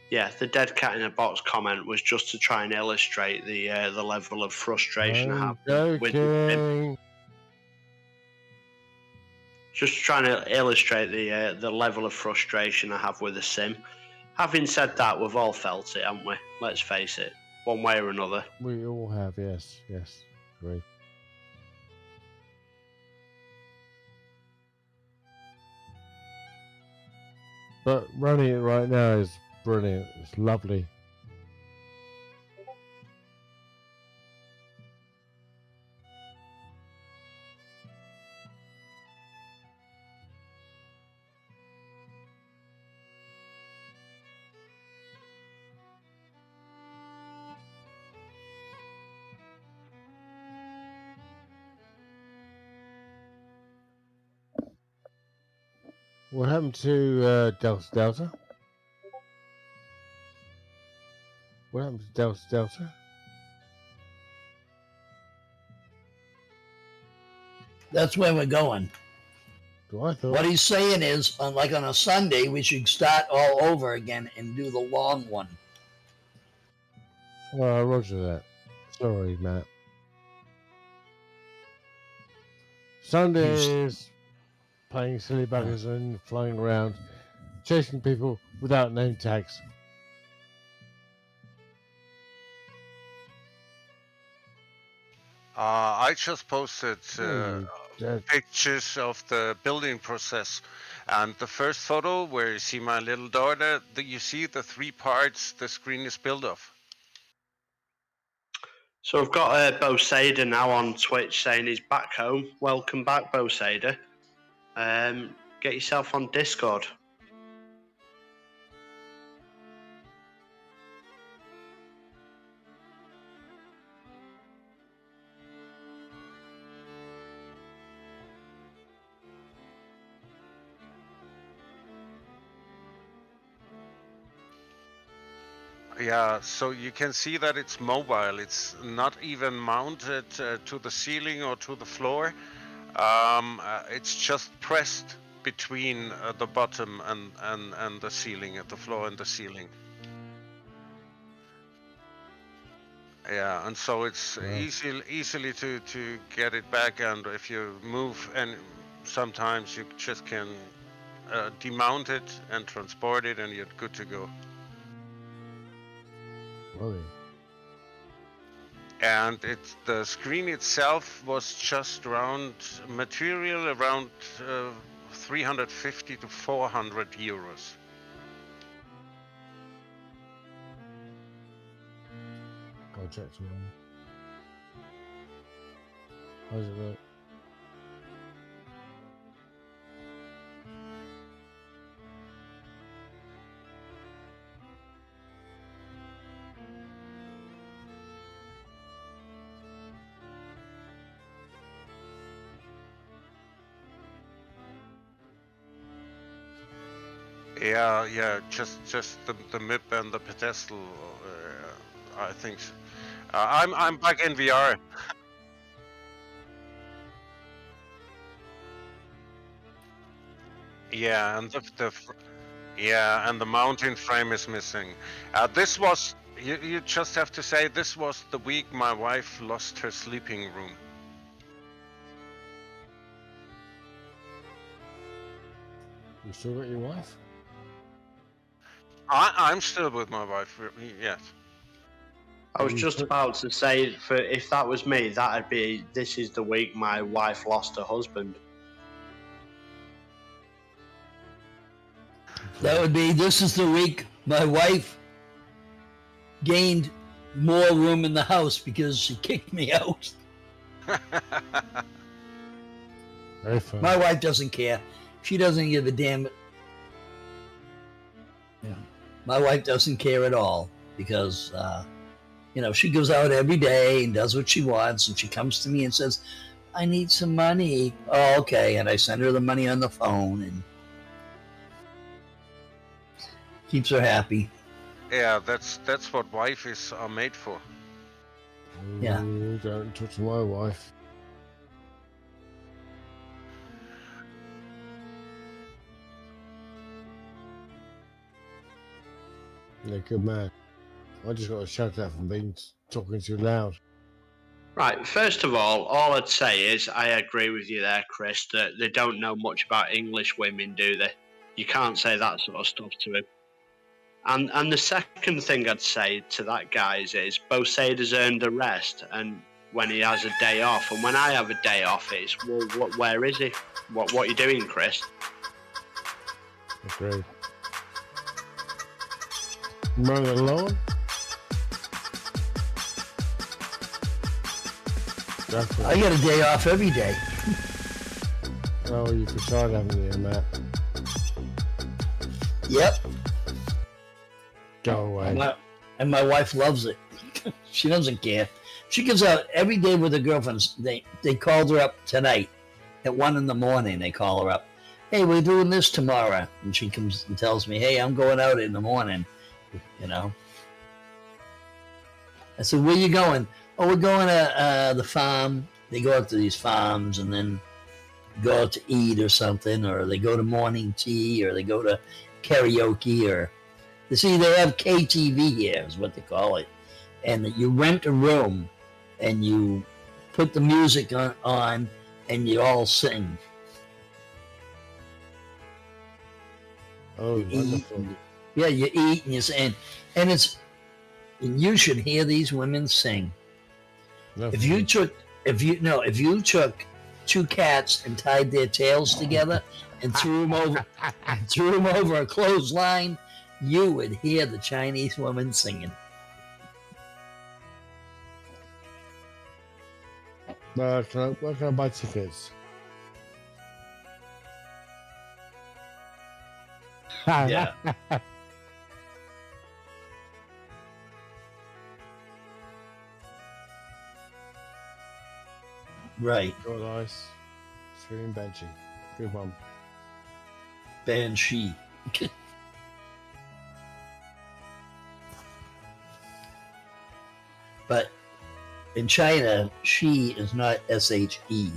Yeah, the dead cat in a box comment was just to try and illustrate the level of frustration I I'm have with him. joking. Just trying to illustrate the level of frustration I have with the sim. Having said that, we've all felt it, haven't we? Let's face it, one way or another. We all have, yes, yes. Agree. But running it right now is brilliant. It's lovely. What happened to Delta? What happened to Delta? That's where we're going. I thought. What he's saying is, like on a Sunday, we should start all over again and do the long one. Oh, roger that. Sorry, Matt. Sundays, playing silly buggers and flying around, chasing people without name tags. I just posted Dead. pictures of the building process, and the first photo where you see my little daughter, you see the 3 parts the screen is built of. So I've got Bo Sader now on Twitch saying he's back home. Welcome back, Bo Sader. Get yourself on Discord. Yeah, so you can see that it's mobile. It's not even mounted to the ceiling or to the floor. It's just pressed between the bottom and the ceiling, at the floor and the ceiling. Yeah, and so it's easily to get it back, and if you move, and sometimes you just can demount it and transport it, and you're good to go. Really? And the screen itself was just around material around 350 to 400 euros. Go check tomorrow. How's it look? Yeah. Just the MIP and the pedestal. I think. I'm back in VR. Yeah, and yeah, and the mounting frame is missing. This was you just have to say this was the week my wife lost her sleeping room. You still got your wife? I'm still with my wife. Yes. I was You just put- about to say, for if that was me, that'd be this is the week my wife lost her husband. That would be, this is the week my wife gained more room in the house because she kicked me out. Very fun. My wife doesn't care. She doesn't give a damn. Yeah. My wife doesn't care at all because, she goes out every day and does what she wants, and she comes to me and says, I need some money. Oh, okay. And I send her the money on the phone and keeps her happy. Yeah, that's what wives are made for. Yeah. Ooh, don't touch my wife. Yeah, good man. I just got a shout out from being talking too loud. Right, first of all I'd say is I agree with you there, Chris, that they don't know much about English women, do they? You can't say that sort of stuff to him. And the second thing I'd say to that, guys, is Bosaid has earned a rest, and when he has a day off, and when I have a day off, it's, well, where is he? What are you doing, Chris? Agreed. Running along? I get a day off every day. Oh, you could try having you, Matt. Yep. Go away. And my wife loves it. She doesn't care. She goes out every day with her girlfriends. They called her up tonight at 1 a.m. They call her up. Hey, we're doing this tomorrow. And she comes and tells me, hey, I'm going out in the morning. I said, where you going? Oh, we're going to the farm. They go out to these farms and then go out to eat or something, or they go to morning tea, or they go to karaoke, or you see, they have KTV here, is what they call it, and you rent a room, and you put the music on and you all sing. Oh, You wonderful. Yeah, you eat and you sing, and and you should hear these women sing. If you took two cats and tied their tails together and threw them over a clothesline, you would hear the Chinese woman singing. Where can I buy tickets? Yeah. Right. Got ice. Feeling Benji. Good one. Banshee. But in China, she is not SHE.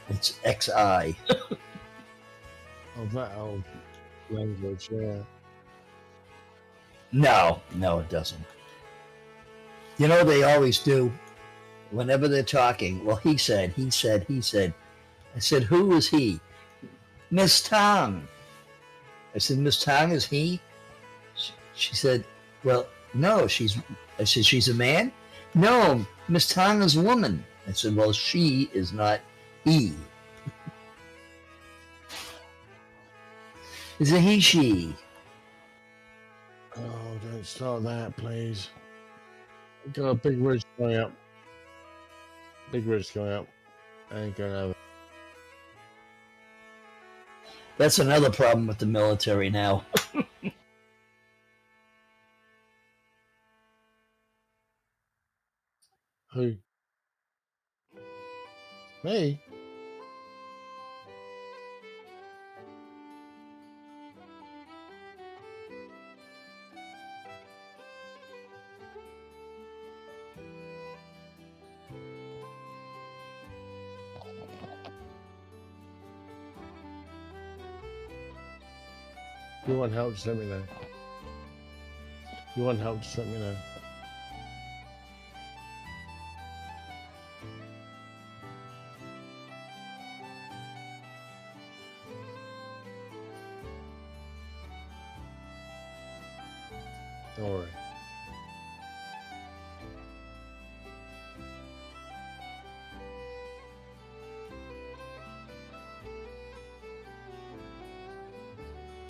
It's XI. Oh, that old language, yeah. No, it doesn't. They always do. Whenever they're talking, well, he said. I said, who is he? Miss Tang. I said, Miss Tang is he? She said, well, no, I said, she's a man? No, Miss Tang is a woman. I said, well, she is not he. It's a he, she. Oh, don't start that, please. Got a big ridge going up. Big ridge going up. I ain't going over. That's another problem with the military now. Who? Me? If you want help, just let me know. If you want help, just let me know. Don't worry.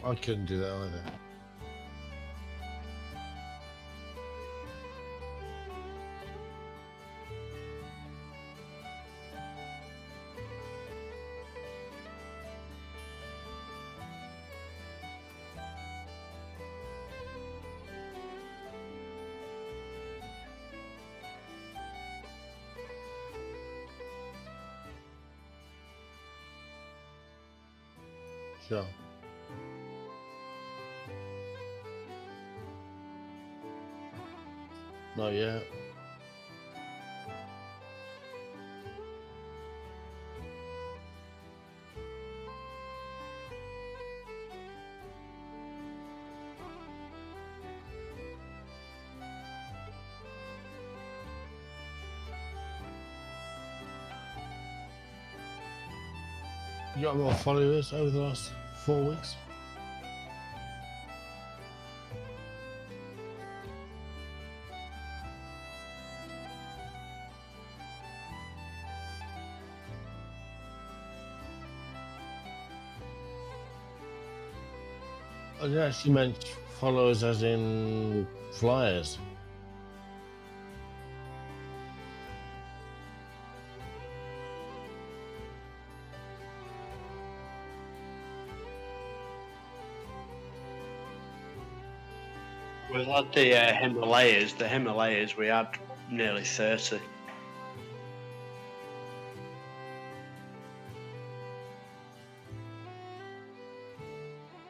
I couldn't do that either. Sure. Not yet. You got more followers over the last 4 weeks? I didn't actually meant followers as in flyers. We've had the Himalayas. The Himalayas, we had nearly 30.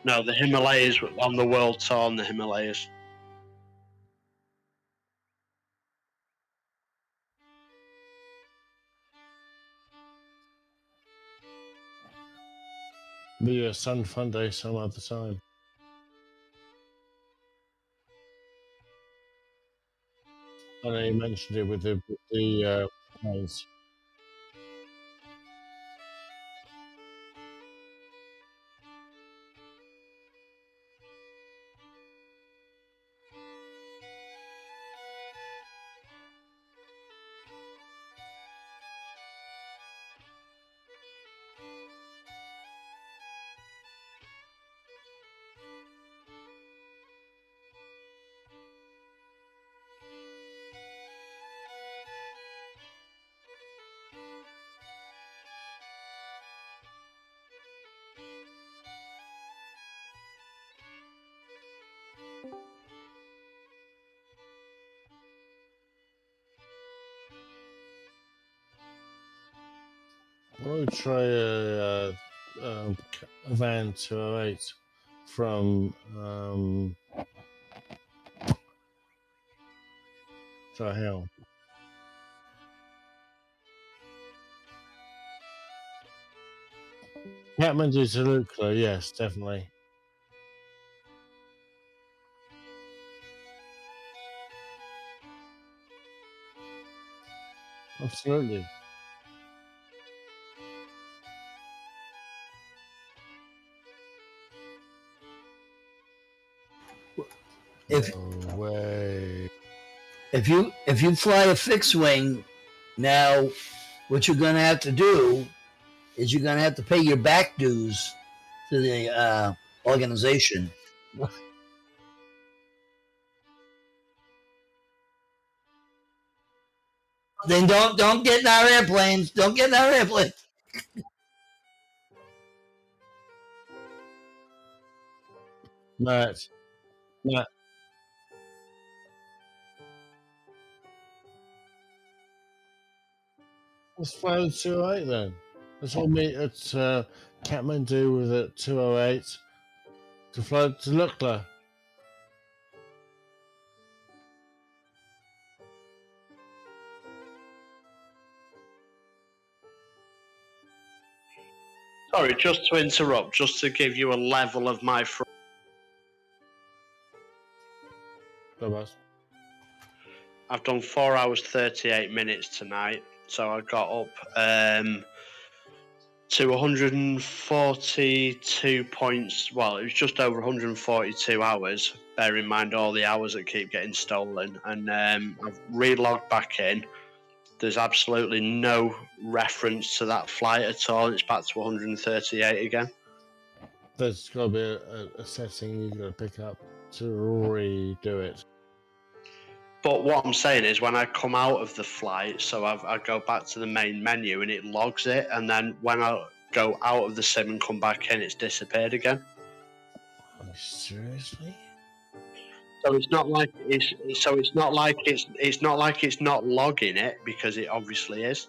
No, the Himalayas on the world tour on the Himalayas. Be a Sun Fun Day some other time. I know you mentioned it with the planes. Why don't we try a van 208 from Hill? Kathmandu to Lukla, yes, definitely. Absolutely. If No way. if you fly a fixed wing, now what you're going to have to do is you're going to have to pay your back dues to the organization. Then don't get in our airplanes. Don't get in our airplanes. Matt, let's fly the 208 then. Let's all meet at Kathmandu with a 208 to fly to Lukla. Sorry, just to interrupt, just to give you a level of my Go, boss. I've done 4 hours 38 minutes tonight, so I got up to 142 points. Well, it was just over 142 hours. Bear in mind all the hours that keep getting stolen, and I've relogged back in. There's absolutely no reference to that flight at all. It's back to 138 again. There's got to be a setting you've got to pick up to redo it. But what I'm saying is, when I come out of the flight, so I go back to the main menu and it logs it, and then when I go out of the sim and come back in, it's disappeared again. Oh, seriously? So it's not like it's not like it's not logging it, because it obviously is.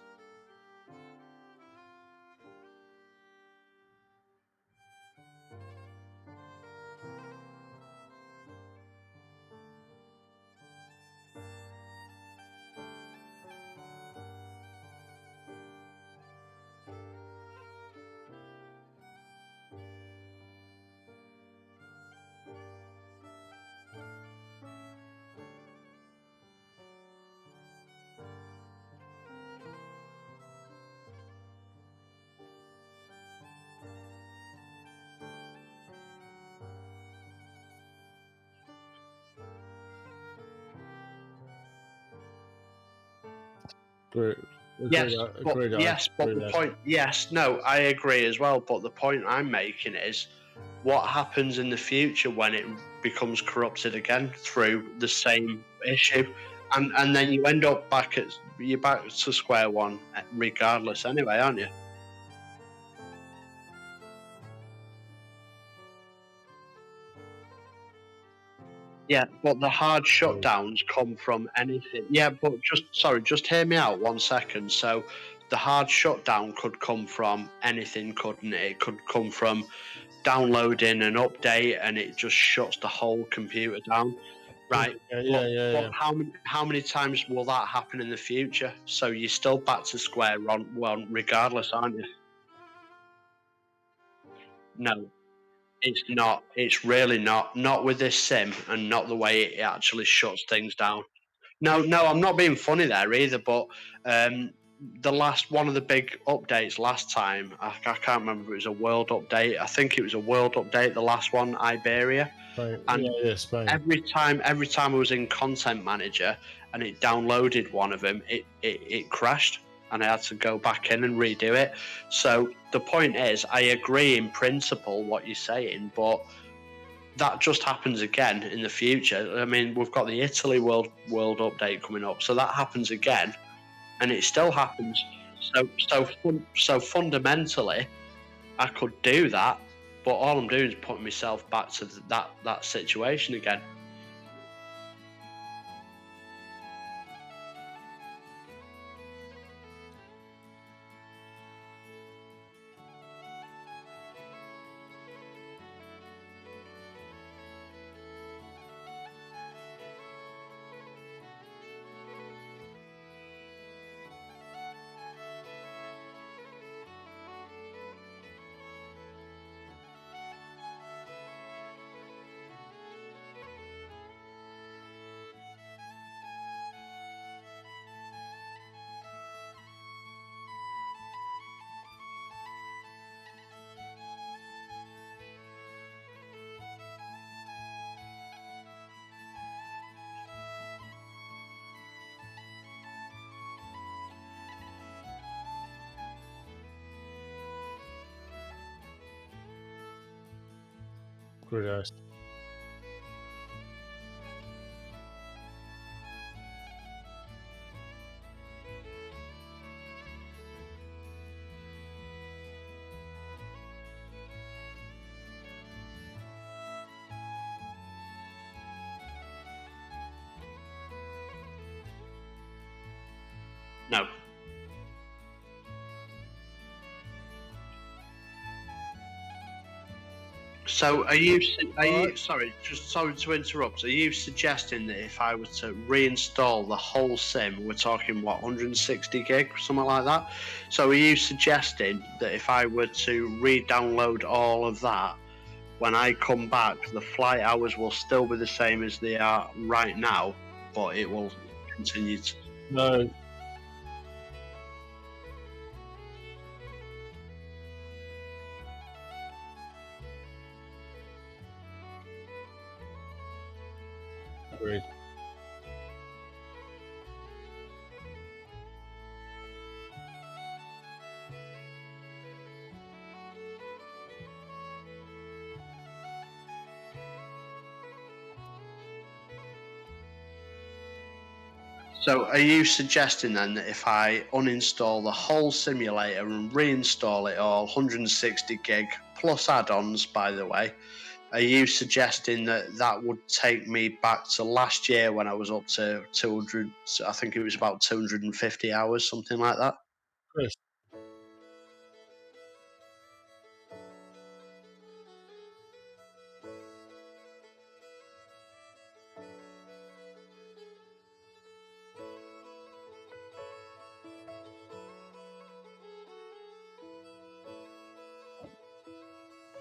Yes, but the point. Yes, no, I agree as well. But the point I'm making is, what happens in the future when it becomes corrupted again through the same issue, and then you end up back to square one regardless anyway, aren't you? Yeah, but the hard shutdowns come from anything. Yeah, but just hear me out 1 second. So the hard shutdown could come from anything, couldn't it? It could come from downloading an update and it just shuts the whole computer down. Right. Yeah. How many times will that happen in the future? So you're still back to square one regardless, aren't you? No. It's not. It's really not. Not with this sim, and not the way it actually shuts things down. No, I'm not being funny there either. But the last one of the big updates last time, I can't remember. It was a world update. I think it was a world update. The last one, Iberia. And Spain. every time I was in Content Manager and it downloaded one of them, it crashed. And I had to go back in and redo it. So the point is, I agree in principle what you're saying, but that just happens again in the future. I mean, we've got the Italy world update coming up, so that happens again, and it still happens. So fundamentally, I could do that, but all I'm doing is putting myself back to that situation again. Good ass. No. So are you sorry to interrupt, are you suggesting that if I were to reinstall the whole sim, we're talking what, 160 gig, something like that? So are you suggesting that if I were to re-download all of that, when I come back, the flight hours will still be the same as they are right now, but it will continue to... No. Agreed. So are you suggesting then that if I uninstall the whole simulator and reinstall it all, 160 gig plus add-ons, by the way, are you suggesting that that would take me back to last year when I was up to 200, I think it was about 250 hours, something like that? Chris.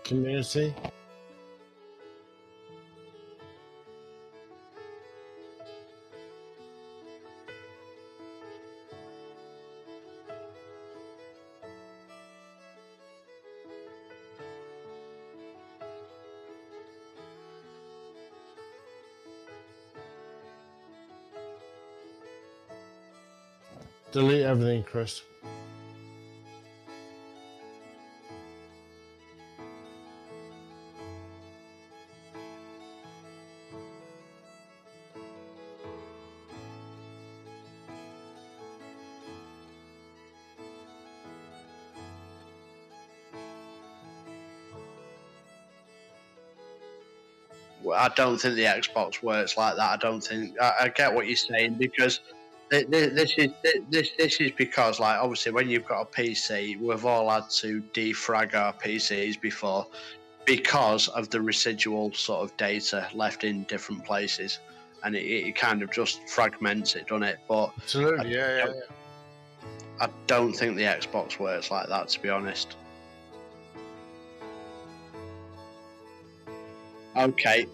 Community. Delete everything, Chris. I don't think the Xbox works like that. I don't think I get what you're saying, because this is because, like, obviously when you've got a PC, we've all had to defrag our PCs before because of the residual sort of data left in different places, and it kind of just fragments it, doesn't it? But Absolutely, yeah. I don't think the Xbox works like that, to be honest. Okay.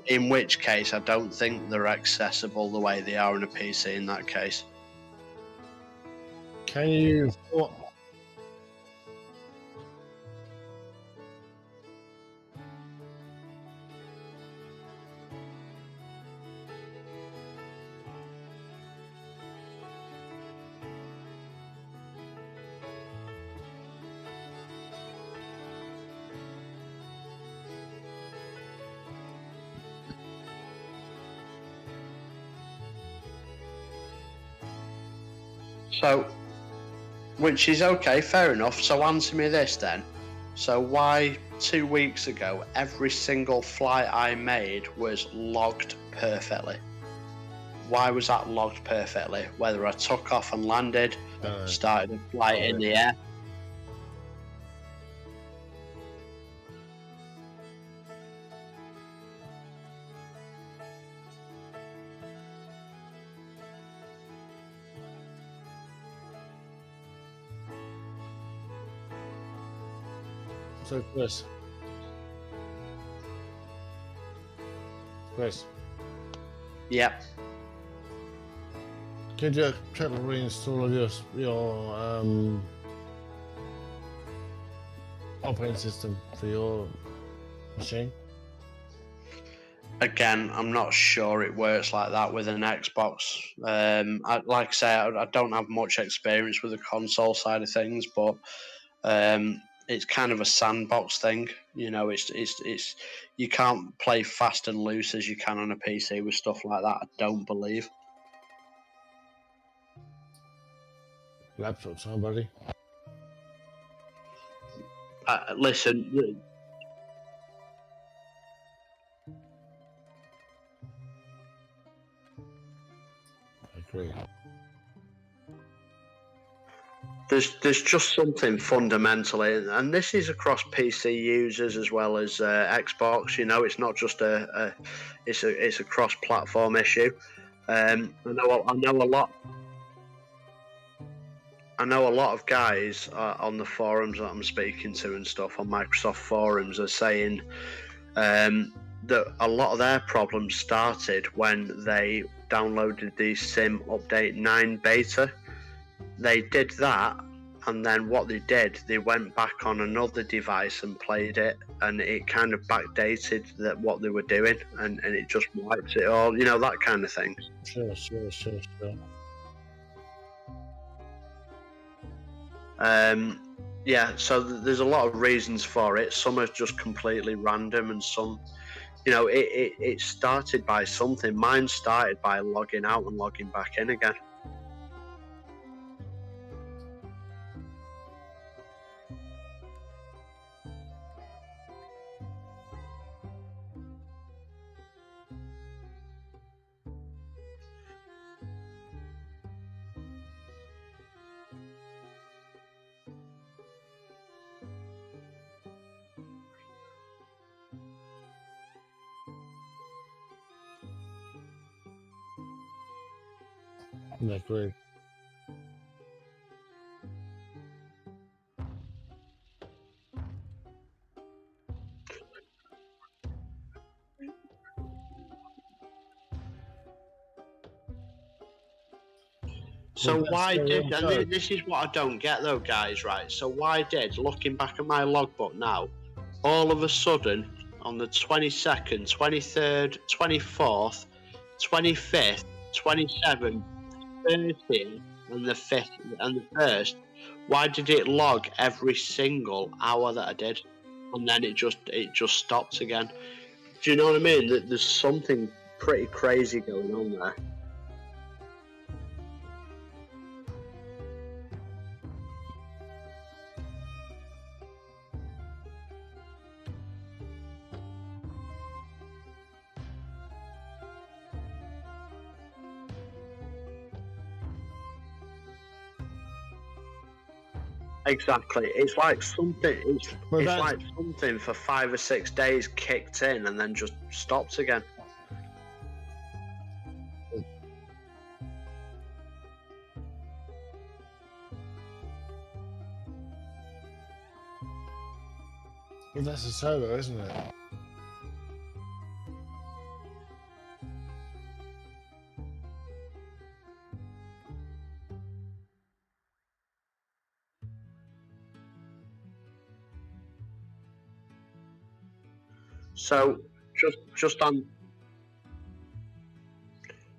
In which case, I don't think they're accessible the way they are in a PC. In that case, Can you? so, which is okay, fair enough. So answer me this then. So why 2 weeks ago every single flight I made was logged perfectly? Why was that logged perfectly? Whether I took off and landed, started a flight in the air. So, Chris. Yep. Can you check the reinstall of your operating system for your machine? Again, I'm not sure it works like that with an Xbox. Like I say, I don't have much experience with the console side of things, but it's kind of a sandbox thing. You know, it's you can't play fast and loose as you can on a PC with stuff like that. I don't believe. Laptop time, buddy. Listen. Agree. There's just something fundamentally, and this is across PC users as well as Xbox. You know, it's not just it's a cross-platform issue. I know a lot. I know a lot of guys on the forums that I'm speaking to and stuff on Microsoft forums are saying that a lot of their problems started when they downloaded the Sim Update 9 beta. They did that, and then what they did, they went back on another device and played it, and it kind of backdated what they were doing, and it just wiped it all, that kind of thing. Sure. Yeah, so there's a lot of reasons for it. Some are just completely random, and some, it started by something. Mine started by logging out and logging back in again. I agree. So Well, that's why the did, wrong and this is what I don't get though, guys, right? So why did, looking back at my logbook now, all of a sudden on the 22nd, 23rd, 24th, 25th, 27th, 30th, and the 5th and the 1st, why did it log every single hour that I did? And then it just stopped again. Do you know what I mean? There's something pretty crazy going on there. Exactly. It's like something. It's like something for 5 or 6 days kicked in and then just stops again. Well, that's a solo, isn't it? So just on.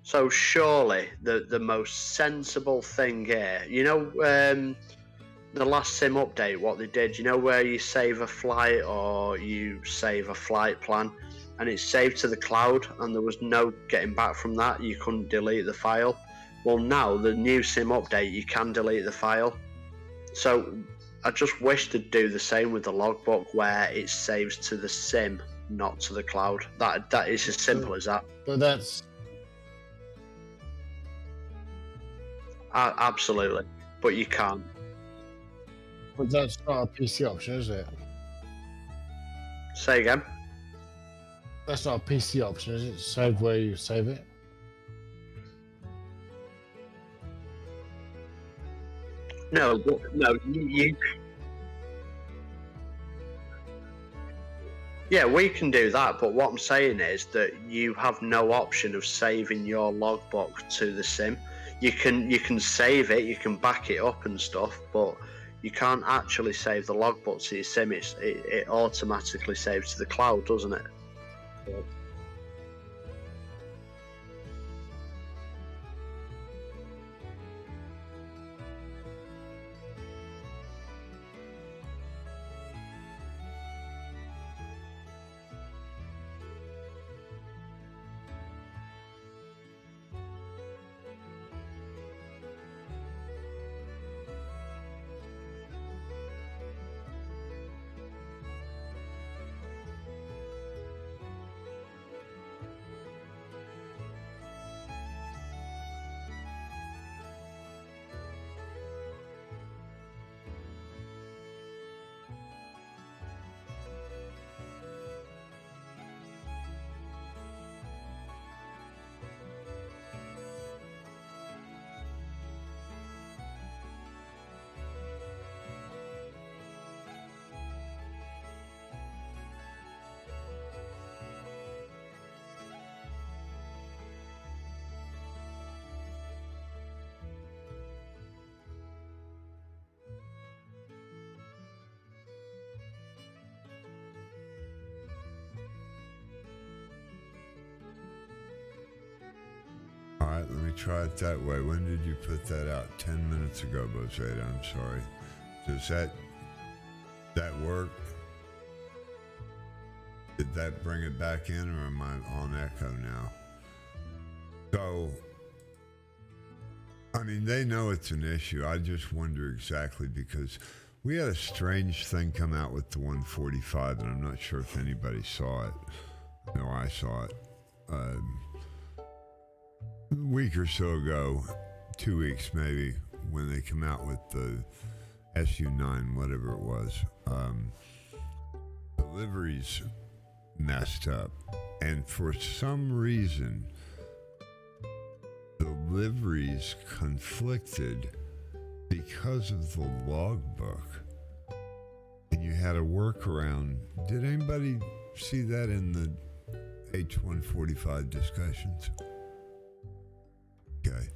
So surely the most sensible thing here, the last sim update, what they did, where you save a flight or you save a flight plan, and it's saved to the cloud, and there was no getting back from that. You couldn't delete the file. Well, now the new sim update, you can delete the file. So I just wish to do the same with the logbook, where it saves to the sim, not to the cloud. That is as simple as that. But that's Absolutely, but you can't. But that's not a PC option, is it? Say again. That's not a PC option, is it? Save where you save it. No, you. Yeah, we can do that, but what I'm saying is that you have no option of saving your logbook to the sim. You can save it, you can back it up and stuff, but you can't actually save the logbook to your sim. It automatically saves to the cloud, doesn't it? Let me try it that way. When did you put that out? 10 minutes ago, Bozada. I'm sorry. Does that work? Did that bring it back in, or am I on echo now? So, I mean, they know it's an issue. I just wonder exactly, because we had a strange thing come out with the 145, and I'm not sure if anybody saw it. No, I saw it. A week or so ago, 2 weeks maybe, when they come out with the SU9, whatever it was, deliveries messed up. And for some reason, deliveries conflicted because of the logbook. And you had a workaround. Did anybody see that in the H145 discussions? Okay.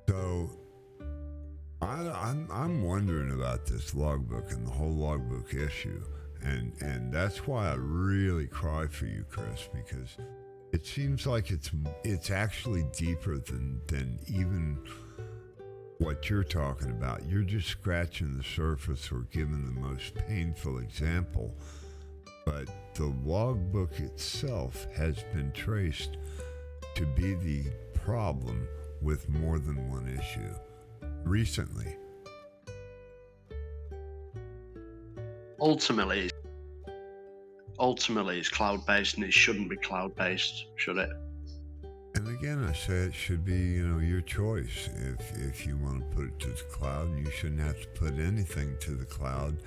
So I'm wondering about this logbook and the whole logbook issue. And that's why I really cry for you, Chris, because it seems like it's actually deeper than even what you're talking about. You're just scratching the surface or giving the most painful example. But the logbook itself has been traced to be the problem with more than one issue recently. Ultimately, it's cloud-based, and it shouldn't be cloud-based, should it? And again, I say it should be, your choice. If you want to put it to the cloud, you shouldn't have to put anything to the cloud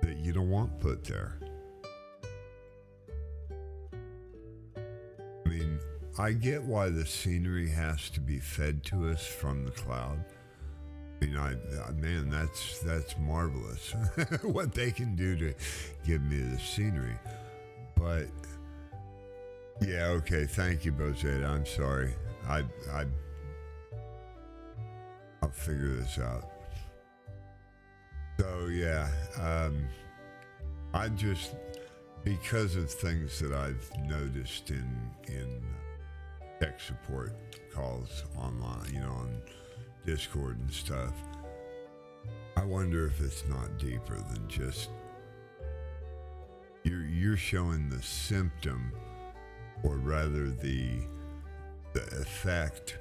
that you don't want put there. I mean, I get why the scenery has to be fed to us from the cloud. I mean, man, that's marvelous what they can do to give me the scenery. But yeah, okay, thank you, Bozada. I'm sorry. I'll figure this out. So yeah, I just, because of things that I've noticed in tech support calls online, on Discord and stuff, I wonder if it's not deeper than just you're showing the symptom, or rather the effect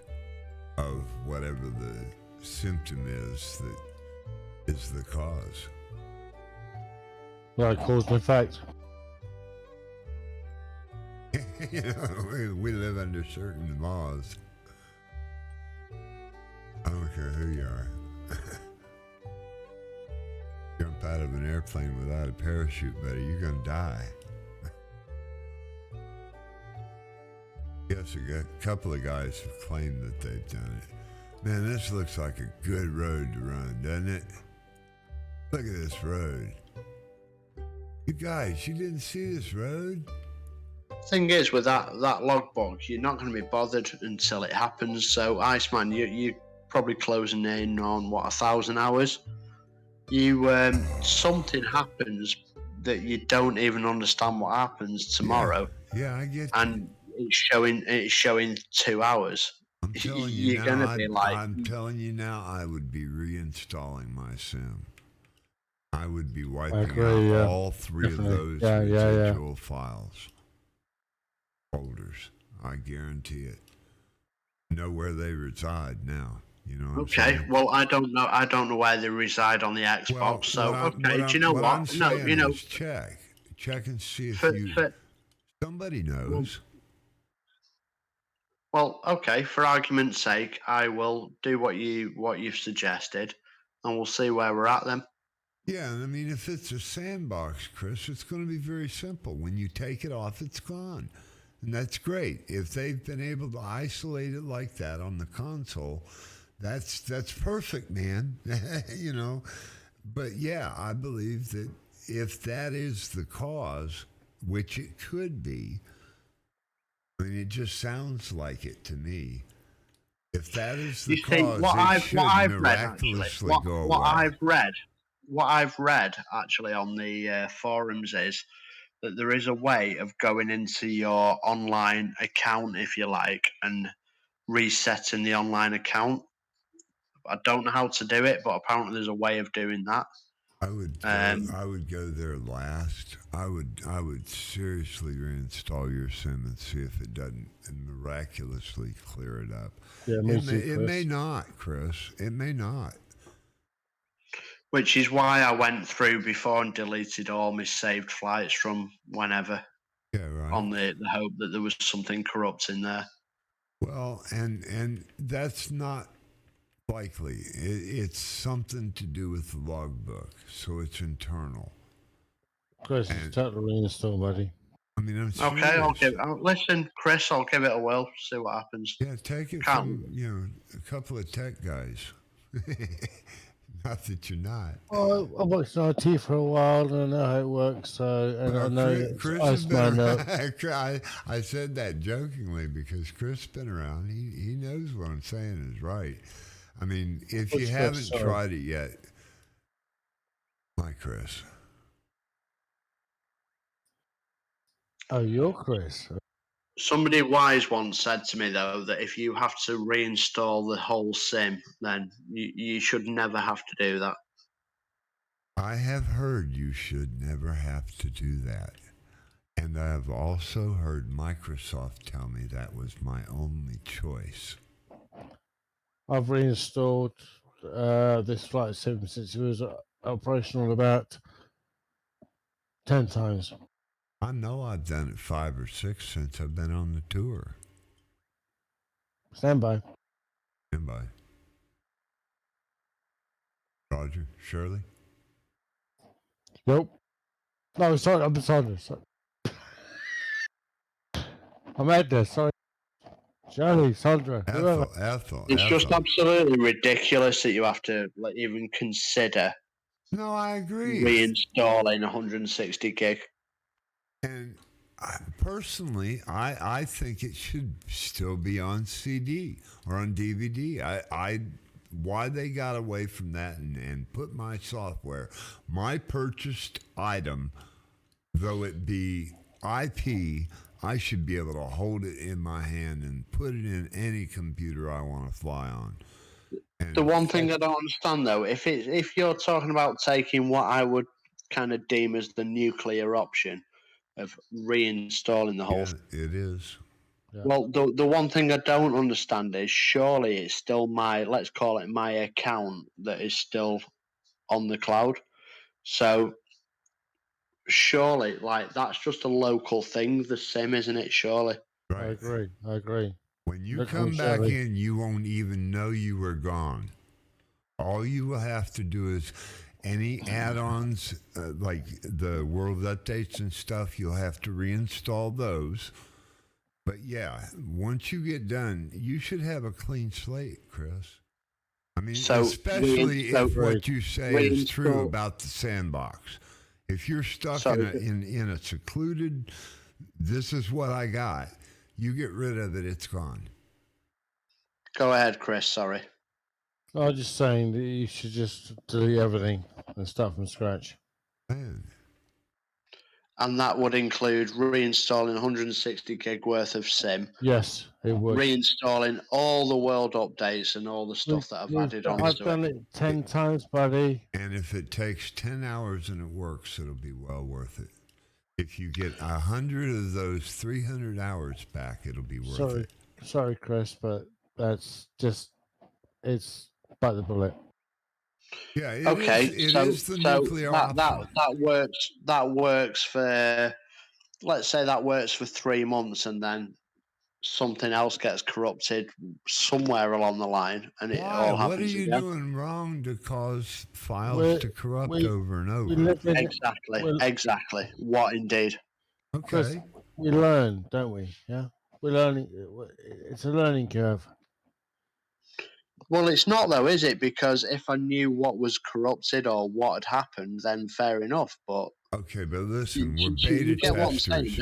of whatever the symptom is that is the cause. Like cause and effect. We live under certain laws. I don't care who you are. Jump out of an airplane without a parachute, buddy, you're gonna die. Yes, a couple of guys have claimed that they've done it. Man, this looks like a good road to run, doesn't it? Look at this road. You guys, you didn't see this road? Thing is, with that logbook, you're not going to be bothered until it happens. So, Iceman, you're probably closing in on 1,000 hours. Something happens that you don't even understand what happens tomorrow. Yeah, I get. And it's showing 2 hours. I'm telling you You're now. gonna be like, I'm telling you now. I would be reinstalling my sim. I would be wiping out all three of those residual files. Folders. I guarantee it. Know where they reside now. You know what I'm saying? Well, I don't know where they reside on the Xbox. Well, do you know what? I'm saying is check and see if somebody knows. Well, okay. For argument's sake, I will do what you've suggested, and we'll see where we're at then. Yeah, I mean, if it's a sandbox, Chris, it's going to be very simple. When you take it off, it's gone. And that's great. If they've been able to isolate it like that on the console, that's perfect, man. But yeah, I believe that if that is the cause, which it could be, I mean, it just sounds like it to me. If that is the cause, it should miraculously go away. What I've read actually on the forums is that there is a way of going into your online account, if you like, and resetting the online account. I don't know how to do it, but apparently there's a way of doing that. I would go there last. I would seriously reinstall your sim and see if it doesn't miraculously clear it up. Yeah, It may not, Chris. It may not. Which is why I went through before and deleted all my saved flights from whenever. Yeah, right. On the hope that there was something corrupt in there. Well, and that's not likely. It's something to do with the logbook, so it's internal. Chris, it's totally reinstall, buddy. I mean, I'm serious. Okay, listen, Chris, I'll give it a whirl, see what happens. Yeah, take it from, a couple of tech guys. Not that you're not. Well, I worked in IT for a while and I know how it works. So, and I know Chris has been around. I said that jokingly because Chris has been around. He knows what I'm saying is right. I mean, if you haven't tried it yet, my Chris. Oh, you're Chris. Somebody wise once said to me, though, that if you have to reinstall the whole sim, then you should never have to do that. I have heard you should never have to do that. And I have also heard Microsoft tell me that was my only choice. I've reinstalled this flight sim since it was operational about 10 times. I know I've done it 5 or 6 since I've been on the tour. Stand by. Stand by. Roger, Shirley? Nope. No, sorry, I'm Sandra. Sorry. I'm Edna, sorry. Shirley, Sandra. Ethel. It's just absolutely ridiculous that you have to even consider. No, I agree. Reinstalling 160 gig. And personally, I think it should still be on CD or on DVD. Why they got away from that and put my software, my purchased item, though it be IP, I should be able to hold it in my hand and put it in any computer I want to fly on. And the one thing I don't understand, though, if you're talking about taking what I would kind of deem as the nuclear option of reinstalling the whole thing. It is. Yeah. Well, the one thing I don't understand is surely it's still let's call it my account that is still on the cloud. So surely, that's just a local thing, the sim, isn't it? Surely. Right. I agree. When you come back in, you won't even know you were gone. All you will have to do is any add-ons, like the world updates and stuff, you'll have to reinstall those. But yeah, once you get done, you should have a clean slate, Chris. I mean, especially if what you say is true about the sandbox. If you're stuck in a secluded, this is what I got, you get rid of it, it's gone. Go ahead, Chris, sorry. I was just saying that you should just delete everything and start from scratch. Man. And that would include reinstalling 160 gig worth of sim. Yes, it would. Reinstalling all the world updates and all the stuff that I've added on. I've done it 10 times, buddy. And if it takes 10 hours and it works, it'll be well worth it. If you get 100 of those 300 hours back, it'll be worth it. Sorry, Chris, but that's just, it's bite the bullet. Yeah, it is the nuclear option. That works for, let's say that works for 3 months, and then something else gets corrupted somewhere along the line, and it all happens. What are you doing wrong to cause files to corrupt over and over? Exactly. What indeed? Okay. Chris, we learn, don't we? Yeah, we're learning. It's a learning curve. Well, it's not though, is it? Because if I knew what was corrupted or what had happened, then fair enough. But okay, but listen, we're beta testers.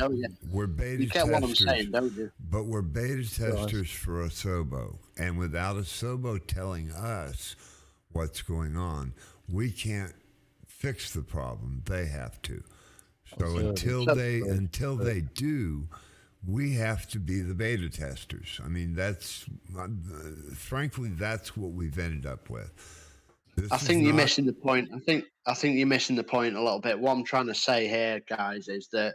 We're beta testers. You get what I'm saying, don't you? But we're beta testers for Asobo, and without Asobo telling us what's going on, we can't fix the problem. They have to. So until they do, we have to be the beta testers. I mean, that's frankly, that's what we've ended up with. I think you're missing the point. I think you're missing the point a little bit. What I'm trying to say here, guys, is that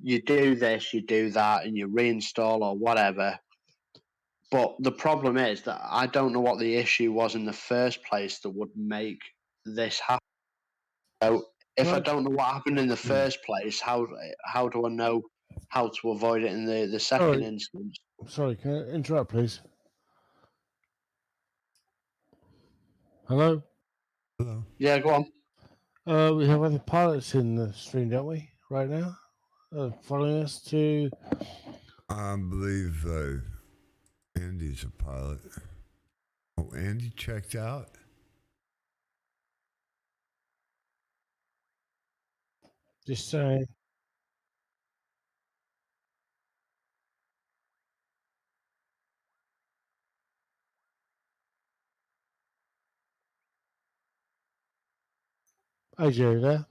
you do this, you do that, and you reinstall or whatever. But the problem is that I don't know what the issue was in the first place that would make this happen. So if I don't know what happened in the first place, how do I know how to avoid it in the second instance? Sorry, can I interrupt, please? Hello? Hello. Yeah, go on. We have other pilots in the stream, don't we, right now? Following us to... I believe Andy's a pilot. Oh, Andy checked out? Just saying. AJ there?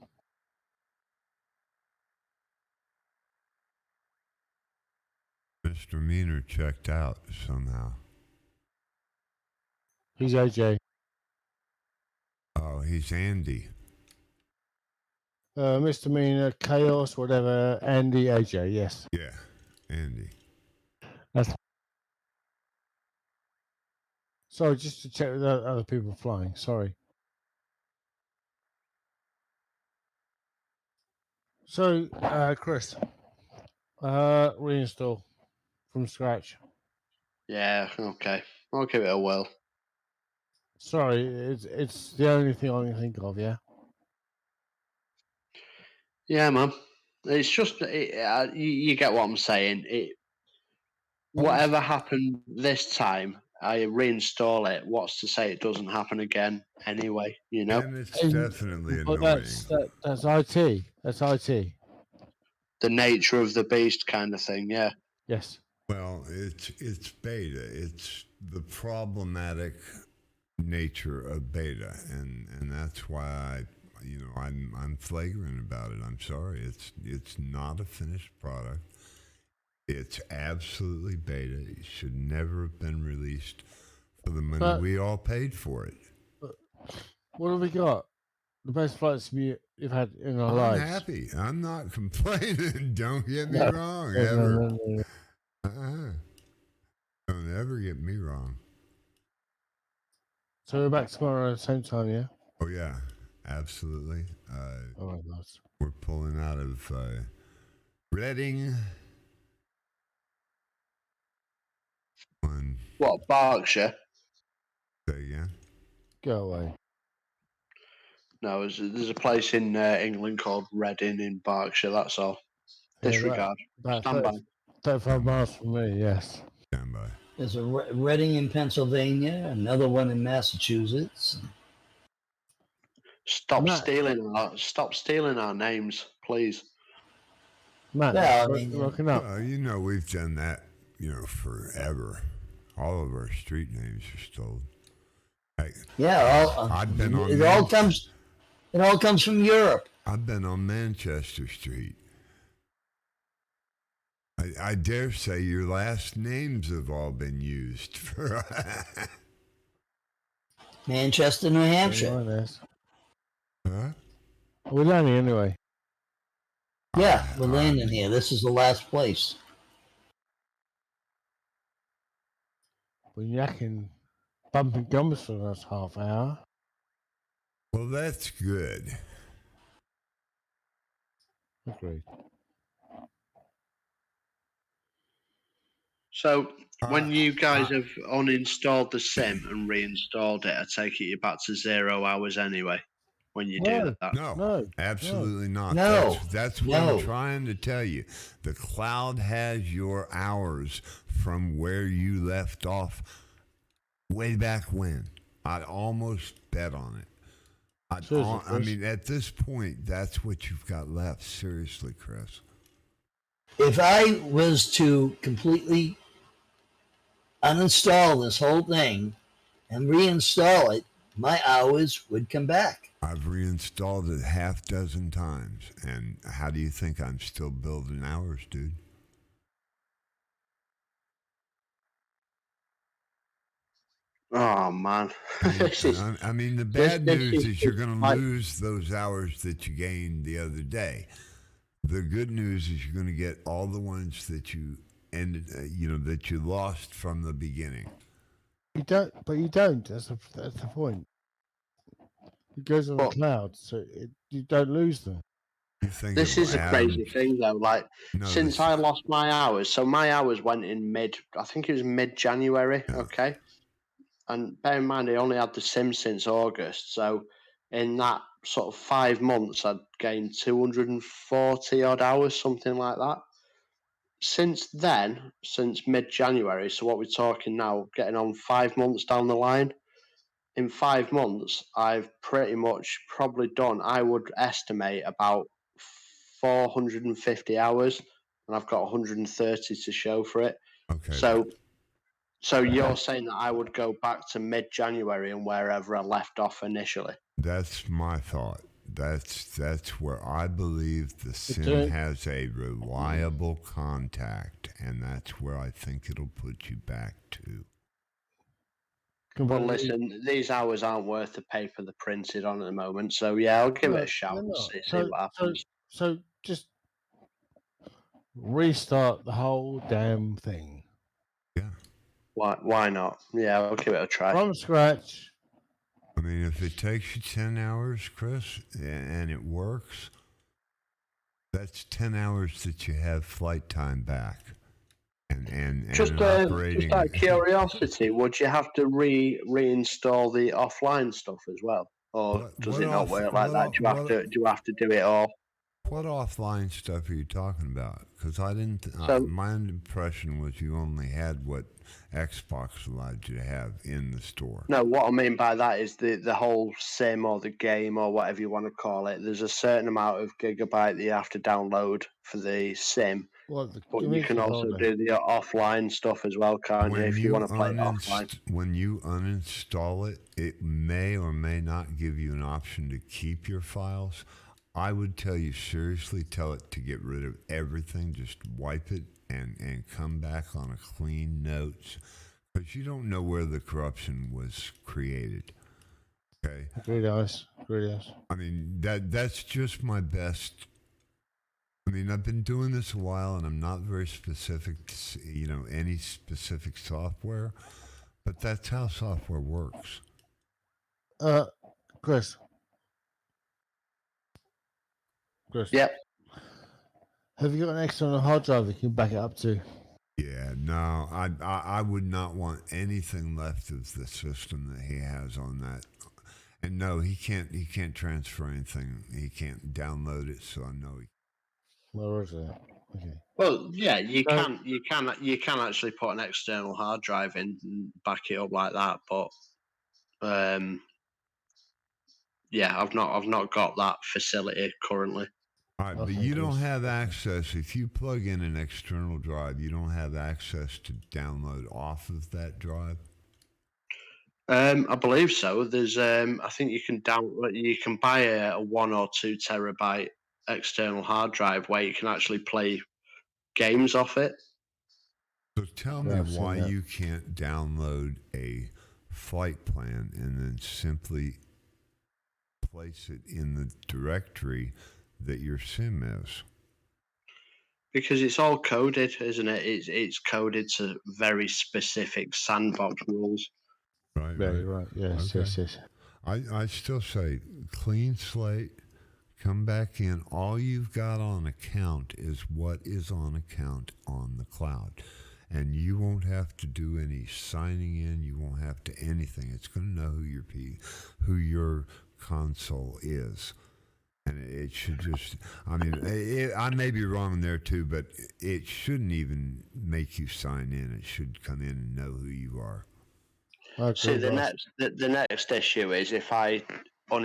Mr. Meaner checked out somehow. He's AJ. Oh, he's Andy. Mr. Mina, Chaos, whatever, Andy, AJ, yes. Yeah, Andy. That's... Sorry, just to check with other people flying. Sorry. So, Chris, reinstall from scratch. Yeah, okay. I'll give it a whirl. Sorry, it's the only thing I can think of, yeah? Yeah, man. It's just you get what I'm saying. Whatever happened this time, I reinstall it. What's to say it doesn't happen again anyway? You know. And it's definitely But annoying. that's IT. That's IT. The nature of the beast, kind of thing. Yeah. Yes. Well, it's beta. It's the problematic nature of beta, and that's why I'm flagrant about it. I'm sorry. It's not a finished product. It's absolutely beta. It should never have been released for the money we all paid for it. What have we got? The best flights you've had in our lives. I'm happy. I'm not complaining. Don't get me wrong. Ever. No. Don't ever get me wrong. So we're back tomorrow at the same time, yeah? Oh, yeah. Absolutely. Oh, my God. We're pulling out of Reading. What, Berkshire? Say again? Go away. No, there's a place in England called Reading in Berkshire, that's all. Disregard. About Stand by. 35 miles from me, yes. Stand by. There's a Reading in Pennsylvania, another one in Massachusetts. Stop stealing our names, please. Matt, Well, rocking up. Well, we've done that, forever. All of our street names are stolen. I've been on it all comes from Europe. I've been on Manchester Street. I dare say your last names have all been used for Manchester, New Hampshire. Huh? We're landing anyway. Yeah, we're landing here. This is the last place. We're yakking, bumping gums for the last half hour. Well, that's good. Agreed. So, when you guys have uninstalled the sim and reinstalled it, I take it you're back to 0 hours anyway when you do that. No, absolutely not. No. That's what I'm trying to tell you. The cloud has your hours from where you left off way back when. I'd almost bet on it. I mean, at this point, that's what you've got left. Seriously, Chris. If I was to completely uninstall this whole thing and reinstall it, my hours would come back. I've reinstalled it half dozen times, and how do you think I'm still building hours, dude? Oh man. I mean, the bad this news is you're going to like- lose those hours that you gained the other day. The good news is you're going to get all the ones that you ended, that you lost from the beginning. You don't, but you don't. That's the point. It goes on the cloud, so you don't lose them. You think This of is a Adam- crazy thing though. Like No, since this- I lost my hours, so my hours went in I think it was mid-January. Yeah. Okay, and bear in mind I only had the sim since August, so in that sort of 5 months I'd gained 240 odd hours, something like that. Since then, since mid-January, so what we're talking now, getting on 5 months down the line. In 5 months, I've pretty much probably done, I would estimate, about 450 hours, and I've got 130 to show for it. Okay. So you're saying that I would go back to mid-January and wherever I left off initially? That's my thought. That's where I believe the sim Okay. has a reliable contact, and that's where I think it'll put you back to. Well, listen, these hours aren't worth the paper they're printed on at the moment, so yeah, I'll give it a shout and see what happens. So just restart the whole damn thing Yeah. Why not? Yeah, I'll give it a try. from scratch. I mean, if it takes you 10 hours, Chris, and it works, that's 10 hours that you have flight time back. And Just out of curiosity, would you have to reinstall the offline stuff as well, or does it not work like that? Do you have to do it all? What offline stuff are you talking about? Because I didn't. My impression was you only had what Xbox allowed you to have in the store. No, what I mean by that is the whole sim or the game or whatever you want to call it. There's a certain amount of gigabyte that you have to download for the sim. But you can also do the offline stuff as well, can't you? If you want to play it offline. When you uninstall it, it may or may not give you an option to keep your files. I would tell you seriously, tell it to get rid of everything. Just wipe it and come back on a clean note, because you don't know where the corruption was created. Okay. Very nice. I mean, that's just my best. I mean, I've been doing this a while, and I'm not very specific to, any specific software, but that's how software works. Chris. Yep. Have you got an external hard drive that you can back it up to? Yeah, no, I would not want anything left of the system that he has on that. And no, he can't transfer anything. He can't download it, so I know he. Where is it? Okay. Well, yeah, you can actually put an external hard drive in and back it up like that, but yeah, I've not got that facility currently. All right, but you don't have access. If you plug in an external drive, you don't have access to download off of that drive. I believe so. There's I think you can buy a 1 or 2 terabyte external hard drive where you can actually play games off it. So tell me why you can't download a flight plan and then simply place it in the directory that your sim is. Because it's all coded, isn't it? It's coded to very specific sandbox rules. Right. Yes, Okay. yes. I still say clean slate, come back in. All you've got on account is what is on account on the cloud. And you won't have to do any signing in. You won't have to anything. It's going to know who your console is. And it should just, I mean, I may be wrong there too, but it shouldn't even make you sign in. It should come in and know who you are. See, the next issue is if I